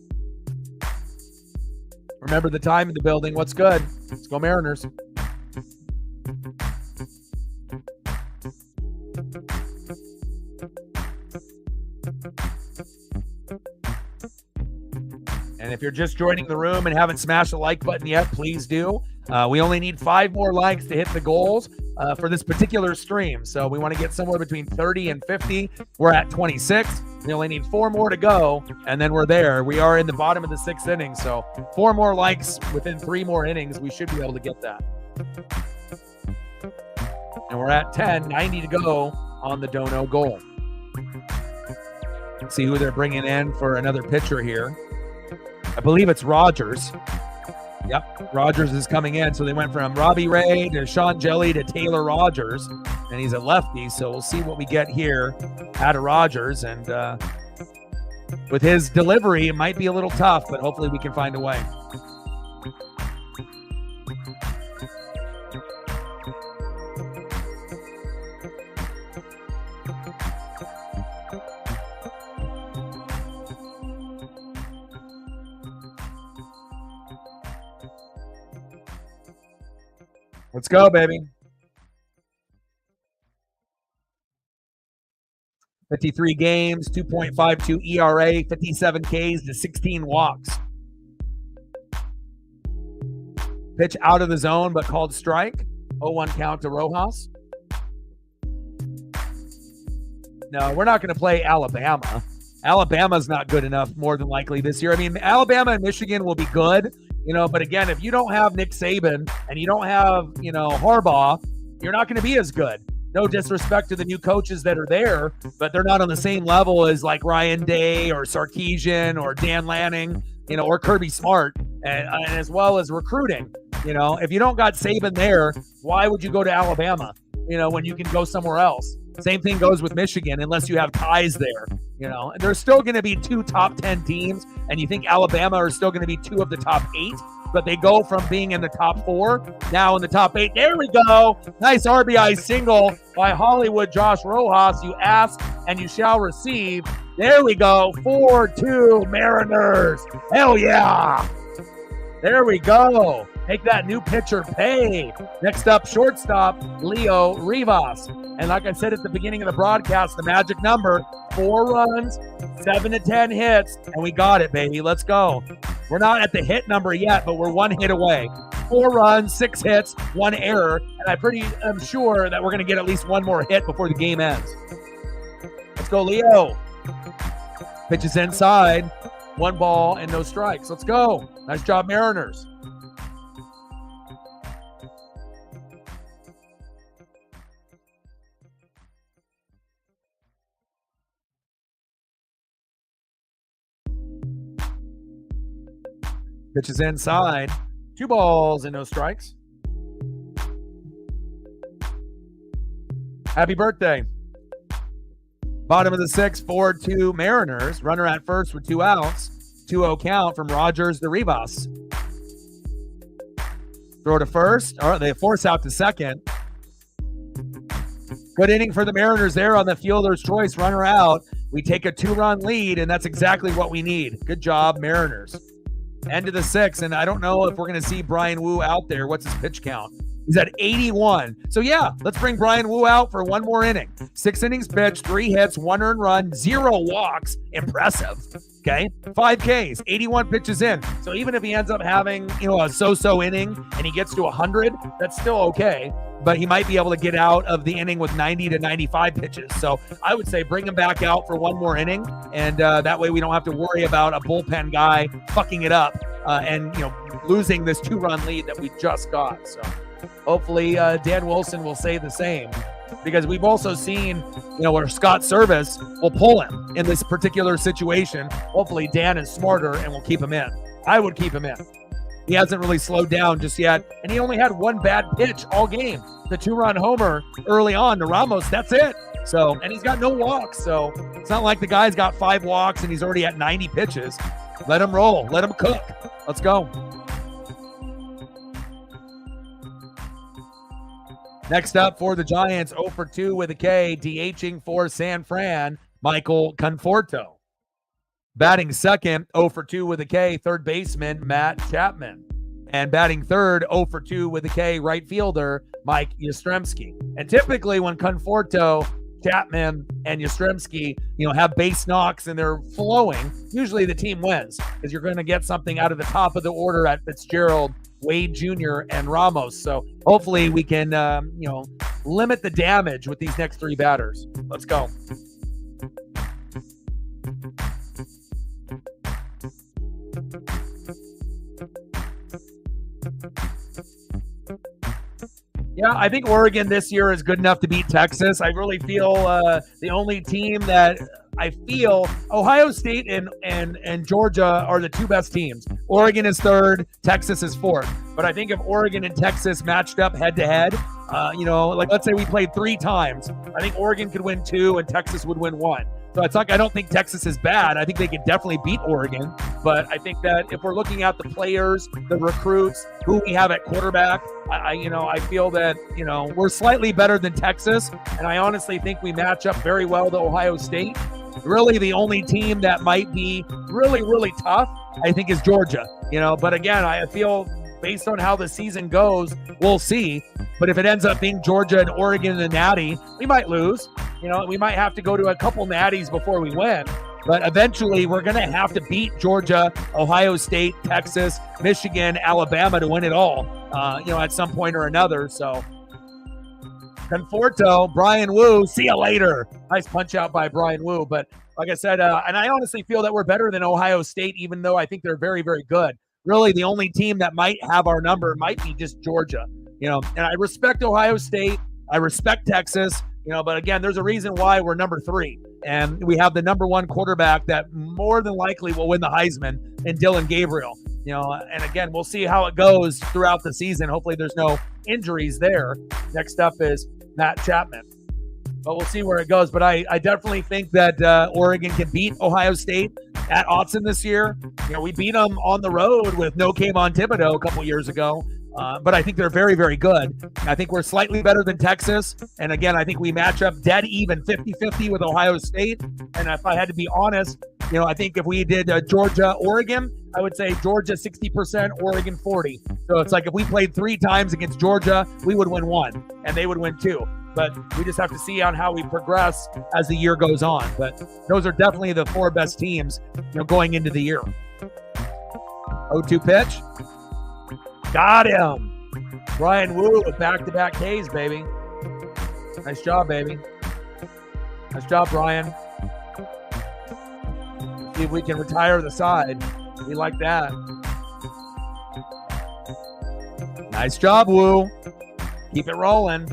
Remember the time in the building. What's good? Let's go Mariners. And if you're just joining the room and haven't smashed the like button yet, please do. We only need 5 more likes to hit the goals for this particular stream. So we want to get somewhere between 30 and 50. We're at 26. We only need 4 more to go, and then we're there. We are in the bottom of the 6th inning. So 4 more likes within 3 more innings. We should be able to get that. And we're at 10, 90 to go on the Dono goal. Let's see who they're bringing in for another pitcher here. I believe it's Rogers. Yep, Rogers is coming in. So they went from Robbie Ray to Sean Jelly to Taylor Rogers, and he's a lefty. So we'll see what we get here out of Rogers. And with his delivery, it might be a little tough, but hopefully we can find a way. Let's go, baby. 53 games, 2.52 ERA, 57 Ks to 16 walks. Pitch out of the zone, but called strike. 0-1 count to Rojas. No, we're not going to play Alabama. Alabama's not good enough, more than likely, this year. I mean, Alabama and Michigan will be good, but again, if you don't have Nick Saban and you don't have, Harbaugh, you're not going to be as good. No disrespect to the new coaches that are there, but they're not on the same level as like Ryan Day or Sarkisian or Dan Lanning, or Kirby Smart, and as well as recruiting. If you don't got Saban there, why would you go to Alabama, when you can go somewhere else? Same thing goes with Michigan, unless you have ties there. There's still going to be 2 top 10 teams, and you think Alabama are still going to be 2 of the top 8, but they go from being in the top 4, now in the top 8. There we go. Nice RBI single by Hollywood Josh Rojas. You ask and you shall receive. There we go. 4-2 Mariners. Hell yeah. There we go. Make that new pitcher pay. Next up, shortstop, Leo Rivas. And like I said at the beginning of the broadcast, the magic number, 4 runs, 7 to 10 hits, and we got it, baby. Let's go. We're not at the hit number yet, but we're 1 hit away. 4 runs, 6 hits, 1 error, and I'm sure that we're going to get at least 1 more hit before the game ends. Let's go, Leo. Pitches inside. 1 ball and no strikes. Let's go. Nice job, Mariners. Pitches inside. 2 balls and no strikes. Happy birthday. Bottom of the 6th, 4-2 Mariners. Runner at first with 2 outs. 2-0 count from Rogers to Rivas. Throw to first. All right, they force out to second. Good inning for the Mariners there on the fielder's choice. Runner out. We take a 2-run lead, and that's exactly what we need. Good job, Mariners. End of the 6th, and I don't know if we're going to see Brian Wu out there. What's his pitch count? He's at 81. So, yeah, let's bring Brian Wu out for 1 more inning. 6 innings pitched, 3 hits, 1 earned run, 0 walks. Impressive. Okay? 5 Ks, 81 pitches in. So even if he ends up having, a so-so inning and he gets to 100, that's still okay. But he might be able to get out of the inning with 90 to 95 pitches. So I would say bring him back out for 1 more inning, and that way we don't have to worry about a bullpen guy fucking it up and losing this 2-run lead that we just got. So hopefully Dan Wilson will say the same, because we've also seen where Scott Service will pull him in this particular situation. Hopefully Dan is smarter and will keep him in. I would keep him in. He hasn't really slowed down just yet, and he only had 1 bad pitch all game. The 2-run homer early on to Ramos, that's it. So, and he's got no walks, so it's not like the guy's got 5 walks and he's already at 90 pitches. Let him roll. Let him cook. Let's go. Next up for the Giants, 0 for 2 with a K, DHing for San Fran, Michael Conforto. Batting second, 0 for 2 with a K, third baseman, Matt Chapman. And batting third, 0 for 2 with a K, right fielder, Mike Yastrzemski. And typically when Conforto, Chapman, and Yastrzemski, have base knocks and they're flowing, usually the team wins, because you're going to get something out of the top of the order at Fitzgerald, Wade Jr., and Ramos. So hopefully we can, limit the damage with these next 3 batters. Let's go. Yeah, I think Oregon this year is good enough to beat Texas. I really feel the only team that I feel Ohio State and Georgia are the 2 best teams. Oregon is 3rd, Texas is 4th. But I think if Oregon and Texas matched up head to head, let's say we played 3 times, I think Oregon could win 2 and Texas would win 1. So it's like I don't think Texas is bad. I think they could definitely beat Oregon. But I think that if we're looking at the players, the recruits, who we have at quarterback, I feel that, we're slightly better than Texas. And I honestly think we match up very well to Ohio State. Really, the only team that might be really, really tough, I think, is Georgia. But again, I feel based on how the season goes, we'll see. But if it ends up being Georgia and Oregon and the Natty, we might lose. We might have to go to a couple Natties before we win. But eventually, we're going to have to beat Georgia, Ohio State, Texas, Michigan, Alabama to win it all, at some point or another. So, Conforto, Brian Wu, see you later. Nice punch out by Brian Wu. But like I said, and I honestly feel that we're better than Ohio State, even though I think they're very, very good. Really, the only team that might have our number might be just Georgia. And I respect Ohio State. I respect Texas. But again, there's a reason why we're number 3. And we have the number 1 quarterback that more than likely will win the Heisman in Dylan Gabriel. And again, we'll see how it goes throughout the season. Hopefully there's no injuries there. Next up is Matt Chapman. but we'll see where it goes. But I definitely think that Oregon can beat Ohio State at Autzen this year. We beat them on the road with no Kayvon Thibodeau a couple years ago. But I think they're very, very good. I think we're slightly better than Texas. And again, I think we match up dead even 50-50 with Ohio State. And if I had to be honest, I think if we did Georgia, Oregon, I would say Georgia 60%, Oregon 40. So it's like if we played 3 times against Georgia, we would win 1 and they would win 2. But we just have to see on how we progress as the year goes on. But those are definitely the 4 best teams, going into the year. 0-2 pitch. Got him. Brian Wu with back-to-back Ks, baby. Nice job, baby. Nice job, Brian. See if we can retire the side. We like that. Nice job, Wu. Keep it rolling.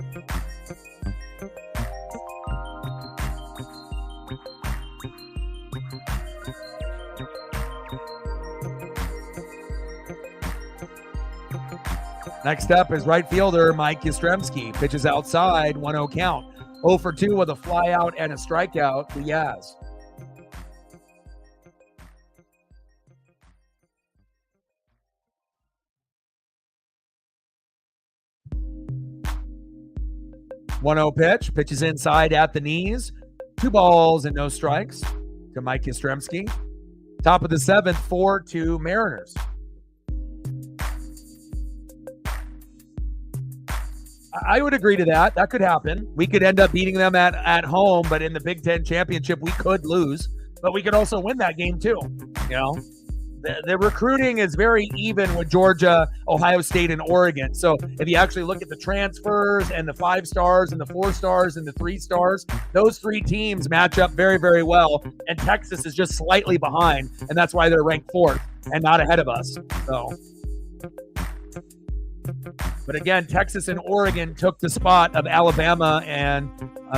Next up is right fielder Mike Yastrzemski. Pitches outside, 1-0 count. 0 for 2 with a fly out and a strikeout to Yaz. One-0 pitch. Pitches inside at the knees. 2 balls and no strikes to Mike Yastrzemski. Top of the 7th, 4-2 Mariners. I would agree to that. That could happen. We could end up beating them at home, but in the Big Ten championship, we could lose. But we could also win that game too. The recruiting is very even with Georgia, Ohio State, and Oregon. So if you actually look at the transfers and the 5 stars and the 4 stars and the 3 stars, those 3 teams match up very, very well. And Texas is just slightly behind, and that's why they're ranked 4th and not ahead of us. But again, Texas and Oregon took the spot of Alabama and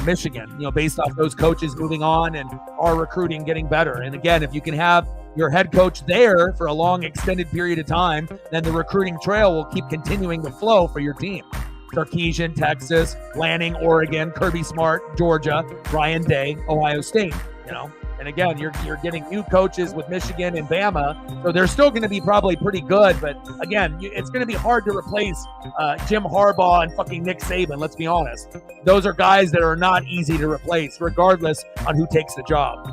Michigan, based off those coaches moving on and our recruiting getting better. And again, if you can have your head coach there for a long extended period of time, then the recruiting trail will keep continuing to flow for your team. Sarkisian, Texas, Lanning, Oregon, Kirby Smart, Georgia, Ryan Day, Ohio State, And again, you're getting new coaches with Michigan and Bama, so they're still going to be probably pretty good. But again, it's going to be hard to replace Jim Harbaugh and fucking Nick Saban. Let's be honest; those are guys that are not easy to replace, regardless on who takes the job.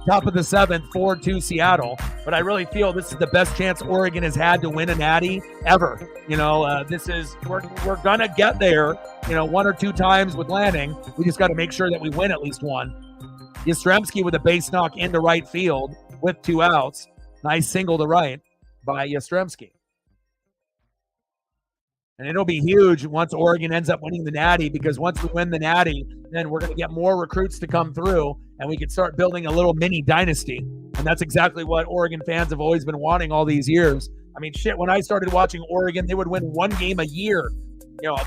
Top of the 7th, 4-2 Seattle. But I really feel this is the best chance Oregon has had to win a natty ever. We're gonna get there. 1 or 2 times with Lanning. We just got to make sure that we win at least 1. Yastrzemski with a base knock into right field with 2 outs. Nice single to right by Yastrzemski. And it'll be huge once Oregon ends up winning the Natty, because once we win the Natty, then we're going to get more recruits to come through, and we can start building a little mini dynasty. And that's exactly what Oregon fans have always been wanting all these years. I mean, shit, when I started watching Oregon, they would win 1 game a year,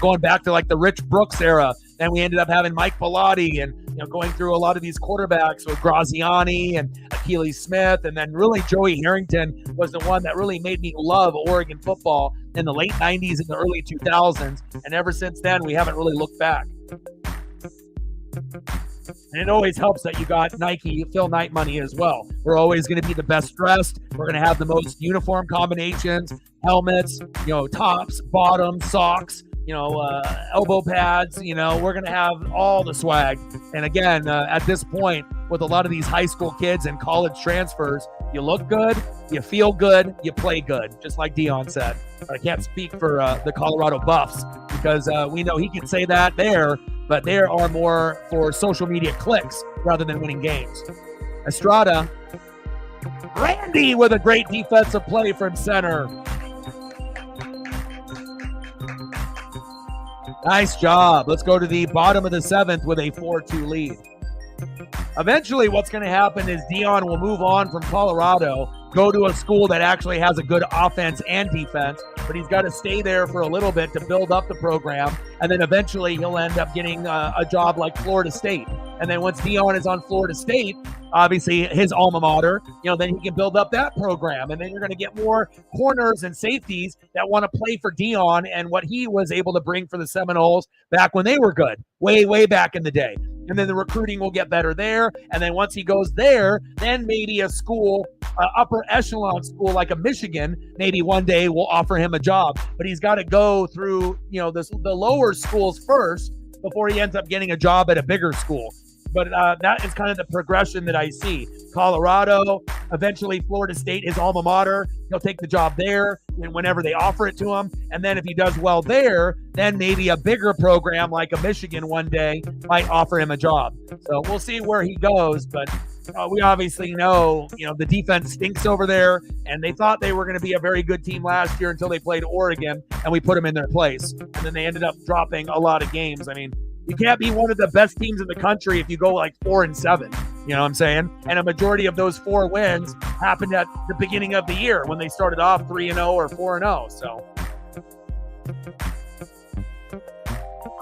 going back to like the Rich Brooks era. Then we ended up having Mike Pilati and, going through a lot of these quarterbacks with Graziani and Achilles Smith. And then really Joey Harrington was the one that really made me love Oregon football in the late 90s and the early 2000s. And ever since then, we haven't really looked back. And it always helps that you got Nike, Phil Knight money as well. We're always going to be the best dressed. We're going to have the most uniform combinations, helmets, tops, bottoms, socks, elbow pads. We're going to have all the swag. And again, at this point, with a lot of these high school kids and college transfers, you look good, you feel good, you play good, just like Dion said. But I can't speak for the Colorado Buffs, because we know he can say that there, but they are more for social media clicks rather than winning games. Estrada, Randy with a great defensive play from center. Nice job. Let's go to the bottom of the 7th with a 4-2 lead. Eventually, what's going to happen is Dion will move on from Colorado, go to a school that actually has a good offense and defense, but he's got to stay there for a little bit to build up the program, and then eventually he'll end up getting a job like Florida State. And then once Dion is on Florida State, obviously his alma mater, then he can build up that program. And then you're going to get more corners and safeties that want to play for Dion and what he was able to bring for the Seminoles back when they were good, way, way back in the day. And then the recruiting will get better there. And then once he goes there, then maybe a school, upper echelon school like a Michigan, maybe one day will offer him a job. But he's got to go through, the lower schools first before he ends up getting a job at a bigger school. But that is kind of the progression that I see. Colorado, eventually Florida State, his alma mater, he'll take the job there whenever they offer it to him. And then if he does well there, then maybe a bigger program like a Michigan one day might offer him a job. So we'll see where he goes. But we obviously know, the defense stinks over there. And they thought they were going to be a very good team last year until they played Oregon and we put them in their place. And then they ended up dropping a lot of games. I mean, you can't be one of the best teams in the country if you go like 4-7. You know what I'm saying? And a majority of those 4 wins happened at the beginning of the year when they started off 3-0 or 4-0. So,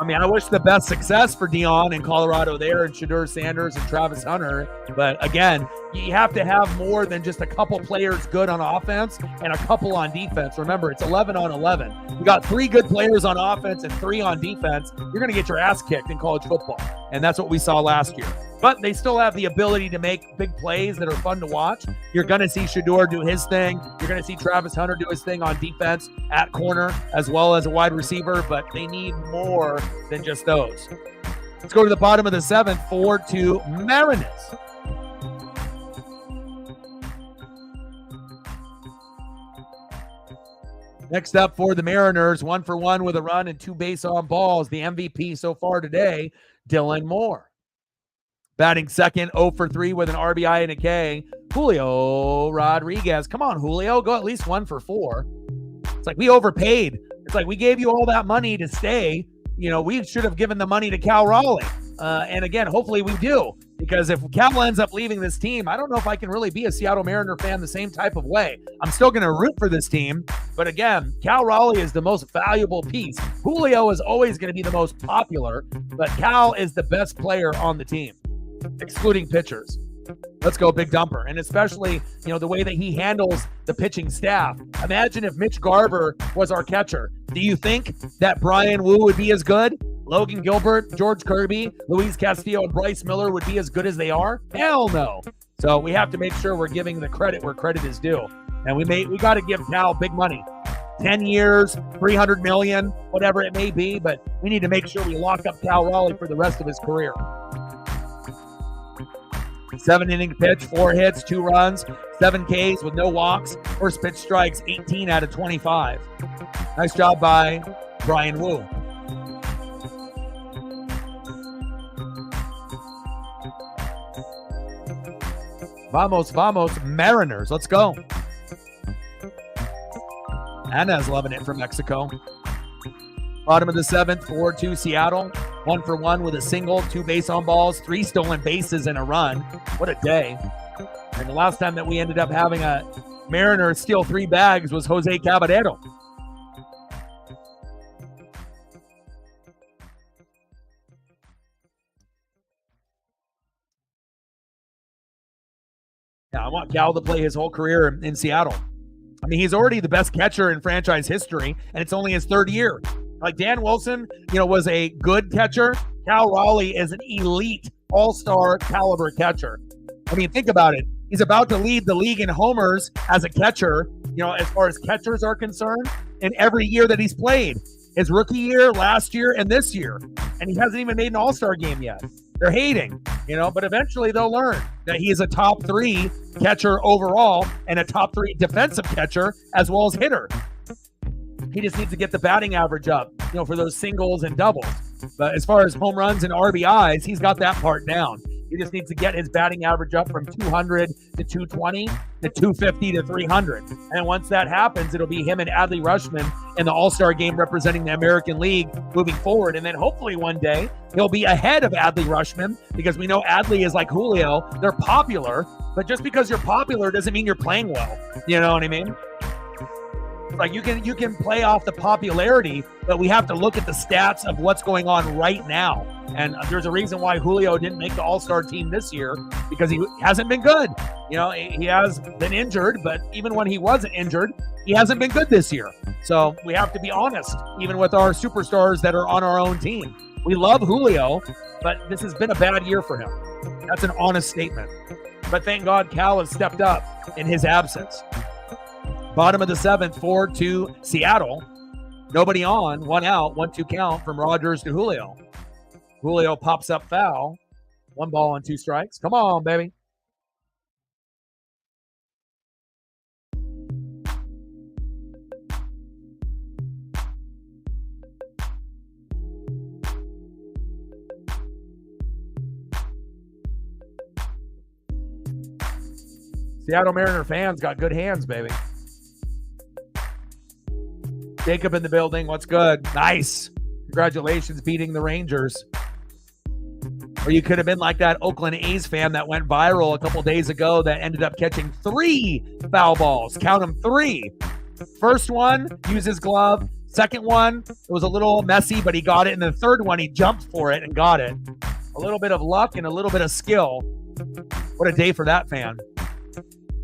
I mean, I wish the best success for Dion in Colorado there and Shedeur Sanders and Travis Hunter. But again, you have to have more than just a couple players good on offense and a couple on defense. Remember, it's 11 on 11. You got 3 good players on offense and 3 on defense. You're going to get your ass kicked in college football. And that's what we saw last year. But they still have the ability to make big plays that are fun to watch. You're going to see Shedeur do his thing. You're going to see Travis Hunter do his thing on defense at corner as well as a wide receiver. But they need more than just those. Let's go to the bottom of the 7th, 4-2 Mariners. Next up for the Mariners, 1-for-1 with a run and 2 base on balls. The MVP so far today, Dylan Moore. Batting second, 0-for-3 with an RBI and a K, Julio Rodriguez. Come on, Julio, go at least 1-for-4. It's like we overpaid. It's like we gave you all that money to stay. We should have given the money to Cal Raleigh. And again, hopefully we do. Because if Cal ends up leaving this team, I don't know if I can really be a Seattle Mariner fan the same type of way. I'm still going to root for this team. But again, Cal Raleigh is the most valuable piece. Julio is always going to be the most popular. But Cal is the best player on the team, excluding pitchers. Let's go Big Dumper. And especially, the way that he handles the pitching staff. Imagine if Mitch Garver was our catcher. Do you think that Brian Wu would be as good? Logan Gilbert, George Kirby, Luis Castillo, and Bryce Miller would be as good as they are? Hell no. So we have to make sure we're giving the credit where credit is due. And we got to give Cal big money. 10 years, $300 million, whatever it may be. But we need to make sure we lock up Cal Raleigh for the rest of his career. 7-inning pitch, 4 hits, 2 runs, 7 Ks with no walks. First pitch strikes, 18 out of 25. Nice job by Brian Wu. Vamos, vamos, Mariners. Let's go. Anna's loving it from Mexico. Bottom of the 7th, 4-2 Seattle. 1-for-1 with a single, 2 base on balls, 3 stolen bases and a run. What a day. And the last time that we ended up having a Mariner steal 3 bags was Jose Caballero. Yeah, I want Cal to play his whole career in Seattle. I mean, he's already the best catcher in franchise history, and it's only his 3rd year. Like Dan Wilson, was a good catcher. Cal Raleigh is an elite all-star caliber catcher. I mean, think about it. He's about to lead the league in homers as a catcher, as far as catchers are concerned, in every year that he's played. His rookie year, last year, and this year. And he hasn't even made an all-star game yet. They're hating, but eventually they'll learn that he is a top 3 catcher overall and a top 3 defensive catcher as well as hitter. He just needs to get the batting average up, for those singles and doubles. But as far as home runs and RBIs, he's got that part down. He just needs to get his batting average up from 200 to 220 to 250 to 300. And once that happens, it'll be him and Adley Rutschman in the All-Star game representing the American League moving forward. And then hopefully one day he'll be ahead of Adley Rutschman because we know Adley is like Julio. They're popular, but just because you're popular doesn't mean you're playing well. You know what I mean? Like you can play off the popularity, but we have to look at the stats of what's going on right now. And there's a reason why Julio didn't make the All-Star team this year, because he hasn't been good. You know, he has been injured, but even when he wasn't injured, he hasn't been good this year. So we have to be honest, even with our superstars that are on our own team. We love Julio, but this has been a bad year for him. That's an honest statement. But thank God Cal has stepped up in his absence. Bottom of the 7th, 4-2 Seattle. Nobody on, 1 out, 1-2 count from Rogers to Julio. Julio pops up foul. 1 ball and 2 strikes. Come on, baby. Seattle Mariner fans got good hands, baby. Jacob in the building. What's good? Nice. Congratulations beating the Rangers. Or you could have been like that Oakland A's fan that went viral a couple days ago that ended up catching 3 foul balls. Count them, 3. First one, used his glove. Second one, it was a little messy, but he got it. And the third one, he jumped for it and got it. A little bit of luck and a little bit of skill. What a day for that fan.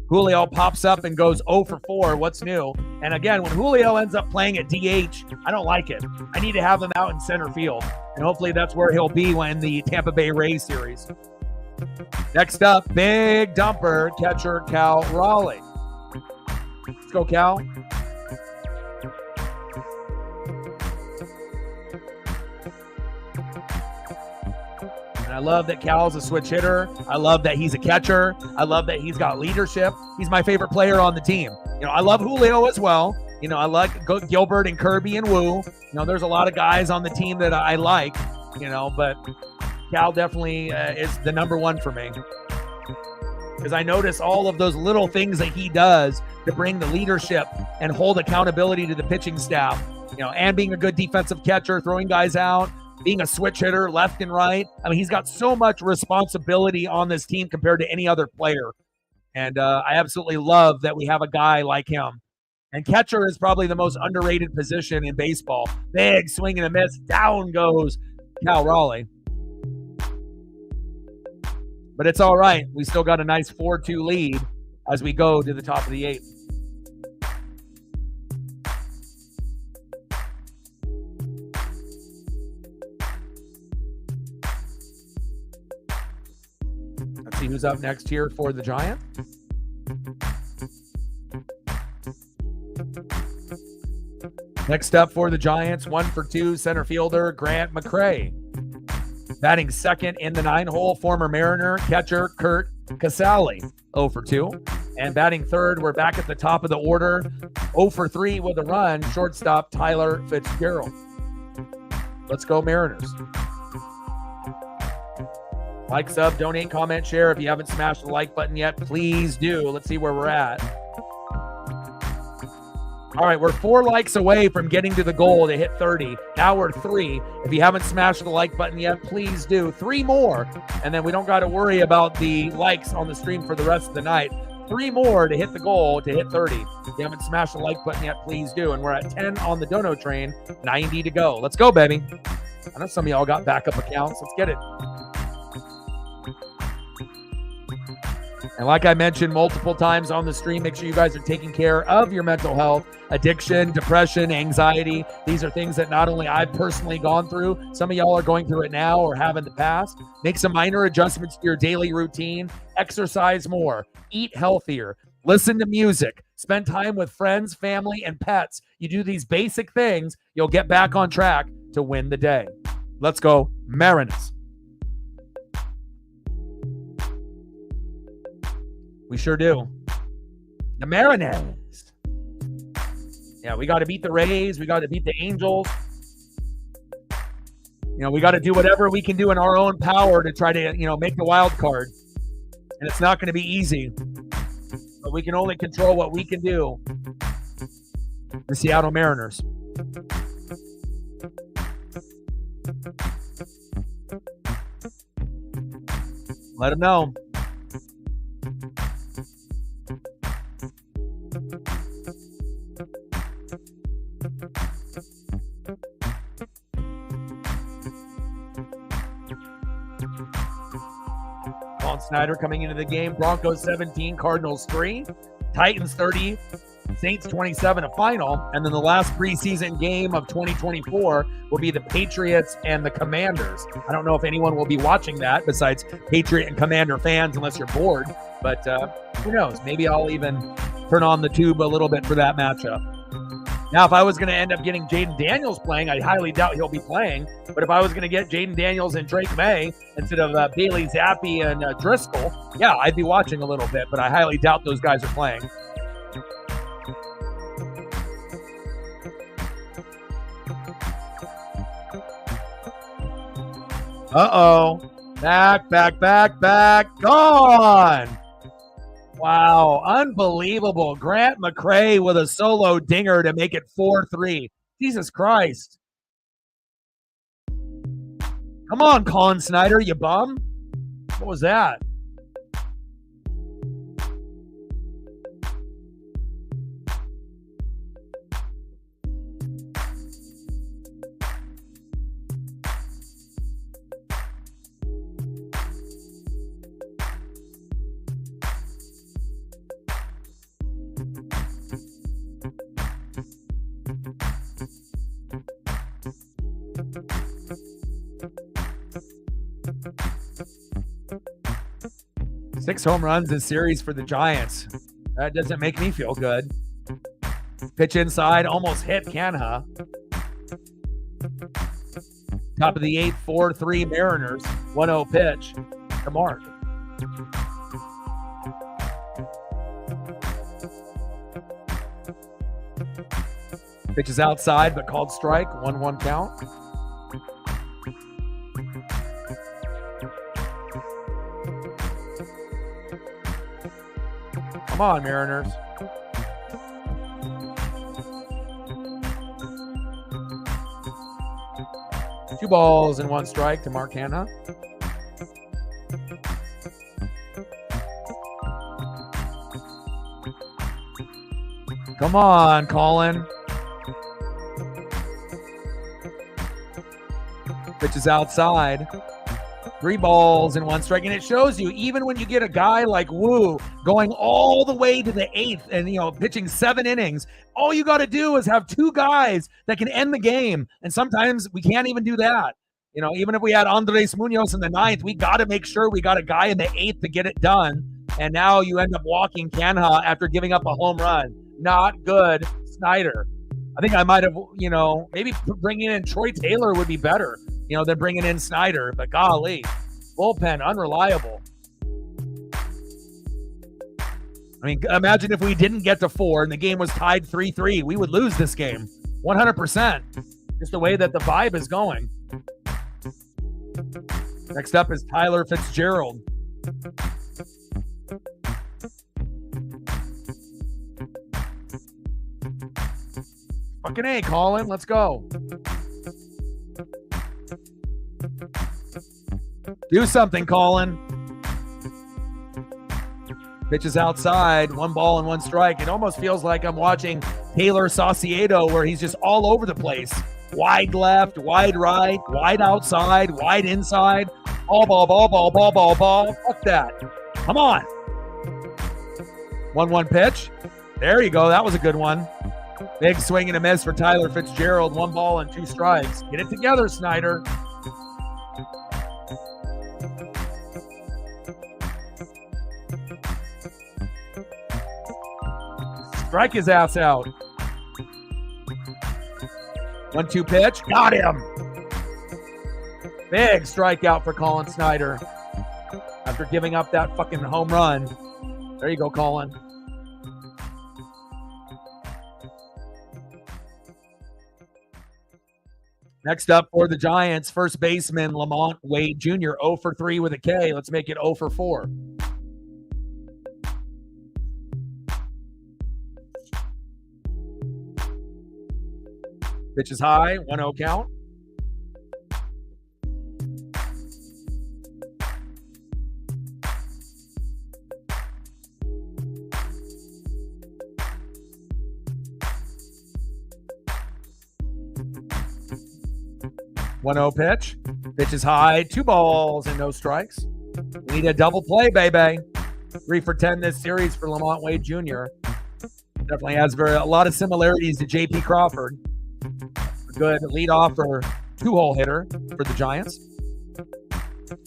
Julio pops up and goes 0 for 4. What's new? And again, when Julio ends up playing at DH, I don't like it. I need to have him out in center field. And hopefully that's where he'll be when the Tampa Bay Rays series. Next up, big dumper, catcher Cal Raleigh. Let's go, Cal. I love that Cal's a switch hitter. I love that he's a catcher. I love that he's got leadership. He's my favorite player on the team. You know, I love Julio as well. You know, I like Gilbert and Kirby and Wu. You know, there's a lot of guys on the team that I like, you know, but Cal definitely is the number one for me. Because I notice all of those little things that he does to bring the leadership and hold accountability to the pitching staff, you know, and being a good defensive catcher, throwing guys out, being a switch hitter left and right. I mean, he's got so much responsibility on this team compared to any other player. And I absolutely love that we have a guy like him. And catcher is probably the most underrated position in baseball. Big swing and a miss. Down goes Cal Raleigh. But it's all right. We still got a nice 4-2 lead as we go to the top of the 8th. Let's see who's up next here for the Giants. Next up for the Giants, 1 for 2 center fielder Grant McCray. Batting second in the 9-hole, former Mariner catcher Kurt Casale, 0 for 2. And batting third, we're back at the top of the order, 0 for 3 with a run, shortstop Tyler Fitzgerald. Let's go Mariners. Like, sub, donate, comment, share. If you haven't smashed the like button yet, please do. Let's see where we're at. All right, we're 4 likes away from getting to the goal to hit 30. Now we're 3. If you haven't smashed the like button yet, please do. 3 more, and then we don't got to worry about the likes on the stream for the rest of the night. 3 more to hit the goal to hit 30. If you haven't smashed the like button yet, please do. And we're at 10 on the dono train, 90 to go. Let's go, baby. I know some of y'all got backup accounts. Let's get it. And like I mentioned multiple times on the stream, make sure you guys are taking care of your mental health, addiction, depression, anxiety. These are things that not only I've personally gone through, some of y'all are going through it now or have in the past. Make some minor adjustments to your daily routine. Exercise more. Eat healthier. Listen to music. Spend time with friends, family, and pets. You do these basic things, you'll get back on track to win the day. Let's go Mariners. We sure do. The Mariners. Yeah, we got to beat the Rays. We got to beat the Angels. You know, we got to do whatever we can do in our own power to try to, you know, make the wild card. And it's not going to be easy. But we can only control what we can do. The Seattle Mariners. Let them know. Colin Snyder coming into the game. Broncos 17, Cardinals 3, Titans 30, Saints 27, a final. And then the last preseason game of 2024 will be the Patriots and the Commanders. I don't know if anyone will be watching that besides Patriot and Commander fans unless you're bored. But who knows? Maybe I'll even turn on the tube a little bit for that matchup. Now, if I was going to end up getting Jaden Daniels playing, I highly doubt he'll be playing. But if I was going to get Jaden Daniels and Drake May instead of Bailey Zappi and Driscoll, yeah, I'd be watching a little bit. But I highly doubt those guys are playing. Uh-oh. Back. Gone. Wow. Unbelievable. Grant McCray with a solo dinger to make it 4-3. Jesus Christ. Come on, Colin Snyder, you bum. What was that? Six home runs this series for the Giants. That doesn't make me feel good. Pitch inside, almost hit Canha. Top of the 8th, 4-3 Mariners. 1-0 pitch to Mark. Pitch is outside, but called strike. 1-1 count. Come on, Mariners. Two balls and one strike to Mark Hanna. Come on, Colin. Pitch is outside. 3 balls and 1 strike. And it shows you, even when you get a guy like Wu going all the way to the 8th and, pitching 7 innings, all you got to do is have 2 guys that can end the game. And sometimes we can't even do that. Even if we had Andres Munoz in the 9th, we got to make sure we got a guy in the 8th to get it done. And now you end up walking Canha after giving up a home run. Not good, Snyder. I think I might have, maybe bringing in Troy Taylor would be better, than bringing in Snyder. But golly, bullpen unreliable. I mean, imagine if we didn't get to 4 and the game was tied 3-3. We would lose this game 100%. Just the way that the vibe is going. Next up is Tyler Fitzgerald. Fucking A, Colin. Let's go. Do something, Colin. Pitch is outside. 1 ball and 1 strike. It almost feels like I'm watching Taylor Saucedo, where he's just all over the place. Wide left, wide right, wide outside, wide inside. Ball. Fuck that. Come on. 1-1 pitch. There you go. That was a good one. Big swing and a miss for Tyler Fitzgerald. 1 ball and 2 strikes. Get it together, Snyder. Strike his ass out. 1-2 pitch. Got him. Big strikeout for Colin Snyder after giving up that fucking home run. There you go, Colin. Next up for the Giants, first baseman Lamont Wade Jr. 0 for 3 with a K. Let's make it 0 for 4. Pitch is high, 1-0 count. One 0 pitch. Pitch is high, 2 balls and no strikes. We need a double play, baby. 3 for 10 this series for Lamont Wade Jr. Definitely has a lot of similarities to J.P. Crawford. A good leadoff or two-hole hitter for the Giants.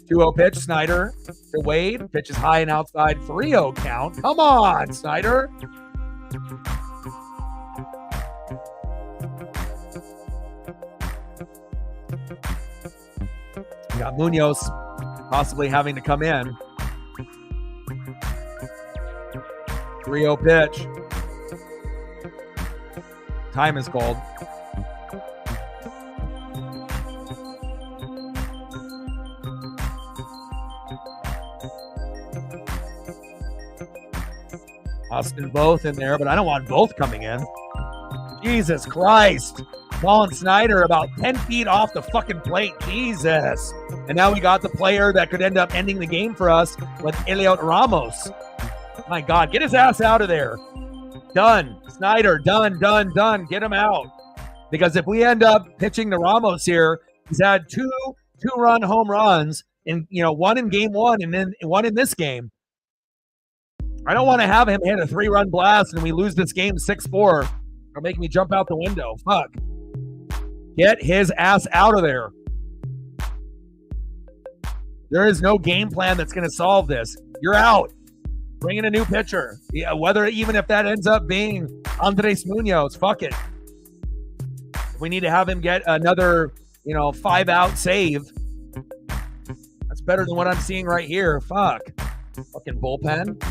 2-0 pitch, Snyder to Wade. Pitch is high and outside, 3-0 count. Come on, Snyder. We got Munoz possibly having to come in. 3-0 pitch. Time is called. Austin both in there, but I don't want both coming in. Jesus Christ. Colin Snyder about 10 feet off the fucking plate. Jesus. And now we got the player that could end up ending the game for us with Eliot Ramos. My God, get his ass out of there. Done. Snyder, done. Get him out. Because if we end up pitching to Ramos here, he's had two-run home runs, in one in game one and then one in this game. I don't want to have him hit a 3-run blast and we lose this game 6-4. It'll make me jump out the window. Fuck. Get his ass out of there. There is no game plan that's going to solve this. You're out. Bring in a new pitcher. Yeah, even if that ends up being Andres Munoz, fuck it. We need to have him get another, 5-out save. That's better than what I'm seeing right here. Fuck. Fucking bullpen.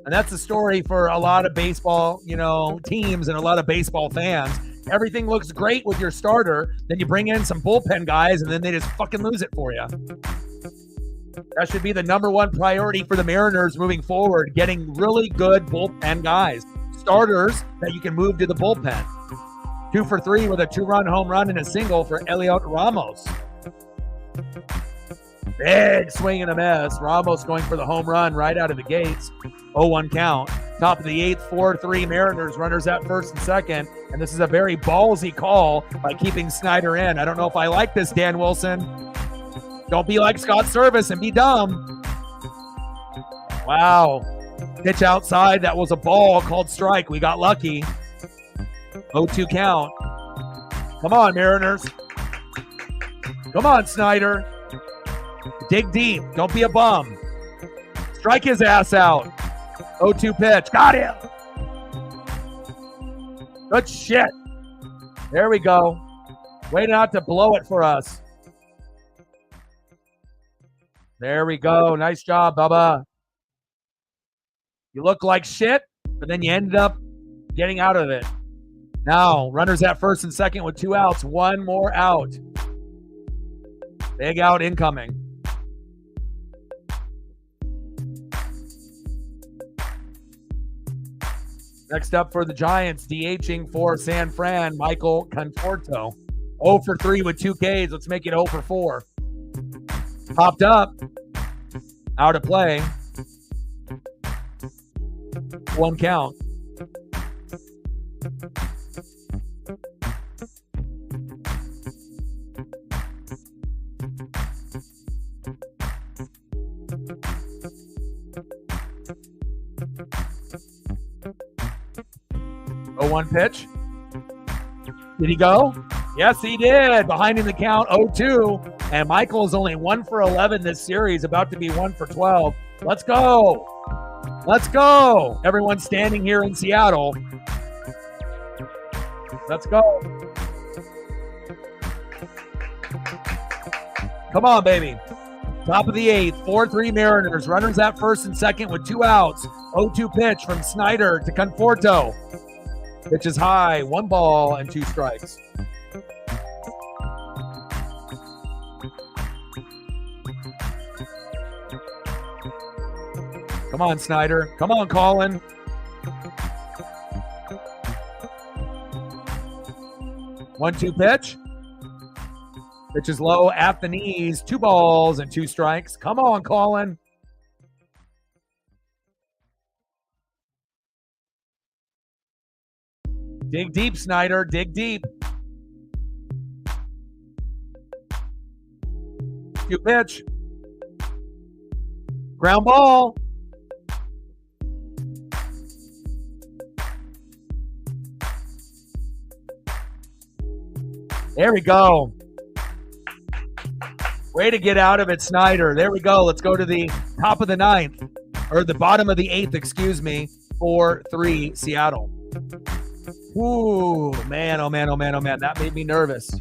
And that's the story for a lot of baseball, teams and a lot of baseball fans. Everything looks great with your starter. Then you bring in some bullpen guys and then they just fucking lose it for you. That should be the number one priority for the Mariners moving forward, getting really good bullpen guys. Starters that you can move to the bullpen. 2 for 3 with a 2-run home run and a single for Eliot Ramos. Big swing and a miss. Ramos going for the home run right out of the gates. 0-1 count. Top of the 8th, 4-3 Mariners. Runners at first and second. And this is a very ballsy call by keeping Snyder in. I don't know if I like this, Dan Wilson. Don't be like Scott Service and be dumb. Wow. Pitch outside. That was a ball called strike. We got lucky. 0-2 count. Come on, Mariners. Come on, Snyder. Dig deep. Don't be a bum. Strike his ass out. 0-2 pitch. Got him. Good shit. There we go. Way not to blow it for us. There we go. Nice job, Bubba. You look like shit, but then you ended up getting out of it. Now, runners at first and second with 2 outs. 1 more out. Big out incoming. Next up for the Giants, DHing for San Fran, Michael Conforto. 0 for 3 with 2 Ks. Let's make it 0 for 4. Popped up. Out of play. 1 count. Oh, 1 pitch. Did he go? Yes, he did. Behind in the count, 0-2. And Michael is only 1 for 11 this series, about to be 1 for 12. Let's go. Let's go. Everyone standing here in Seattle. Let's go. Come on, baby. Top of the 8th, 4-3 Mariners. Runners at first and second with 2 outs. 0-2 pitch from Snyder to Conforto. Pitch is high, 1 ball and 2 strikes. Come on, Snyder. Come on, Colin. One-two pitch. Pitch is low at the knees. 2 balls and 2 strikes. Come on, Colin. Dig deep, Snyder. Dig deep. 2 pitch. Ground ball. There we go. Way to get out of it, Snyder. There we go. Let's go to the top of the ninth, or the bottom of the eighth, excuse me. 4-3 Seattle. Ooh, man, oh man, oh man, oh man. That made me nervous.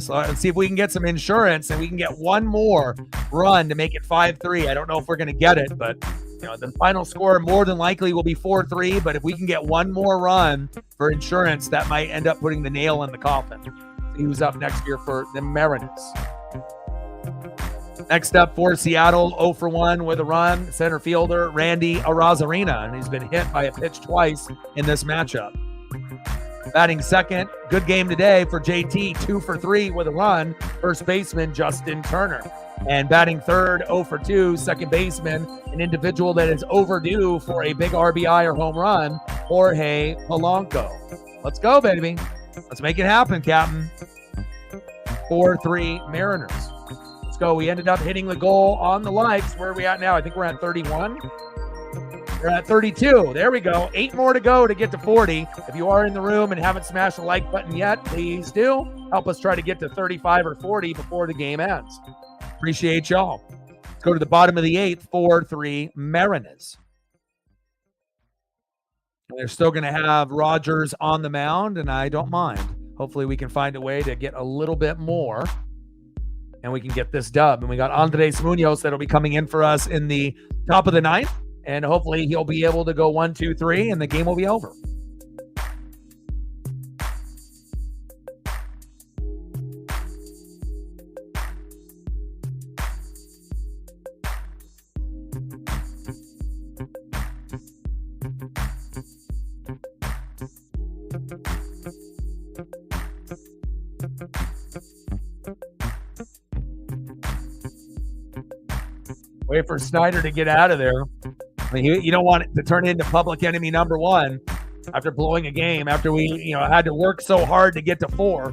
Let's see if we can get some insurance and we can get one more run to make it 5-3. I don't know if we're going to get it, but the final score more than likely will be 4-3. But if we can get one more run for insurance, that might end up putting the nail in the coffin. See who's up next year for the Mariners. Next up for Seattle, 0-for-1 with a run, center fielder Randy Arozarena, and he's been hit by a pitch twice in this matchup. Batting second, good game today for JT, 2-for-3 with a run, first baseman Justin Turner. And batting third, 0-for-2, second baseman, an individual that is overdue for a big RBI or home run, Jorge Polanco. Let's go, baby. Let's make it happen, Captain. 4-3 Mariners. Let's go. We ended up hitting the goal on the likes. Where are we at now? I think we're at 31. We're at 32. There we go. 8 more to go to get to 40. If you are in the room and haven't smashed the like button yet, please do. Help us try to get to 35 or 40 before the game ends. Appreciate y'all. Let's go to the bottom of the 8th. 4-3 Mariners. They're still going to have Rogers on the mound, and I don't mind. Hopefully we can find a way to get a little bit more, and we can get this dub. And we got Andres Munoz that'll be coming in for us in the top of the 9th, and hopefully he'll be able to go 1, 2, 3, and the game will be over. Wait for Snyder to get out of there. I mean, you don't want it to turn into public enemy number 1 after blowing a game, after we had to work so hard to get to 4.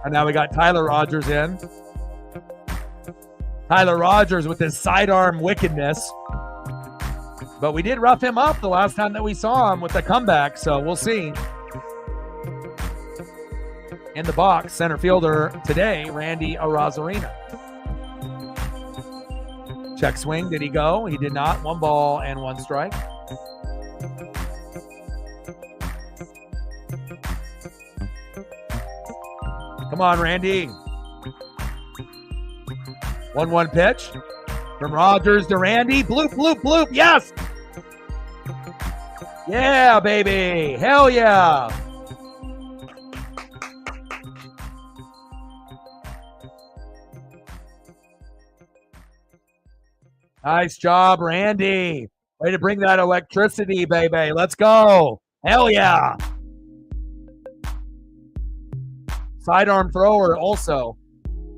And now we got Tyler Rogers in. Tyler Rogers with his sidearm wickedness. But we did rough him up the last time that we saw him with the comeback, so we'll see. In the box, center fielder today, Randy Arozarena. Check swing. Did he go? He did not. 1 ball and 1 strike. Come on, Randy. 1-1 pitch from Rogers to Randy. Bloop, bloop, bloop. Yes. Yeah, baby. Hell yeah. Nice job, Randy. Way to bring that electricity, baby. Let's go. Hell yeah. Sidearm thrower also.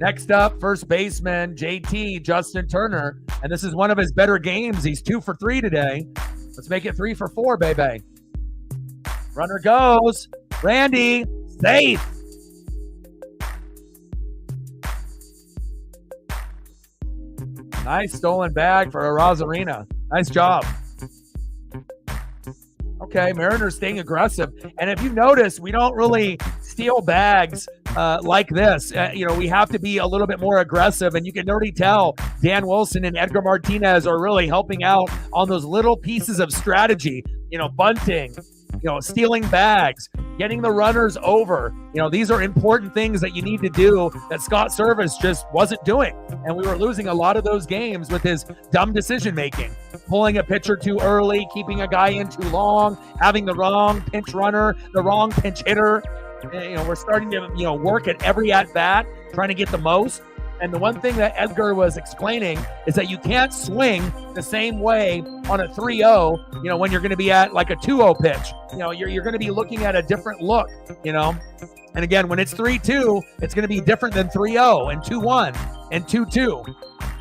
Next up, first baseman, JT, Justin Turner. And this is one of his better games. He's 2-for-3 today. Let's make it 3-for-4, baby. Runner goes. Randy, safe. Nice stolen bag for Arozarena. Nice job. Okay, Mariners staying aggressive. And if you notice, we don't really steal bags like this. We have to be a little bit more aggressive. And you can already tell Dan Wilson and Edgar Martinez are really helping out on those little pieces of strategy. Bunting, stealing bags, getting the runners over. These are important things that you need to do that Scott Service just wasn't doing. And we were losing a lot of those games with his dumb decision-making. Pulling a pitcher too early, keeping a guy in too long, having the wrong pinch runner, the wrong pinch hitter. We're starting to, work at every at-bat, trying to get the most. And the one thing that Edgar was explaining is that you can't swing the same way on a 3-0, when you're going to be at like a 2-0 pitch. You're going to be looking at a different look, And again, when it's 3-2, it's going to be different than 3-0 and 2-1 and 2-2.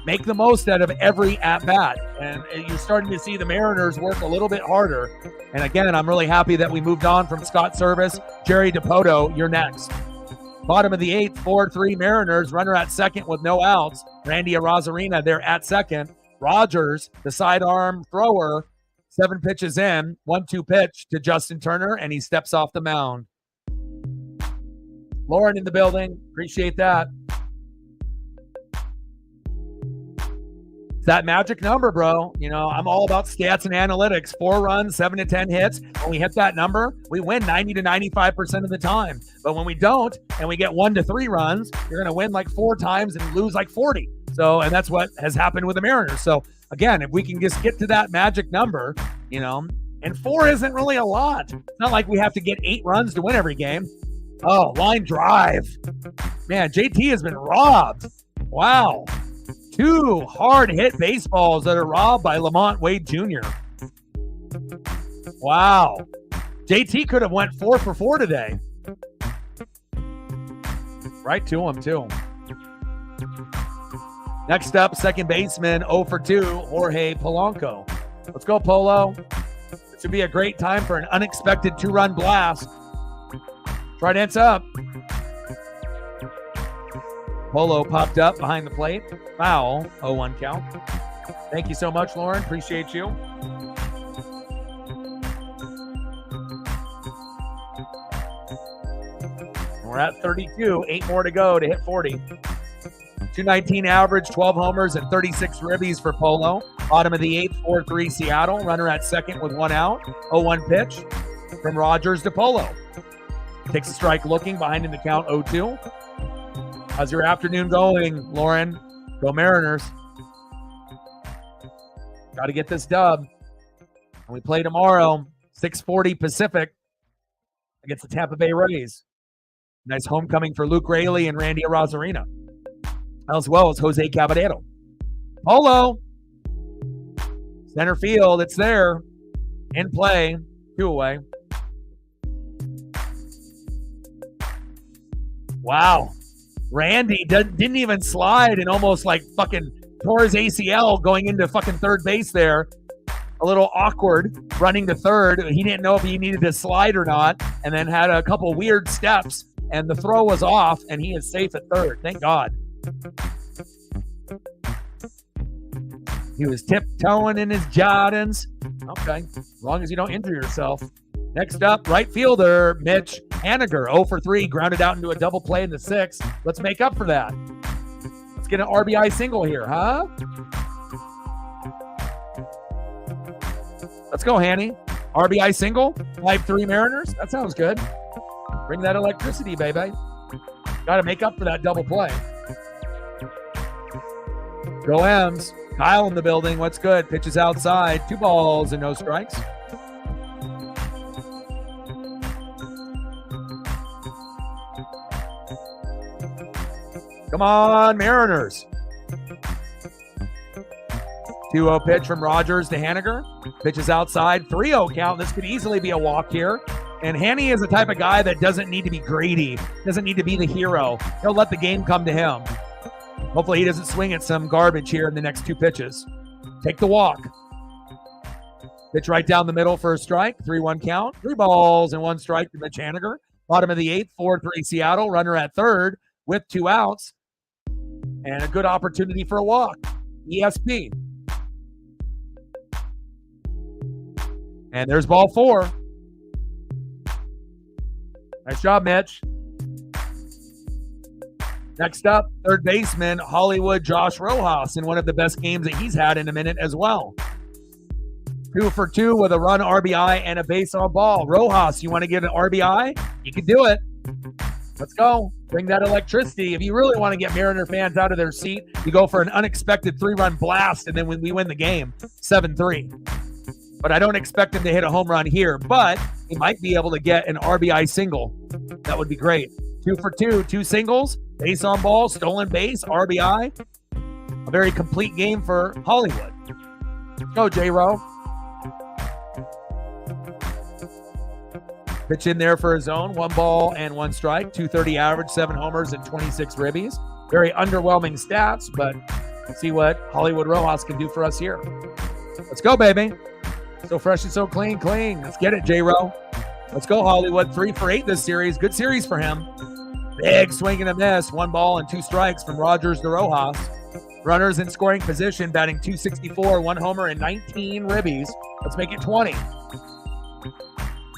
Make the most out of every at-bat. And you're starting to see the Mariners work a little bit harder. And again, I'm really happy that we moved on from Scott Service. Jerry DiPoto, you're next. Bottom of the 8th, 4-3 Mariners. Runner at second with no outs. Randy Arozarena there at second. Rogers, the sidearm thrower, 7 pitches in, 1-2 pitch to Justin Turner, and he steps off the mound. Lauren in the building. Appreciate that. It's that magic number, bro. You know, I'm all about stats and analytics. 4 runs, 7 to 10 hits. When we hit that number, we win 90 to 95% of the time. But when we don't, and we get 1 to 3 runs, you're going to win like 4 times and lose like 40. So, and that's what has happened with the Mariners. So, again, if we can just get to that magic number, you know, and 4 isn't really a lot. It's not like we have to get 8 runs to win every game. Oh, line drive. Man, JT has been robbed. Wow. 2 hard hit baseballs that are robbed by Lamont Wade Jr. Wow. JT could have went 4 for 4 today. Right to him, too. Next up, second baseman, 0 for 2, Jorge Polanco. Let's go, Polo. This would be a great time for an unexpected 2-run blast. Trident's up. Polo popped up behind the plate. Foul, 0-1 count. Thank you so much, Lauren. Appreciate you. We're at 32. 8 more to go to hit 40. 219 average, 12 homers, and 36 ribbies for Polo. Bottom of the 8th, 4-3 Seattle. Runner at second with 1 out. 0-1 pitch from Rogers to Polo. Takes a strike looking, behind in the count, 0-2. How's your afternoon going, Lauren? Go Mariners. Got to get this dub. And we play tomorrow, 6:40 Pacific, against the Tampa Bay Rays. Nice homecoming for Luke Raley and Randy Arozarena, as well as Jose Caballero. Polo. Center field, it's there. In play, 2 away. Wow. Randy didn't even slide and almost like fucking tore his ACL going into fucking third base there. A little awkward running to third. He didn't know if he needed to slide or not, and then had a couple weird steps, and the throw was off, and he is safe at third. Thank God. He was tiptoeing in his Jordans. Okay, as long as you don't injure yourself. Next up, right fielder Mitch Haniger, 0 for 3, grounded out into a double play in the 6th. Let's make up for that. Let's get an RBI single here, huh? Let's go, Hanny. RBI single, 5-3 Mariners. That sounds good. Bring that electricity, baby. Got to make up for that double play. Go M's. Kyle in the building. What's good? Pitches outside. 2 balls and no strikes. Come on, Mariners. 2-0 pitch from Rogers to Haniger. Pitches outside. 3-0 count. This could easily be a walk here. And Hanny is the type of guy that doesn't need to be greedy. Doesn't need to be the hero. He'll let the game come to him. Hopefully he doesn't swing at some garbage here in the next 2 pitches. Take the walk. Pitch right down the middle for a strike. 3-1 count. 3 balls and 1 strike to Mitch Haniger. Bottom of the 8th, 4-3 Seattle. Runner at third with 2 outs. And a good opportunity for a walk. ESP. And there's ball 4. Nice job, Mitch. Next up, third baseman, Hollywood Josh Rojas, in one of the best games that he's had in a minute as well. 2 for 2 with a run, RBI, and a base on ball. Rojas, you want to get an RBI? You can do it. Let's go. Bring that electricity. If you really want to get Mariner fans out of their seat, you go for an unexpected 3-run blast, and then when we win the game, 7-3. But I don't expect him to hit a home run here, but he might be able to get an RBI single. That would be great. 2 for 2, 2 singles, base on ball, stolen base, RBI. A very complete game for Hollywood. Let's go, J-Row. Pitch in there for his own. 1 ball and 1 strike. 230 average, 7 homers, and 26 ribbies. Very underwhelming stats, but let's see what Hollywood Rojas can do for us here. Let's go, baby. So fresh and so clean. Let's get it, J-Row. Let's go, Hollywood. 3 for 8 this series. Good series for him. Big swing and a miss. 1 ball and 2 strikes from Rogers de Rojas. Runners in scoring position, batting .264, 1 homer and 19 ribbies. Let's make it 20.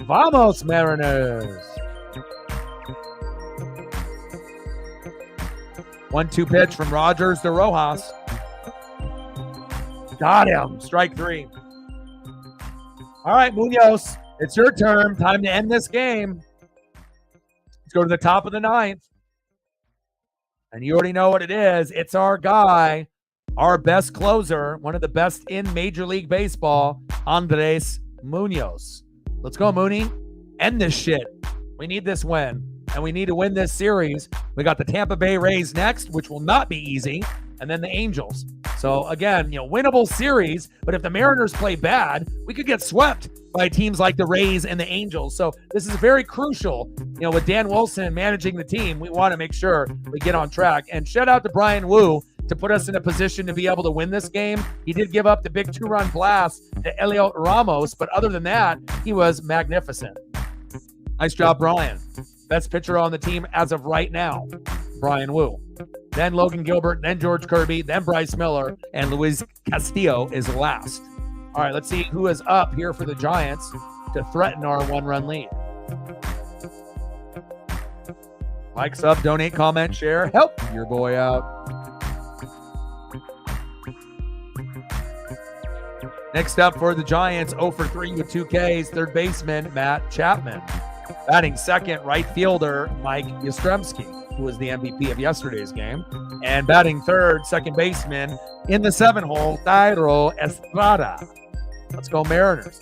Vamos, Mariners. 1-2 pitch from Rogers de Rojas. Got him. Strike 3. All right, Munoz, it's your turn. Time to end this game. Let's go to the top of the 9th. And you already know what it is. It's our guy, our best closer, one of the best in Major League Baseball, Andres Munoz. Let's go, Mooney. End this shit. We need this win, and we need to win this series. We got the Tampa Bay Rays next, which will not be easy, and then the Angels. So, again, winnable series, but if the Mariners play bad, we could get swept by teams like the Rays and the Angels. So this is very crucial. With Dan Wilson managing the team, we want to make sure we get on track. And shout out to Brian Wu to put us in a position to be able to win this game. He did give up the big 2-run blast to Eliot Ramos, but other than that, he was magnificent. Nice job, Brian. Best pitcher on the team as of right now, Brian Wu. Then Logan Gilbert, then George Kirby, then Bryce Miller, and Luis Castillo is last. All right, let's see who is up here for the Giants to threaten our 1-run lead. Like, sub, donate, comment, share. Help your boy out. Next up for the Giants, 0 for 3 with 2 Ks, third baseman Matt Chapman. Batting second, right fielder Mike Yastrzemski, who was the MVP of yesterday's game. And batting third, second baseman in the 7-hole, Thairo Estrada. Let's go, Mariners.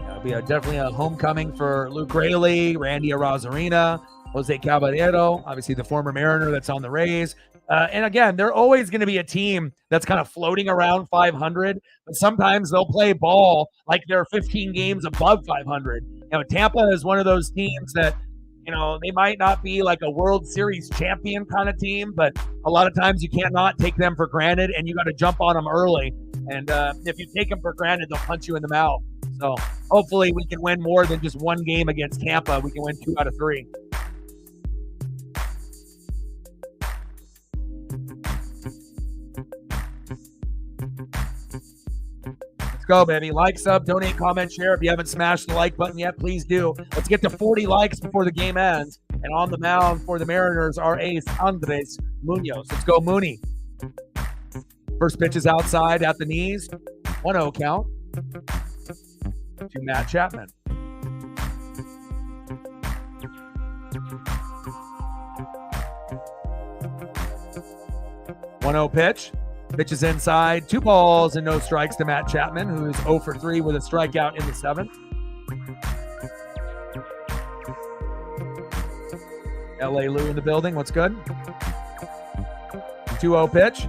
It'll be definitely a homecoming for Luke Raley, Randy Arozarena, Jose Caballero, obviously the former Mariner that's on the Rays. And again, they're always going to be a team that's kind of floating around 500, but sometimes they'll play ball like they're 15 games above 500. Tampa is one of those teams that, they might not be like a World Series champion kind of team, but a lot of times you cannot take them for granted, and you got to jump on them early. And if you take them for granted, they'll punch you in the mouth. So hopefully we can win more than just 1 game against Tampa. We can win 2 out of 3. Let's go, baby. Like, sub, donate, comment, share. If you haven't smashed the like button yet, please do. Let's get to 40 likes before the game ends. And on the mound for the Mariners, our ace, Andres Munoz. Let's go, Mooney. First pitch is outside at the knees. 1-0 count to Matt Chapman. Pitch. Pitch is inside. 2 balls and no strikes to Matt Chapman, who is 0 for 3 with a strikeout in the 7th. L.A. Lou in the building. What's good? 2-0 pitch.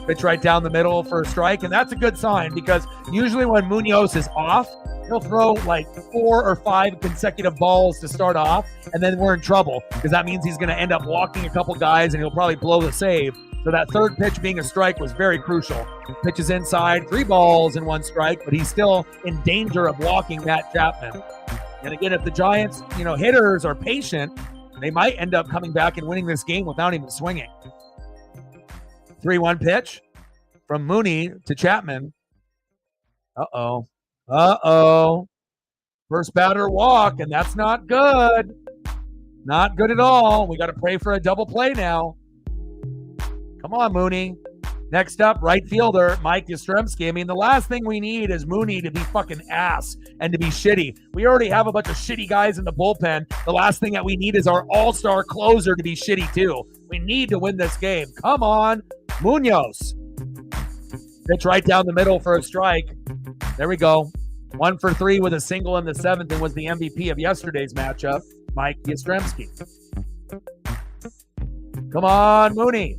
Pitch right down the middle for a strike, and that's a good sign because usually when Munoz is off, he'll throw like 4 or 5 consecutive balls to start off, and then we're in trouble because that means he's going to end up walking a couple guys and he'll probably blow the save. So that third pitch being a strike was very crucial. Pitch is inside, 3 balls and 1 strike, but he's still in danger of walking Matt Chapman. And again, if the Giants, hitters are patient, they might end up coming back and winning this game without even swinging. 3-1 pitch from Mooney to Chapman. Uh-oh. First batter walk, and that's not good. Not good at all. We got to pray for a double play now. Come on, Mooney. Next up, right fielder, Mike Yastrzemski. The last thing we need is Mooney to be fucking ass and to be shitty. We already have a bunch of shitty guys in the bullpen. The last thing that we need is our all-star closer to be shitty too. We need to win this game. Come on, Munoz. Pitch right down the middle for a strike. There we go. 1 for 3 with a single in the 7th and was the MVP of yesterday's matchup, Mike Yastrzemski. Come on, Mooney.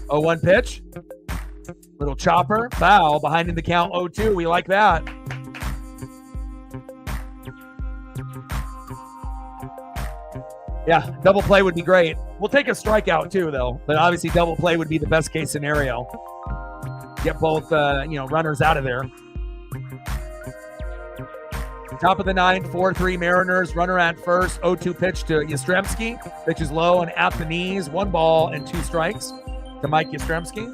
0-1 pitch. Little chopper. Foul. Behind in the count 0-2. We like that. Yeah, double play would be great. We'll take a strikeout too, though. But obviously, double play would be the best case scenario. Get both, runners out of there. Top of the ninth, 4-3 Mariners. Runner at first. 0-2 pitch to Yastrzemski. Pitch is low and at the knees. 1 ball and 2 strikes to Mike Yastrzemski.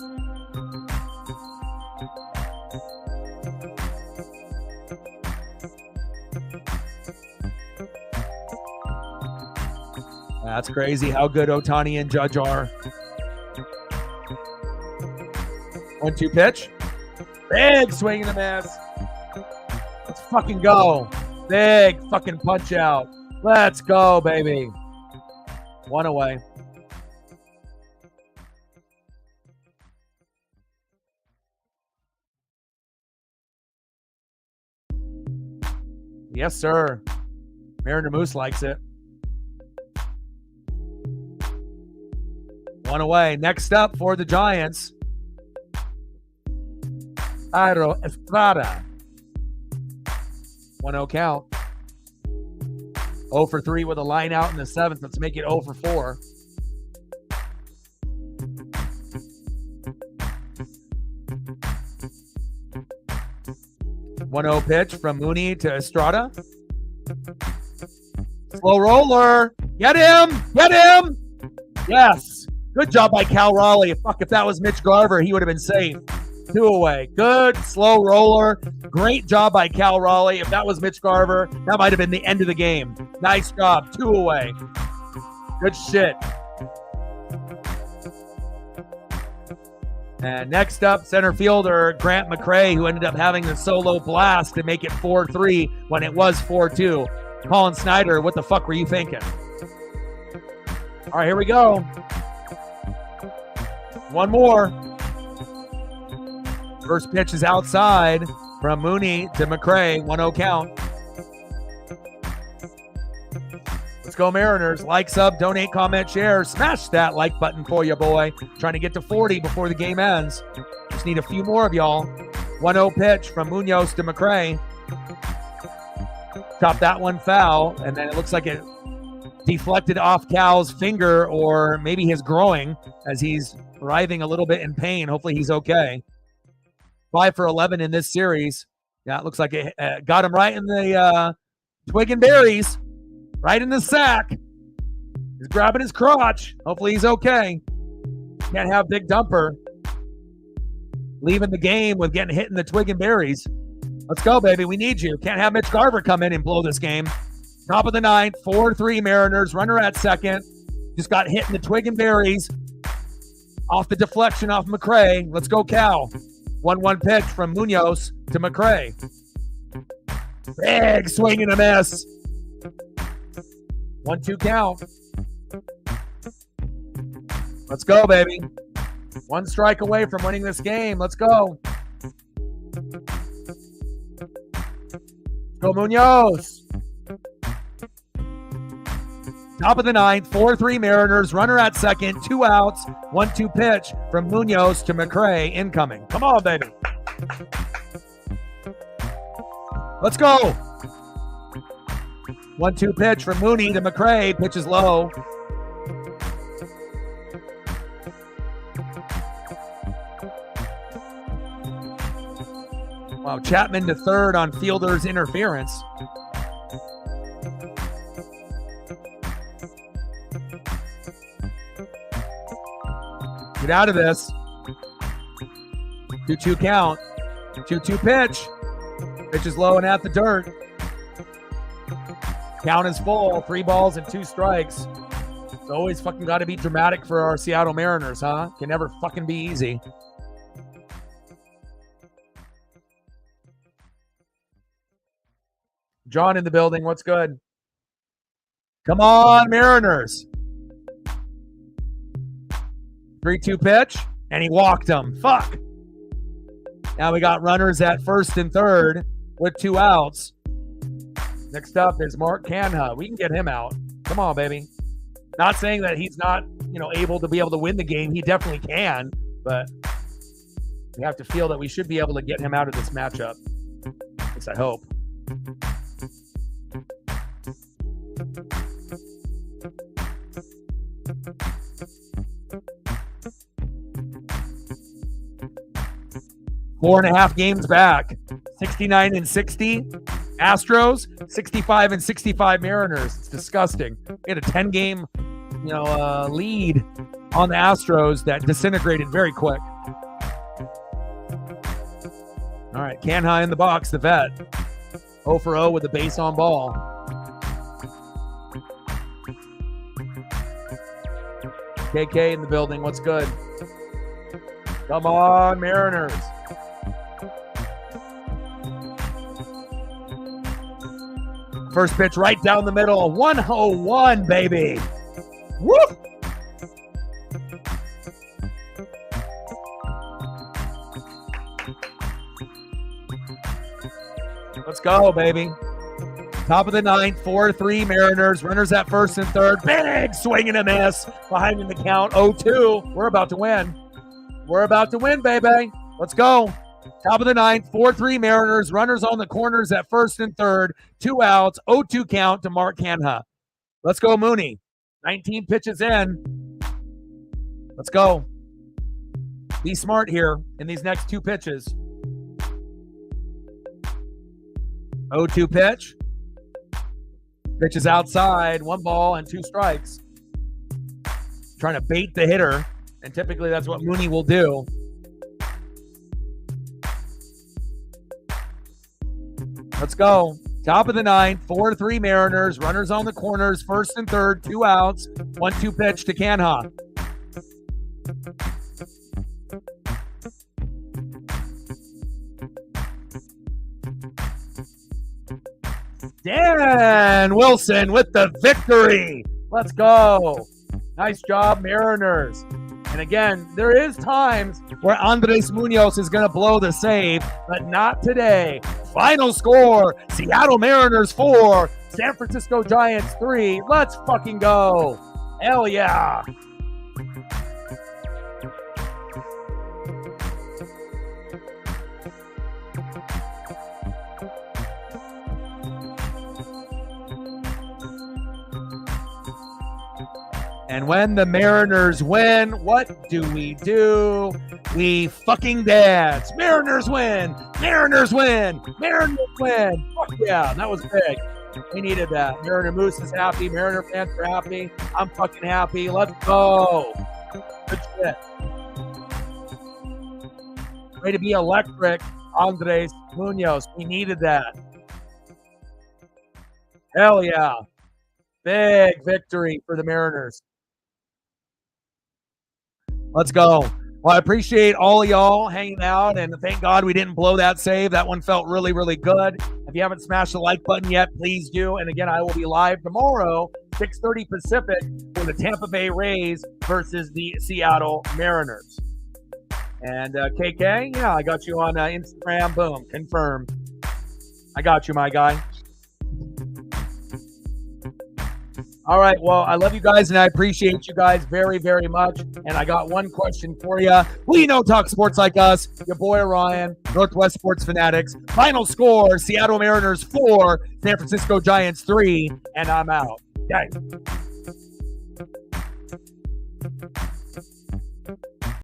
That's crazy how good Ohtani and Judge are. 1-2 pitch. Big swing and a miss. Let's fucking go. Big fucking punch out. Let's go, baby. 1 away. Yes, sir. Mariner Moose likes it. 1 away. Next up for the Giants, Jairo Estrada. 1-0 count. 0 for 3 with a line out in the 7th. Let's make it 0 for 4. One-0 pitch from Mooney to Estrada. Slow roller. Get him! Get him! Yes. Good job by Cal Raleigh. Fuck, if that was Mitch Garver, he would have been safe. 2 away. Good slow roller. Great job by Cal Raleigh. If that was Mitch Garver, that might have been the end of the game. Nice job. 2 away. Good shit. And next up, center fielder Grant McCray, who ended up having the solo blast to make it 4-3 when it was 4-2. Colin Snyder, what the fuck were you thinking? All right, here we go. One more. First pitch is outside from Mooney to McCray. 1-0 count. Let's go Mariners. Like, sub, donate, comment, share. Smash that like button for you, boy. Trying to get to 40 before the game ends. Just need a few more of y'all. 1-0 pitch from Munoz to McCray. Chop that one foul, and then it looks like it deflected off Cal's finger or maybe his groin as he's writhing a little bit in pain. Hopefully he's okay. 5 for 11 in this series. Yeah, it looks like it got him right in the twig and berries. Right in the sack. He's grabbing his crotch. Hopefully he's okay. Can't have Big Dumper leaving the game with getting hit in the twig and berries. Let's go, baby. We need you. Can't have Mitch Garver come in and blow this game. Top of the ninth, 4-3 Mariners. Runner at second. Just got hit in the twig and berries. Off the deflection off McCray. Let's go, Cal. 1-1 pitch from Munoz to McCray. Big swing and a miss. 1-2 count. Let's go, baby. 1 strike away from winning this game. Let's go. Go Munoz. Top of the ninth, 4-3 Mariners. Runner at second, 2 outs. 1-2 pitch from Munoz to McCray. Incoming. Come on, baby. Let's go. 1-2 pitch from Mooney to McCray. Pitch is low. Wow, Chapman to third on fielder's interference. Get out of this. 2-2 count. 2-2 pitch. Pitch is low and at the dirt. Count is full. 3 balls and 2 strikes. It's always fucking got to be dramatic for our Seattle Mariners, huh? Can never fucking be easy. John in the building. What's good? Come on, Mariners. 3-2 pitch, and he walked him. Fuck. Now we got runners at first and third with 2 outs. Next up is Mark Canha. We can get him out. Come on, baby. Not saying that he's not, able to win the game. He definitely can, but we have to feel that we should be able to get him out of this matchup. At least I hope. 4.5 games back. 69 and 60. Astros, 65 and 65 Mariners. It's disgusting. We had a 10-game, lead on the Astros that disintegrated very quick. All right, Canha in the box, the vet. 0 for 0 with the base on ball. KK in the building. What's good? Come on, Mariners. First pitch right down the middle. 101, baby. Woo! Let's go, baby. Top of the ninth, 4-3 Mariners. Runners at first and third. Big swing and a miss. Behind in the count, 0-2. We're about to win. We're about to win, baby. Let's go. Top of the ninth, 4-3 Mariners. Runners on the corners at first and third. 2 outs, 0-2 count to Mark Canha. Let's go, Mooney. 19 pitches in. Let's go. Be smart here in these next 2 pitches. 0-2 pitch. Pitch is outside. 1 ball and 2 strikes. Trying to bait the hitter, and typically that's what Mooney will do. Let's go. Top of the ninth, 4-3 Mariners. Runners on the corners, first and third, 2 outs. 1-2 pitch to Canha. Dan Wilson with the victory. Let's go. Nice job, Mariners. And again, there is times where Andres Munoz is going to blow the save, but not today. Final score, Seattle Mariners 4, San Francisco Giants 3. Let's fucking go. Hell yeah. And when the Mariners win, what do? We fucking dance. Mariners win. Mariners win. Mariners win. Fuck yeah, that was big. We needed that. Mariner Moose is happy. Mariner fans are happy. I'm fucking happy. Let's go. Good shit. Way to be electric, Andres Munoz. We needed that. Hell yeah. Big victory for the Mariners. Let's go. Well, I appreciate all of y'all hanging out, and thank God we didn't blow that save. That one felt really, really good. If you haven't smashed the like button yet, please do. And again, I will be live tomorrow, 6:30 Pacific, for the Tampa Bay Rays versus the Seattle Mariners. And KK, yeah, I got you on Instagram. Boom, confirmed. I got you, my guy. All right, well, I love you guys, and I appreciate you guys very, very much. And I got one question for you. Who you know talk sports like us? Your boy Ryan, Northwest Sports Fanatics. Final score, Seattle Mariners 4, San Francisco Giants 3, and I'm out. Okay.